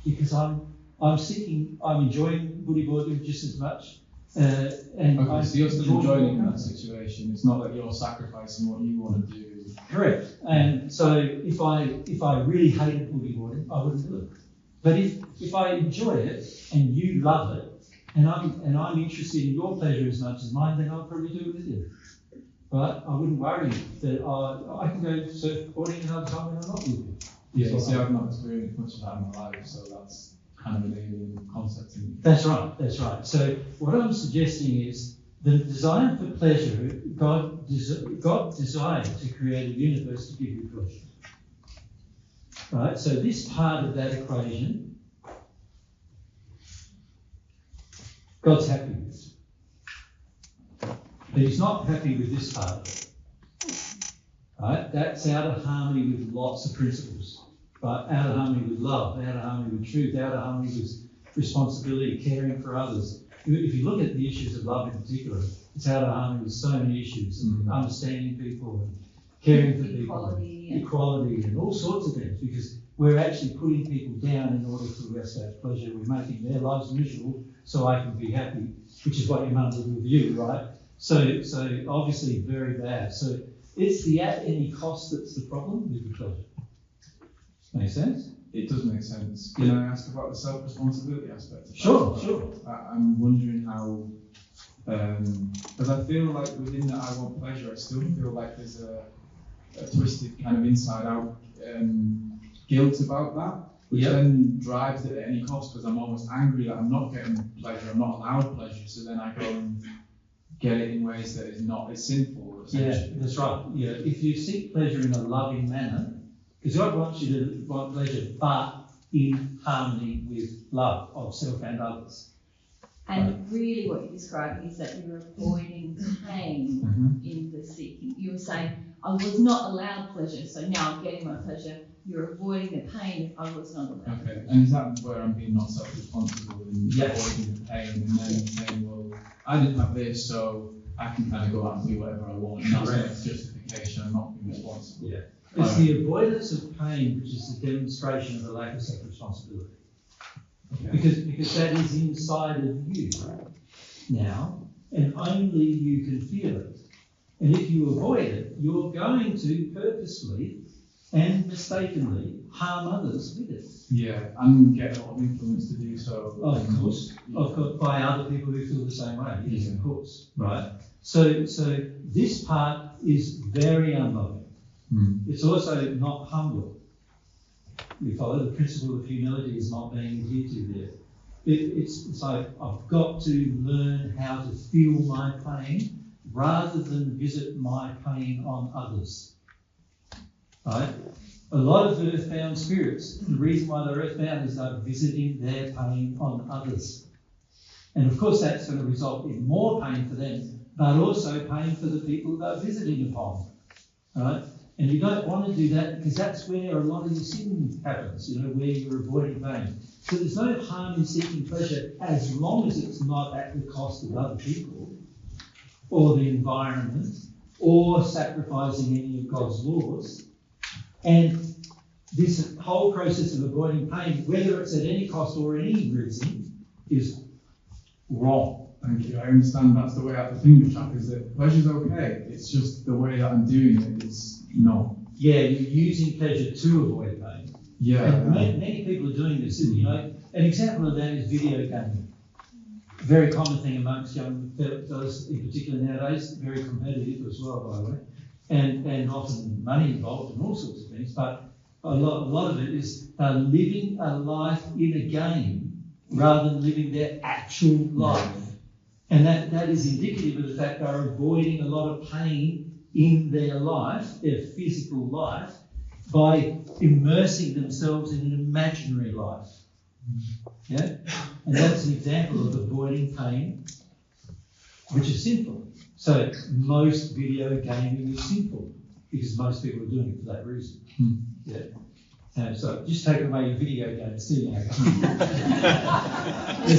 because I'm enjoying boogie boarding just as much. Okay, so you're still enjoying it in that situation. It's not that you're sacrificing what you want to do. Correct. And so if I really hated boogie boarding, I wouldn't do it. But if I enjoy it and you love it, and I'm interested in your pleasure as much as mine, then I'll probably do it with you. Right? I wouldn't worry that I can go surfboarding another time when I'm not with you. Yeah, see, I've not experienced much of that in my life, so that's kind of an alien concept to me. That's right. So what I'm suggesting is the desire for pleasure, God desired to create a universe to give you pleasure. Right? So this part of that equation, God's happy with. But he's not happy with this part of it. Right? That's out of harmony with lots of principles. Right? Out of harmony with love, out of harmony with truth, out of harmony with responsibility, caring for others. If you look at the issues of love in particular, it's out of harmony with so many issues, understanding people and caring for people, equality and all sorts of things, because we're actually putting people down in order for us to have pleasure. We're making their lives miserable so I can be happy, which is what your mum did with you, right? So obviously very bad. So it's the at any cost that's the problem with the pleasure. Make sense? It does make sense. Can I ask about the self-responsibility aspect of that? Sure. I'm wondering how, because I feel like within that I want pleasure, I still feel like there's a twisted kind of inside-out guilt about that, which then drives it at any cost because I'm almost angry that I'm not getting pleasure, I'm not allowed pleasure, so then I go and get it in ways that it's sinful. Yeah, that's right. Yeah, if you seek pleasure in a loving manner, because God wants you to want pleasure, but in harmony with love of self and others. And really what you're describing is that you're avoiding pain in the seeking. You're saying, I was not allowed pleasure, so now I'm getting my pleasure. You're avoiding the pain if I was not allowed. Okay, and is that where I'm being not self-responsible and avoiding the pain and then saying, well, I didn't have this, so I can kind of go out and do whatever I want, and that's justification, I'm not being responsible. Yeah. It's the avoidance of pain which is the demonstration of a lack of self-responsibility. Okay. Because that is inside of you now, and only you can feel it. And if you avoid it, you're going to purposely and mistakenly harm others with it. Yeah, and get a lot of influence to do so. Of course, by other people who feel the same way. Yes, of course. Right. So this part is very unloving. It's also not humble. We follow the principle of humility is not being adhered to there. It's like I've got to learn how to feel my pain rather than visit my pain on others. Right? A lot of earthbound spirits, the reason why they're earthbound is they're visiting their pain on others. And of course that's going to result in more pain for them, but also pain for the people they're visiting upon. Right? And you don't want to do that because that's where a lot of your sin happens, where you're avoiding pain. So there's no harm in seeking pleasure as long as it's not at the cost of other people or the environment or sacrificing any of God's laws. And this whole process of avoiding pain, whether it's at any cost or any reason, is wrong. Thank you. I understand that's the way I have to think of that, is that pleasure's okay. It's just the way that I'm doing it is not. Yeah, you're using pleasure to avoid pain. Yeah. And many people are doing this. An example of that is video gaming. A very common thing amongst young fellas, in particular nowadays, very competitive as well, by the way, and often money involved and all sorts of things. But a lot of it is living a life in a game rather than living their actual life. And that is indicative of the fact they're avoiding a lot of pain in their life, their physical life, by immersing themselves in an imaginary life. Yeah? And that's an example of avoiding pain, which is sinful. So most video gaming is sinful because most people are doing it for that reason. Yeah. And so just take away your video games, see you. Yes,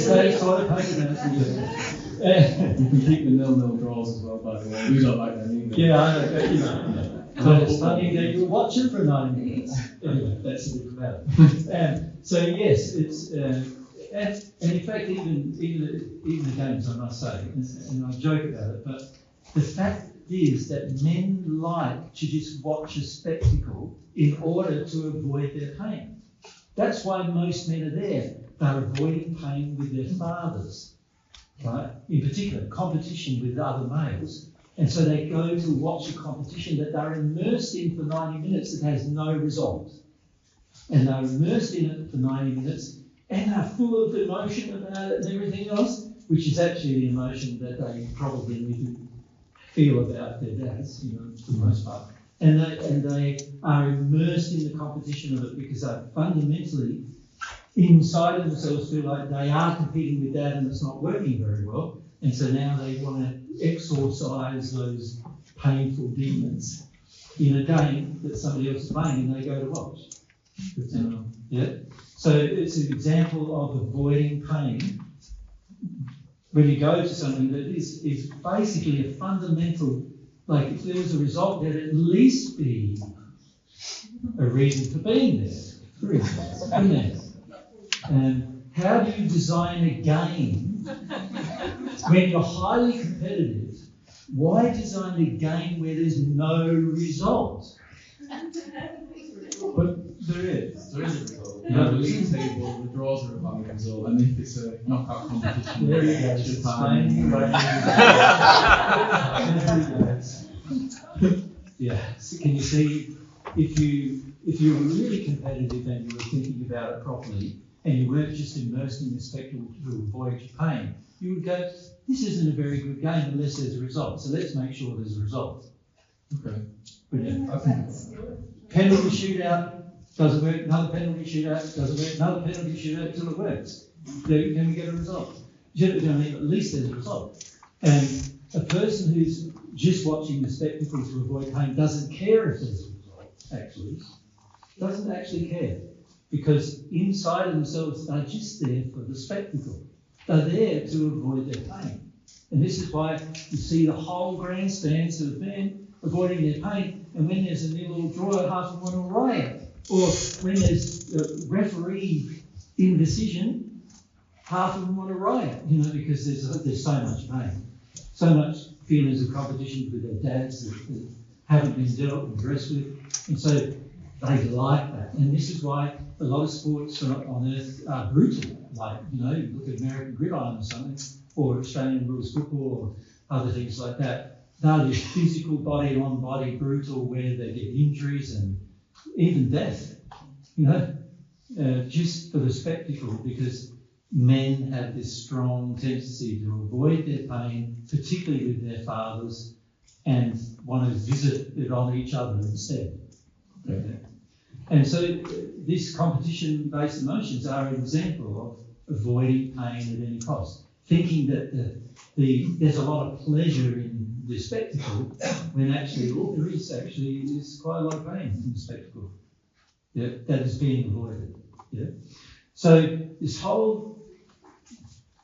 that is sort of pain. You can keep the 0-0 draws as well, by the way. We don't like them either. Yeah, I know, but you know. So it's funny that you watch it for 90 minutes. Anyway, that's a different matter. So yes, it's and in fact even the games, I must say, and I joke about it, but the fact is that men like to just watch a spectacle in order to avoid their pain. That's why most men are there. They're avoiding pain with their fathers, right? In particular, competition with other males. And so they go to watch a competition that they're immersed in for 90 minutes that has no result. And they're immersed in it for 90 minutes and they're full of emotion about it and everything else, which is actually the emotion that they probably need to feel about their dads, you know, for the most part. And they are immersed in the competition of it because they fundamentally, inside of themselves, feel like they are competing with dad and it's not working very well. And so now they want to exorcise those painful demons in a game that somebody else is playing and they go to watch. Yeah. So it's an example of avoiding pain when you go to something that is basically a fundamental, like if there was a result, there'd at least be a reason for being there. For instance. And how do you design a game when you're highly competitive? Why design a game where there's no result? But there is a result. You know, the league table, the draws are a valid result, and if it's a knockout competition, There you go. Yeah. So can you see if you were really competitive and you were thinking about it properly, and you weren't just immersed in the spectacle to avoid your pain, you would go, this isn't a very good game unless there's a result. So let's make sure there's a result. Okay. Brilliant. Penalty shootout doesn't work. Another penalty shootout doesn't work. Another penalty shootout until it works. Can we get a result? I mean, at least there's a result. And a person who's just watching the spectacle to avoid pain doesn't care if there's a result, actually. Doesn't actually care. Because inside of themselves, they're just there for the spectacle. They're there to avoid their pain. And this is why you see the whole grandstands of men avoiding their pain. And when there's a nil or draw, half of them want to riot. Or when there's a referee indecision, half of them want to riot, you know, because there's so much pain. So much feelings of competition with their dads that haven't been dealt and dressed with. And so they like that. And this is why a lot of sports on earth are brutal. Like, you know, you look at American gridiron or something, or Australian rules football, or other things like that. They're just physical, body-on-body, brutal, where they get injuries and even death, you know, just for the spectacle, because men have this strong tendency to avoid their pain, particularly with their fathers, and want to visit it on each other instead. Okay. And so these competition-based emotions are an example of avoiding pain at any cost, thinking that there's a lot of pleasure in the spectacle, when actually all there is quite a lot of pain in the spectacle. Yeah, that is being avoided. Yeah. So this whole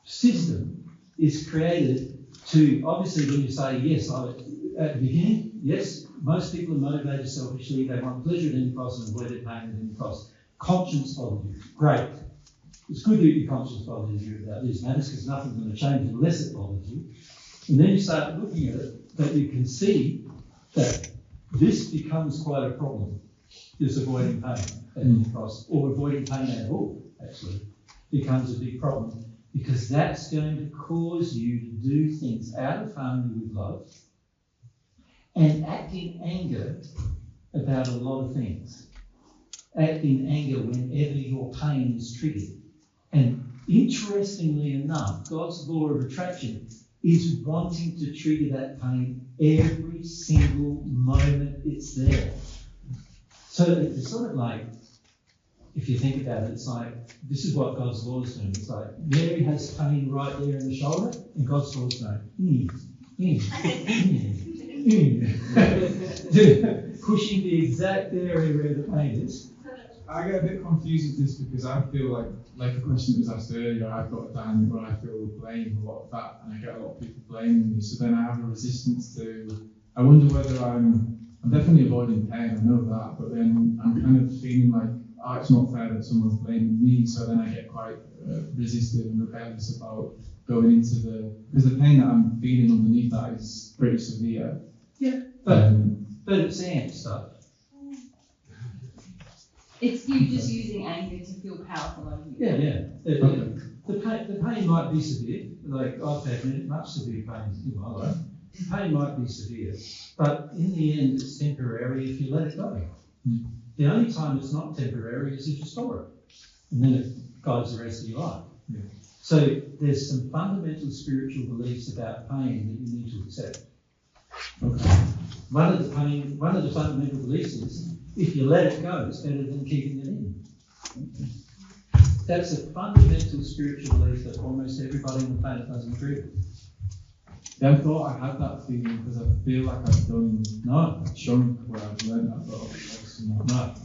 system is created to, obviously when you say yes, at the beginning, yes, most people are motivated selfishly, they want pleasure at any cost and avoid their pain at any cost. Conscience bothers you. Great. It's good that your conscience bothers you about these matters because nothing's going to change unless it bothers you. And then you start looking at it, that you can see that this becomes quite a problem, this avoiding pain at any cost, or avoiding pain at all, actually, becomes a big problem, because that's going to cause you to do things out of harmony with love and act in anger about a lot of things. Act in anger whenever your pain is triggered. And interestingly enough, God's law of attraction is wanting to trigger that pain every single moment it's there. So it's sort of like, if you think about it, it's like, this is what God's law is doing. It's like, Mary has pain right there in the shoulder, and God's law is going, pushing the exact area where the pain is. I get a bit confused with this because I feel like the question that was asked earlier, I've got a dynamic where I feel blame a lot of that, and I get a lot of people blaming me. So then I have a resistance to. I wonder whether I'm definitely avoiding pain. I know that, but then I'm kind of feeling like, oh, it's not fair that someone's blaming me. So then I get quite resistive and rebellious about going into because the pain that I'm feeling underneath that is pretty severe. Yeah, but it's amp stuff. It's you just using anger to feel powerful over you. Yeah. The pain might be severe. Like I've had much severe pain in my life. The pain might be severe, but in the end, it's temporary if you let it go. The only time it's not temporary is if you store it, and then it guides the rest of your life. Yeah. So there's some fundamental spiritual beliefs about pain that you need to accept. Okay. One of the fundamental beliefs is if you let it go, it's better than keeping it in. That's a fundamental spiritual belief that almost everybody on the planet doesn't agree with. Yeah, I thought I had that feeling because I feel like I've done a chunk where I've learned that, but obviously not.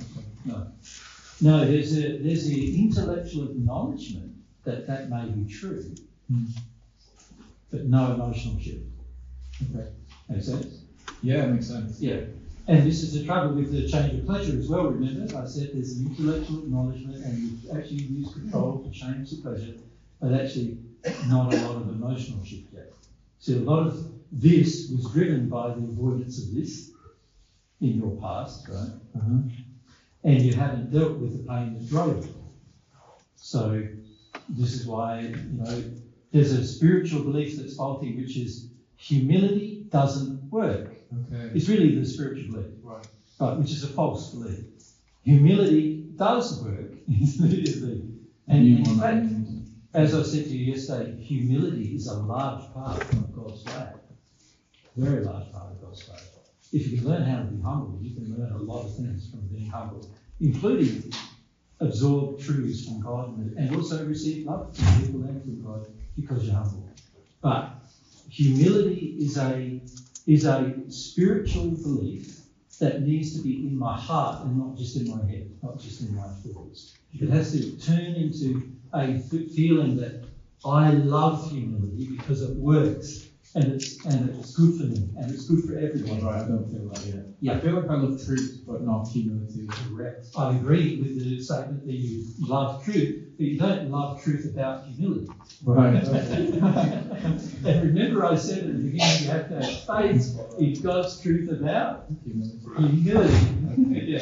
No. There's the intellectual acknowledgement that may be true, but no emotional shift. Okay. Makes sense? Yeah, it makes sense. Yeah. And this is the trouble with the change of pleasure as well. Remember, I said there's an intellectual acknowledgement and you actually use control to change the pleasure, but actually not a lot of emotional shift yet. So a lot of this was driven by the avoidance of this in your past, right? And you haven't dealt with the pain that drove it. So this is why, there's a spiritual belief that's faulty, which is humility doesn't work. Okay. It's really the spiritual belief, Right. which is a false belief. Humility does work. And in fact, as I said to you yesterday, humility is a large part of God's way. Very large part of God's way. If you can learn how to be humble, you can learn a lot of things from being humble, including absorb truths from God and also receive love from people and from God because you're humble. But humility is a spiritual belief that needs to be in my heart and not just in my head, not just in my thoughts. It has to turn into a feeling that I love humility because it works and it's good for me and it's good for everyone. Right, I don't feel that yet. Yeah. I feel like I love truth, but not humility. Correct. I agree with the statement that you love truth, but you don't love truth about humility. Right. And remember I said at the beginning you have to have faith in God's truth about humility. Yeah.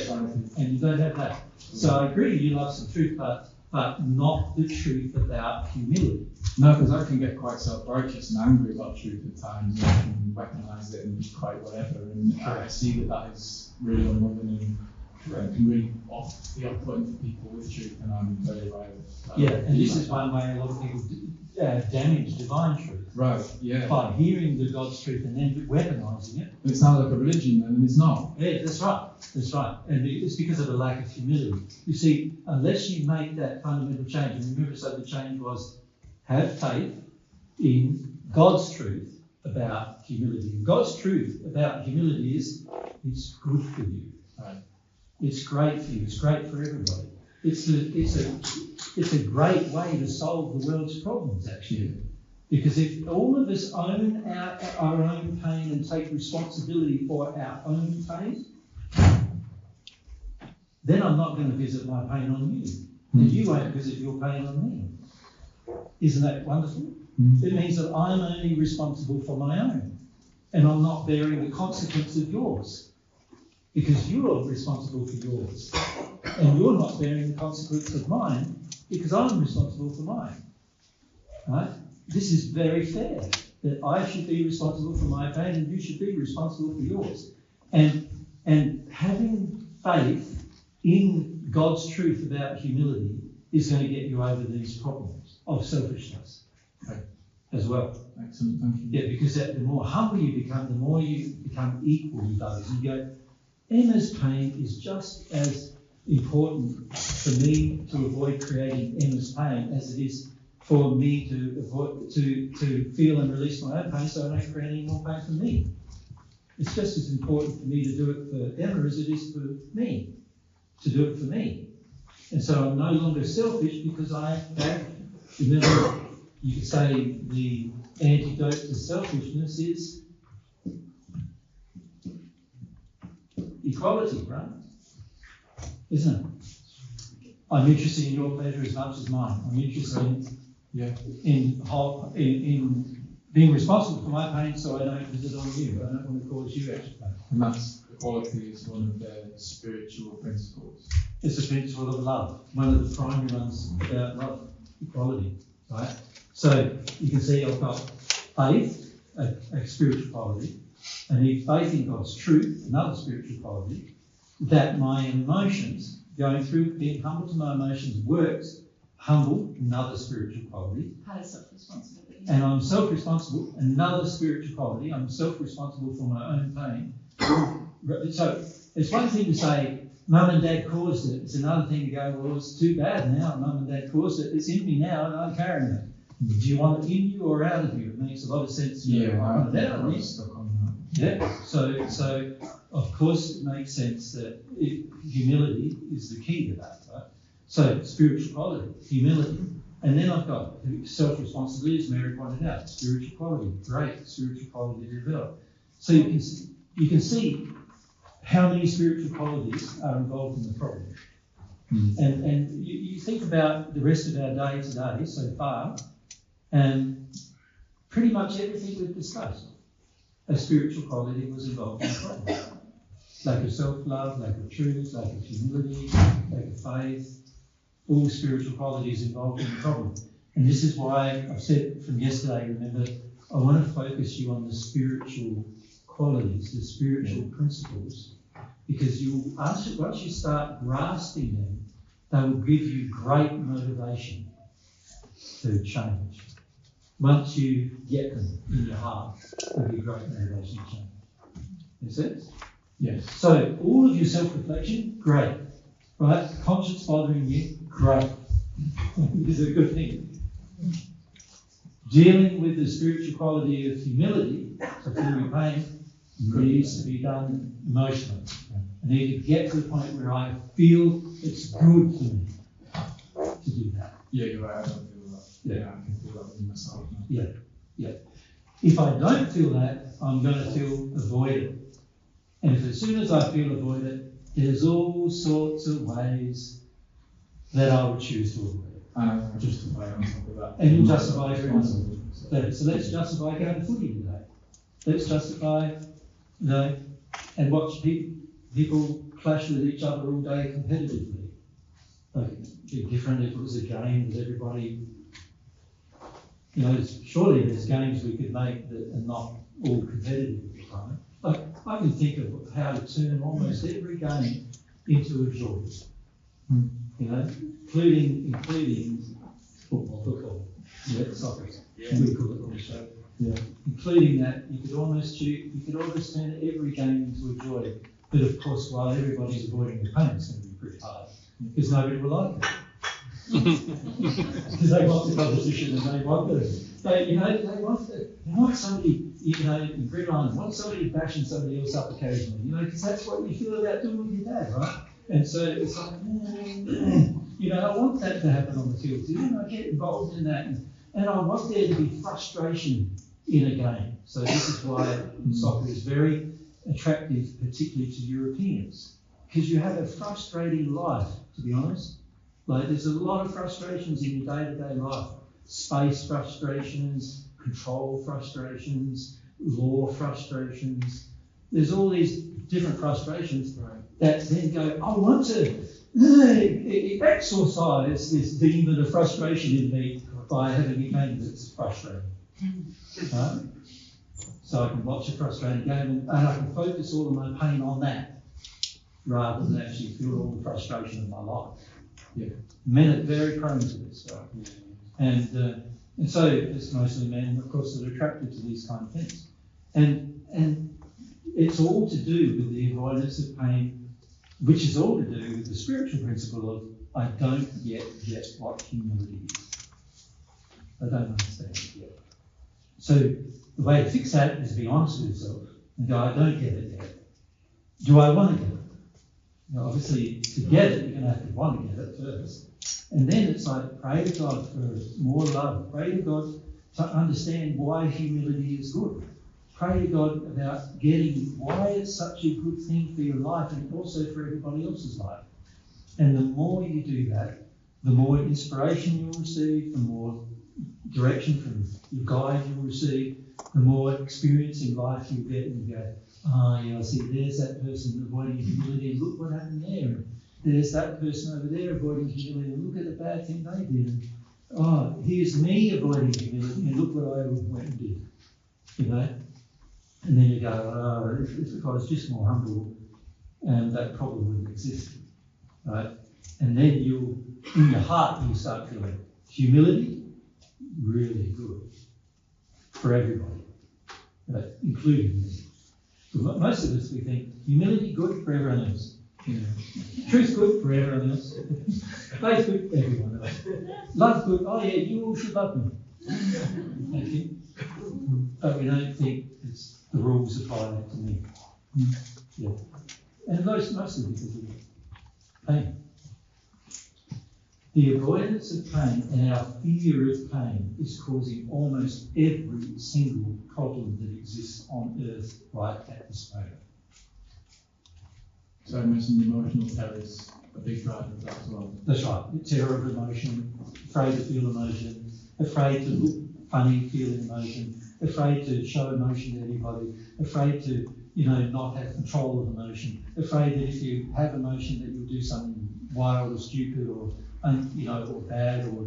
And you don't have that. So I agree you love some truth, but not the truth about humility. No, because I can get quite self-righteous and angry about truth at times, and I can weaponize it and just quite whatever. And I see that is really unloving and can really be off-putting for people with truth, and I'm very violent. Yeah, and this is one way a lot of people damage divine truth. Right, yeah. By hearing the God's truth and then weaponising it. It sounds like a religion then, and it's not. Yeah, that's right. And it's because of a lack of humility. You see, unless you make that fundamental change, and remember, so the change was have faith in God's truth about humility. And God's truth about humility is it's good for you. Right. It's great for you. It's great for everybody. It's a great way to solve the world's problems, actually. Because if all of us own our own pain and take responsibility for our own pain, then I'm not going to visit my pain on you. And you won't visit your pain on me. Isn't that wonderful? It means that I'm only responsible for my own. And I'm not bearing the consequence of yours. Because you're responsible for yours. And you're not bearing the consequence of mine because I'm responsible for mine. Right? This is very fair, that I should be responsible for my pain and you should be responsible for yours. And having faith in God's truth about humility is going to get you over these problems. of selfishness Okay. as well. Excellent, thank you. Yeah, because the more humble you become, the more you become equal with others. You go, Emma's pain is just as important for me to avoid creating Emma's pain as it is for me to avoid to feel and release my own pain, so I don't create any more pain for me. It's just as important for me to do it for Emma as it is for me to do it for me. And so I'm no longer selfish because I have, remember, you could say the antidote to selfishness is equality, right? Isn't it? I'm interested in your pleasure as much as mine. I'm interested in being responsible for my pain so I don't visit on you. I don't want to cause you extra pain. And that's equality is one of the spiritual principles. It's a principle of love. One of the primary ones about love, equality, right? So you can see I've got faith, a spiritual quality, and faith in God's truth, another spiritual quality, that my emotions, going through being humble to my emotions works, humble, another spiritual quality. Part of self-responsibility. And I'm self-responsible, another spiritual quality. I'm self-responsible for my own pain. So it's one thing to say, Mum and Dad caused it. It's another thing to go, well, it's too bad now. Mum and Dad caused it. It's in me now and I'm carrying it. Do you want it in you or out of you? It makes a lot of sense. Yeah, I want it out of me. Stuck on that. Yeah. So of course it makes sense that humility is the key to that, right? So spiritual quality, humility. And then I've got self-responsibility, as Mary pointed out, spiritual quality, great spiritual quality to develop. So you can see how many spiritual qualities are involved in the problem. And you think about the rest of our day today so far, and pretty much everything we've discussed, a spiritual quality was involved in the problem. Lack of self-love, lack of truth, lack of humility, lack of faith, all spiritual qualities involved in the problem. And this is why I've said from yesterday, remember, I want to focus you on the spiritual qualities, the spiritual principles, because once you start grasping them, they will give you great motivation to change. Once you get them in your heart, it'll be great motivation to change. Make sense? Yes. So all of your self-reflection, great. Right? Conscience bothering you, great. This is a good thing. Dealing with the spiritual quality of humility, to feel your pain, needs to be done emotionally. I need to get to the point where I feel it's good for me to do that. Yeah, you're right, I don't feel that. Yeah, I can feel that within myself now. Yeah. If I don't feel that, I'm going to feel avoided. And if as soon as I feel avoided, there's all sorts of ways that I would choose to avoid it. And I can justify on top of that. And you justify everyone. So let's justify going to footy today. Let's justify, and watch people clash with each other all day competitively. Like, it'd be different if it was a game that everybody, surely there's games we could make that are not all competitive at the time. Like, I can think of how to turn almost every game into a joy. Including football. Yeah, soccer. Yeah. We call it on the show. Yeah. Including that, you could almost turn every game into a joy. But of course, while everybody's avoiding the pain, it's going to be pretty hard because nobody will like it. Because they want the competition and they want they want somebody, in Green Island, want somebody bashing somebody else up occasionally, because that's what you feel about doing with your dad, right? And so it's like, I want that to happen on the field too, and I get involved in that, and I want there to be frustration in a game. So this is why soccer is very attractive, particularly to Europeans, because you have a frustrating life, to be honest. Like, there's a lot of frustrations in your day-to-day life. Space frustrations, control frustrations, law frustrations. There's all these different frustrations that then go, I want to exorcise this demon of frustration in me by having a game that's frustrating. Right? So I can watch a frustrating game and I can focus all of my pain on that rather than actually feel all the frustration of my life. Yeah. Men are very prone to this, right? And so it's mostly men, of course, that are attracted to these kind of things. And it's all to do with the avoidance of pain, which is all to do with the spiritual principle of I don't yet get what humility is. I don't understand it yet. So the way to fix that is to be honest with yourself and go, I don't get it yet. Do I want to get it? Now, obviously, to get it, you're going to have to want to get it first. And then it's like, pray to God for more love. Pray to God to understand why humility is good. Pray to God about getting why it's such a good thing for your life and also for everybody else's life. And the more you do that, the more inspiration you'll receive, the more direction from your guide you'll receive, the more experience in life you'll get, and you go, oh yeah, I see, there's that person avoiding humility, and look what happened there. And there's that person over there avoiding humility, and look at the bad thing they did. And, oh, here's me avoiding humility, and look what I went and did. You know? And then you go, oh, if I was just more humble, that problem wouldn't exist. Right? And then in your heart, you start feeling humility, really good for everybody, right? Including me. But most of us, we think humility good for everyone else. You know, truth good for everyone else. Faith good for everyone else. Love good. Oh yeah, you all should love me. Thank you. But we don't think the rules apply to me. Yeah. And mostly because of pain. The avoidance of pain and our fear of pain is causing almost every single problem that exists on earth right at this moment. So I mentioned emotional terror is a big driver of that as well. That's right. Terror of emotion, afraid to feel emotion, afraid to look funny feeling emotion, afraid to show emotion to anybody, afraid to, not have control of emotion, afraid that if you have emotion that you'll do something wild or stupid or bad or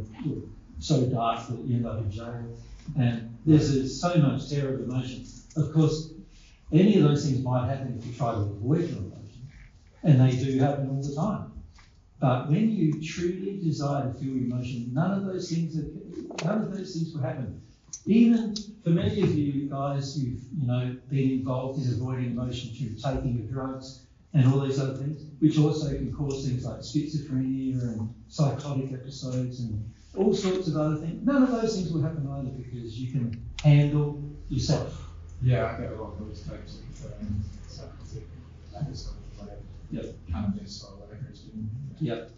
so dark that you end up in jail. And there's so much terror of emotion. Of course, any of those things might happen if you try to avoid your emotion, and they do happen all the time. But when you truly desire to feel your emotion, none of those things will happen. Even for many of you guys who've been involved in avoiding emotion through taking of drugs and all these other things, which also can cause things like schizophrenia and psychotic episodes and all sorts of other things. None of those things will happen either because you can handle yourself. Yeah, I get a lot of those types of psychotic episodes where cannabis or whatever it's doing. Yep.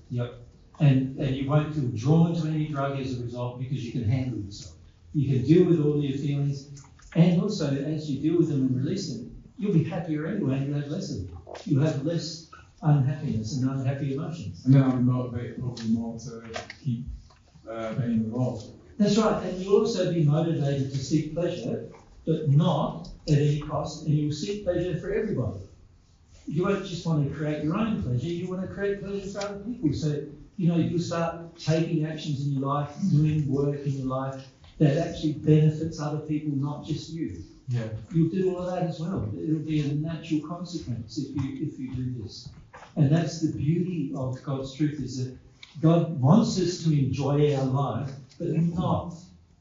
And you won't feel drawn to any drug as a result because you can handle yourself. You can deal with all your feelings, and also as you deal with them and release them, you'll be happier anyway and you'll have less of them. You'll have less unhappiness and unhappy emotions. And then I'll be motivated probably more to keep being involved. That's right, and you'll also be motivated to seek pleasure, but not at any cost, and you'll seek pleasure for everybody. You won't just want to create your own pleasure, you want to create pleasure for other people. So, you'll start taking actions in your life, doing work in your life that actually benefits other people, not just you. Yeah. You'll do all of that as well. It'll be a natural consequence if you do this. And that's the beauty of God's truth, is that God wants us to enjoy our life, but not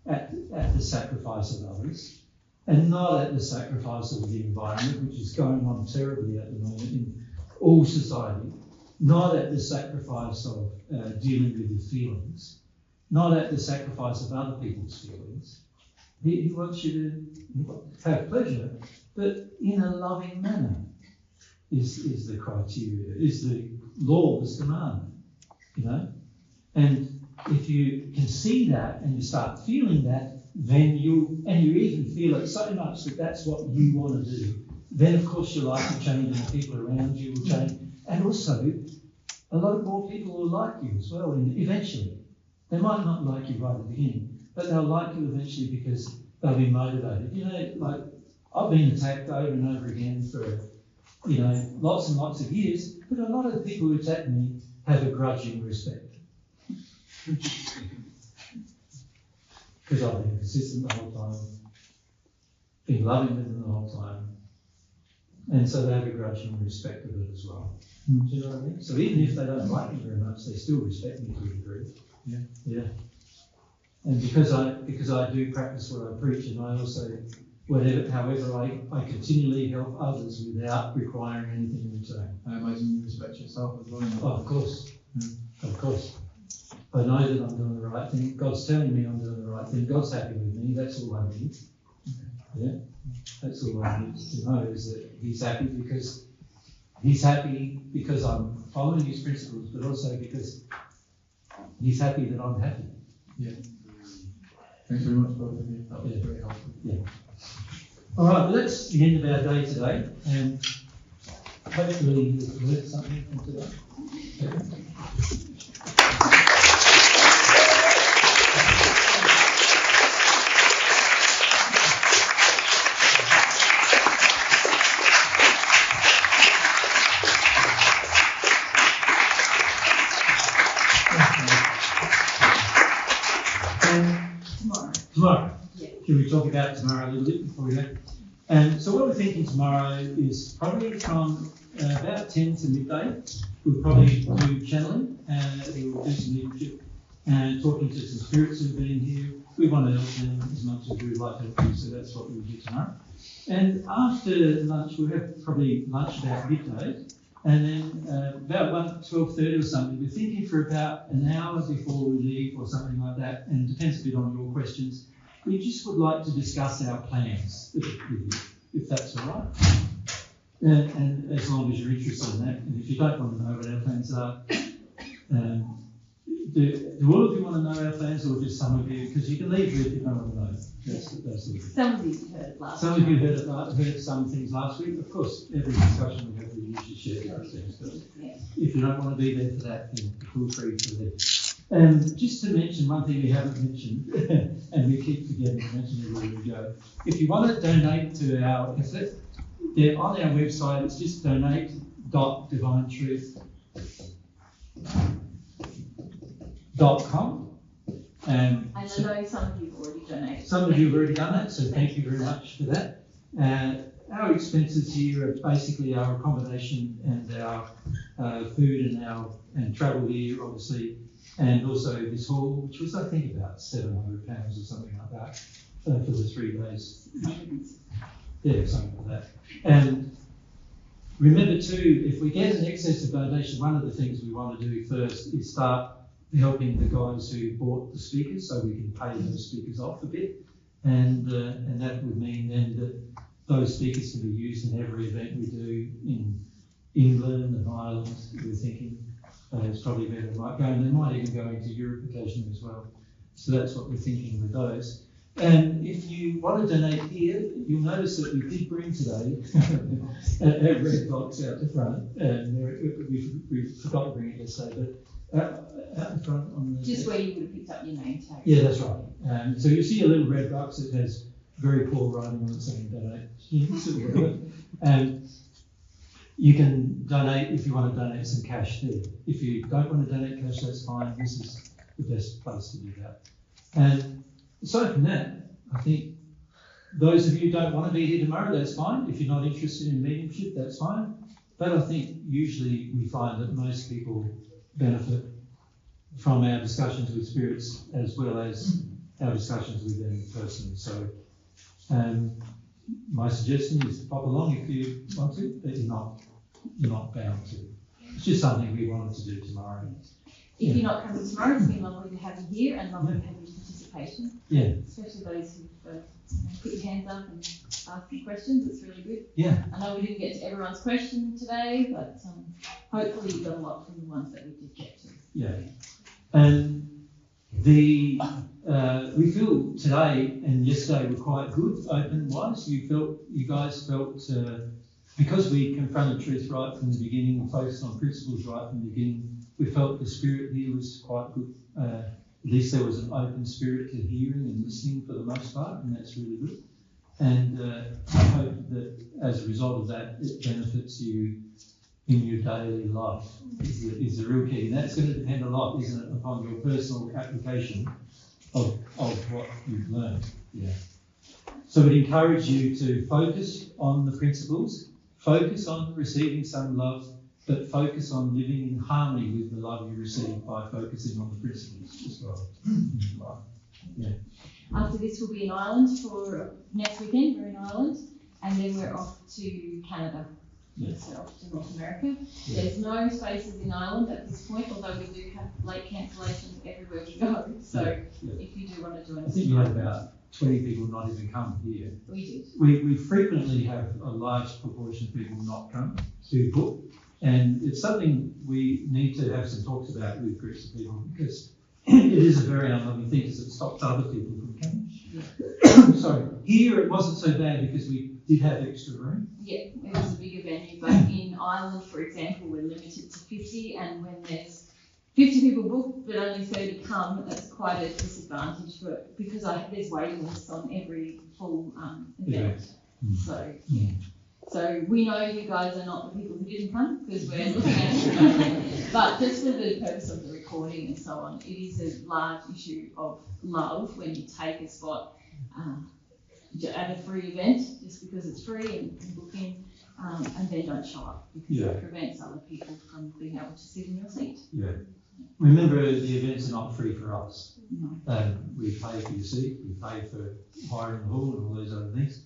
at the sacrifice of others, and not at the sacrifice of the environment, which is going on terribly at the moment in all society, not at the sacrifice of dealing with your feelings, not at the sacrifice of other people's feelings. He wants you to have pleasure, but in a loving manner is the criteria, is the law's command, And if you can see that and you start feeling that, then you even feel it so much that that's what you want to do, then of course your life will change and the people around you will change. And also, a lot more people will like you as well, and eventually. They might not like you right at the beginning, but they'll like you eventually because they'll be motivated. Like I've been attacked over and over again for, lots and lots of years, but a lot of the people who attack me have a grudging respect. Because I've been consistent the whole time, been loving with them the whole time, and so they have a grudging respect of it as well. Do you know what I mean? So even if they don't like me very much, they still respect me to a degree. Yeah. And because I do practice what I preach, and I also, however I continually help others without requiring anything in return. I imagine you respect yourself as well. Oh, of course. Of course. I know that I'm doing the right thing. God's telling me I'm doing the right thing. God's happy with me. That's all I need. Yeah. That's all I need to know, is that He's happy because I'm following His principles, but also because He's happy that I'm happy. Yeah. Thanks very much, both of you. That was very helpful. Yeah. All right, well, that's the end of our day today, and hopefully you've learned something from today. Tomorrow. Yeah. Should we talk about tomorrow a little bit before we go? And so what we're thinking tomorrow is probably from about 10 to midday. We'll probably do channeling, and we'll do some leadership and talking to some spirits who've been here. We want to help them as much as we would like to help them, so that's what we'll do tomorrow. And after lunch, we'll have probably lunch about midday, and then about 12:30 or something, we're thinking for about an hour before we leave or something like that, and depends a bit on your questions. We just would like to discuss our plans with you, if that's all right. And as long as you're interested in that, and if you don't want to know what our plans are, do all of you want to know our plans, or just some of you? Because you can leave if you don't want to know. Some of you heard it last Some of you heard some things last week. Of course, every discussion we have, we usually share those things. But if you don't want to be there for that, then feel free to leave. Just to mention one thing we haven't mentioned, and we keep forgetting to mention everywhere we go. If you want to donate to our effort, they're on our website. It's just donate.divinetruth.com. And I know some of you have already donated. Some of you have already done that, so thank you very much for that. Our expenses here are basically our accommodation and our food and travel here, obviously, and also this hall, which was, I think, about £700 or something like that for the 3 days. Yeah, something like that. And remember too, if we get an excess of donation, one of the things we want to do first is start helping the guys who bought the speakers, so we can pay those speakers off a bit, and that would mean then that those speakers can be used in every event we do in England and Ireland. We're thinking it's probably where they might go, and they might even go into Europe occasionally as well. So that's what we're thinking with those. And if you want to donate here, you'll notice that we did bring today a red box out the front, and we forgot to bring it yesterday, but out in front on the just where you would have picked up your name tag. Yeah, that's right. So you see a little red box that has very poor writing on it saying donate. And you can donate if you want to donate some cash there. If you don't want to donate cash, that's fine. This is the best place to do that. And aside from that, I think those of you who don't want to be here tomorrow, that's fine. If you're not interested in mediumship, that's fine. But I think usually we find that most people benefit from our discussions with spirits as well as our discussions with them personally. So my suggestion is pop along if you want to, but you're not bound to. It's just something we wanted to do tomorrow. If you're not coming tomorrow, it's been lovely to have you here and lovely to have your participation. Yeah. Especially those who've put your hands up and asked you questions. It's really good. Yeah. I know we didn't get to everyone's question today, but hopefully you got a lot from the ones that we did get to. Yeah. And we feel today and yesterday were quite good, open-wise. You guys felt, because we confronted truth right from the beginning and focused on principles right from the beginning, we felt the spirit here was quite good. At least there was an open spirit to hearing and listening for the most part, and that's really good. And I hope that as a result of that, it benefits you in your daily life is the real key. And that's going to depend a lot, isn't it, upon your personal application of what you've learned. Yeah. So we'd encourage you to focus on the principles, focus on receiving some love, but focus on living in harmony with the love you receive by focusing on the principles as well. Yeah. After this, we'll be in Ireland for next weekend. We're in Ireland, and then we're off to Canada. Yeah. So off to North America. Yeah. There's no spaces in Ireland at this point, although we do have late cancellations everywhere we go. So if you do want to do I anything, think you had about 20 people not even come here. we did. We frequently have a large proportion of people not come to book, and it's something we need to have some talks about with groups of people, because it is a very unloving thing, because it stops other people from coming. Yeah. So here it wasn't so bad because we did have extra room. Yeah, it was a bigger venue, but in Ireland, for example, we're limited to 50, and when there's 50 people booked but only 30 come, that's quite a disadvantage because there's waiting lists on every full event. So yeah. So we know you guys are not the people who didn't come, because we're looking at it. But just for the purpose of the recording and so on, it is a large issue of love when you take a spot at a free event just because it's free and you can book in, and then don't show up because it prevents other people from being able to sit in your seat. Yeah. Remember, the events are not free for us. No. We pay for your seat, we pay for hiring the hall and all those other things.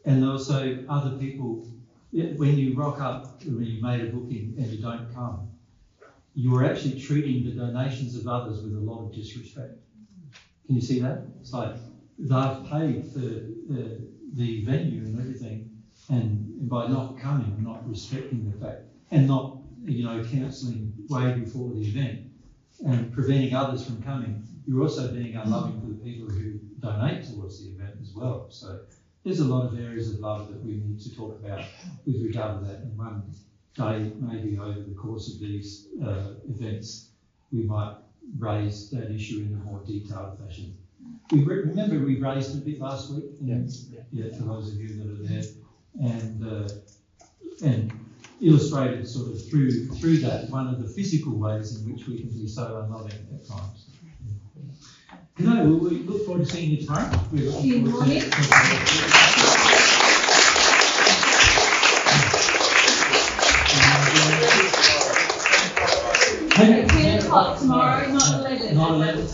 And also other people, when you rock up, when you made a booking and you don't come, you're actually treating the donations of others with a lot of disrespect. Can you see that? It's like they've paid for the venue and everything, and by not coming, not respecting the fact, and not, cancelling way before the event and preventing others from coming, you're also being unloving for the people who donate towards the event as well. So there's a lot of areas of love that we need to talk about with regard to that. And one day, maybe over the course of these events, we might raise that issue in a more detailed fashion. Remember we raised it a bit last week? Yeah, for those of you that are there. And illustrated sort of through that one of the physical ways in which we can be so unloving at times. No, we look forward to seeing you tomorrow. We're looking forward to it. At 10 o'clock tomorrow, not 11. Not 11.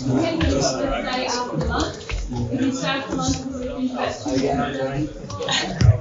We can do the day after lunch. If you start for lunch, we can finish about 2.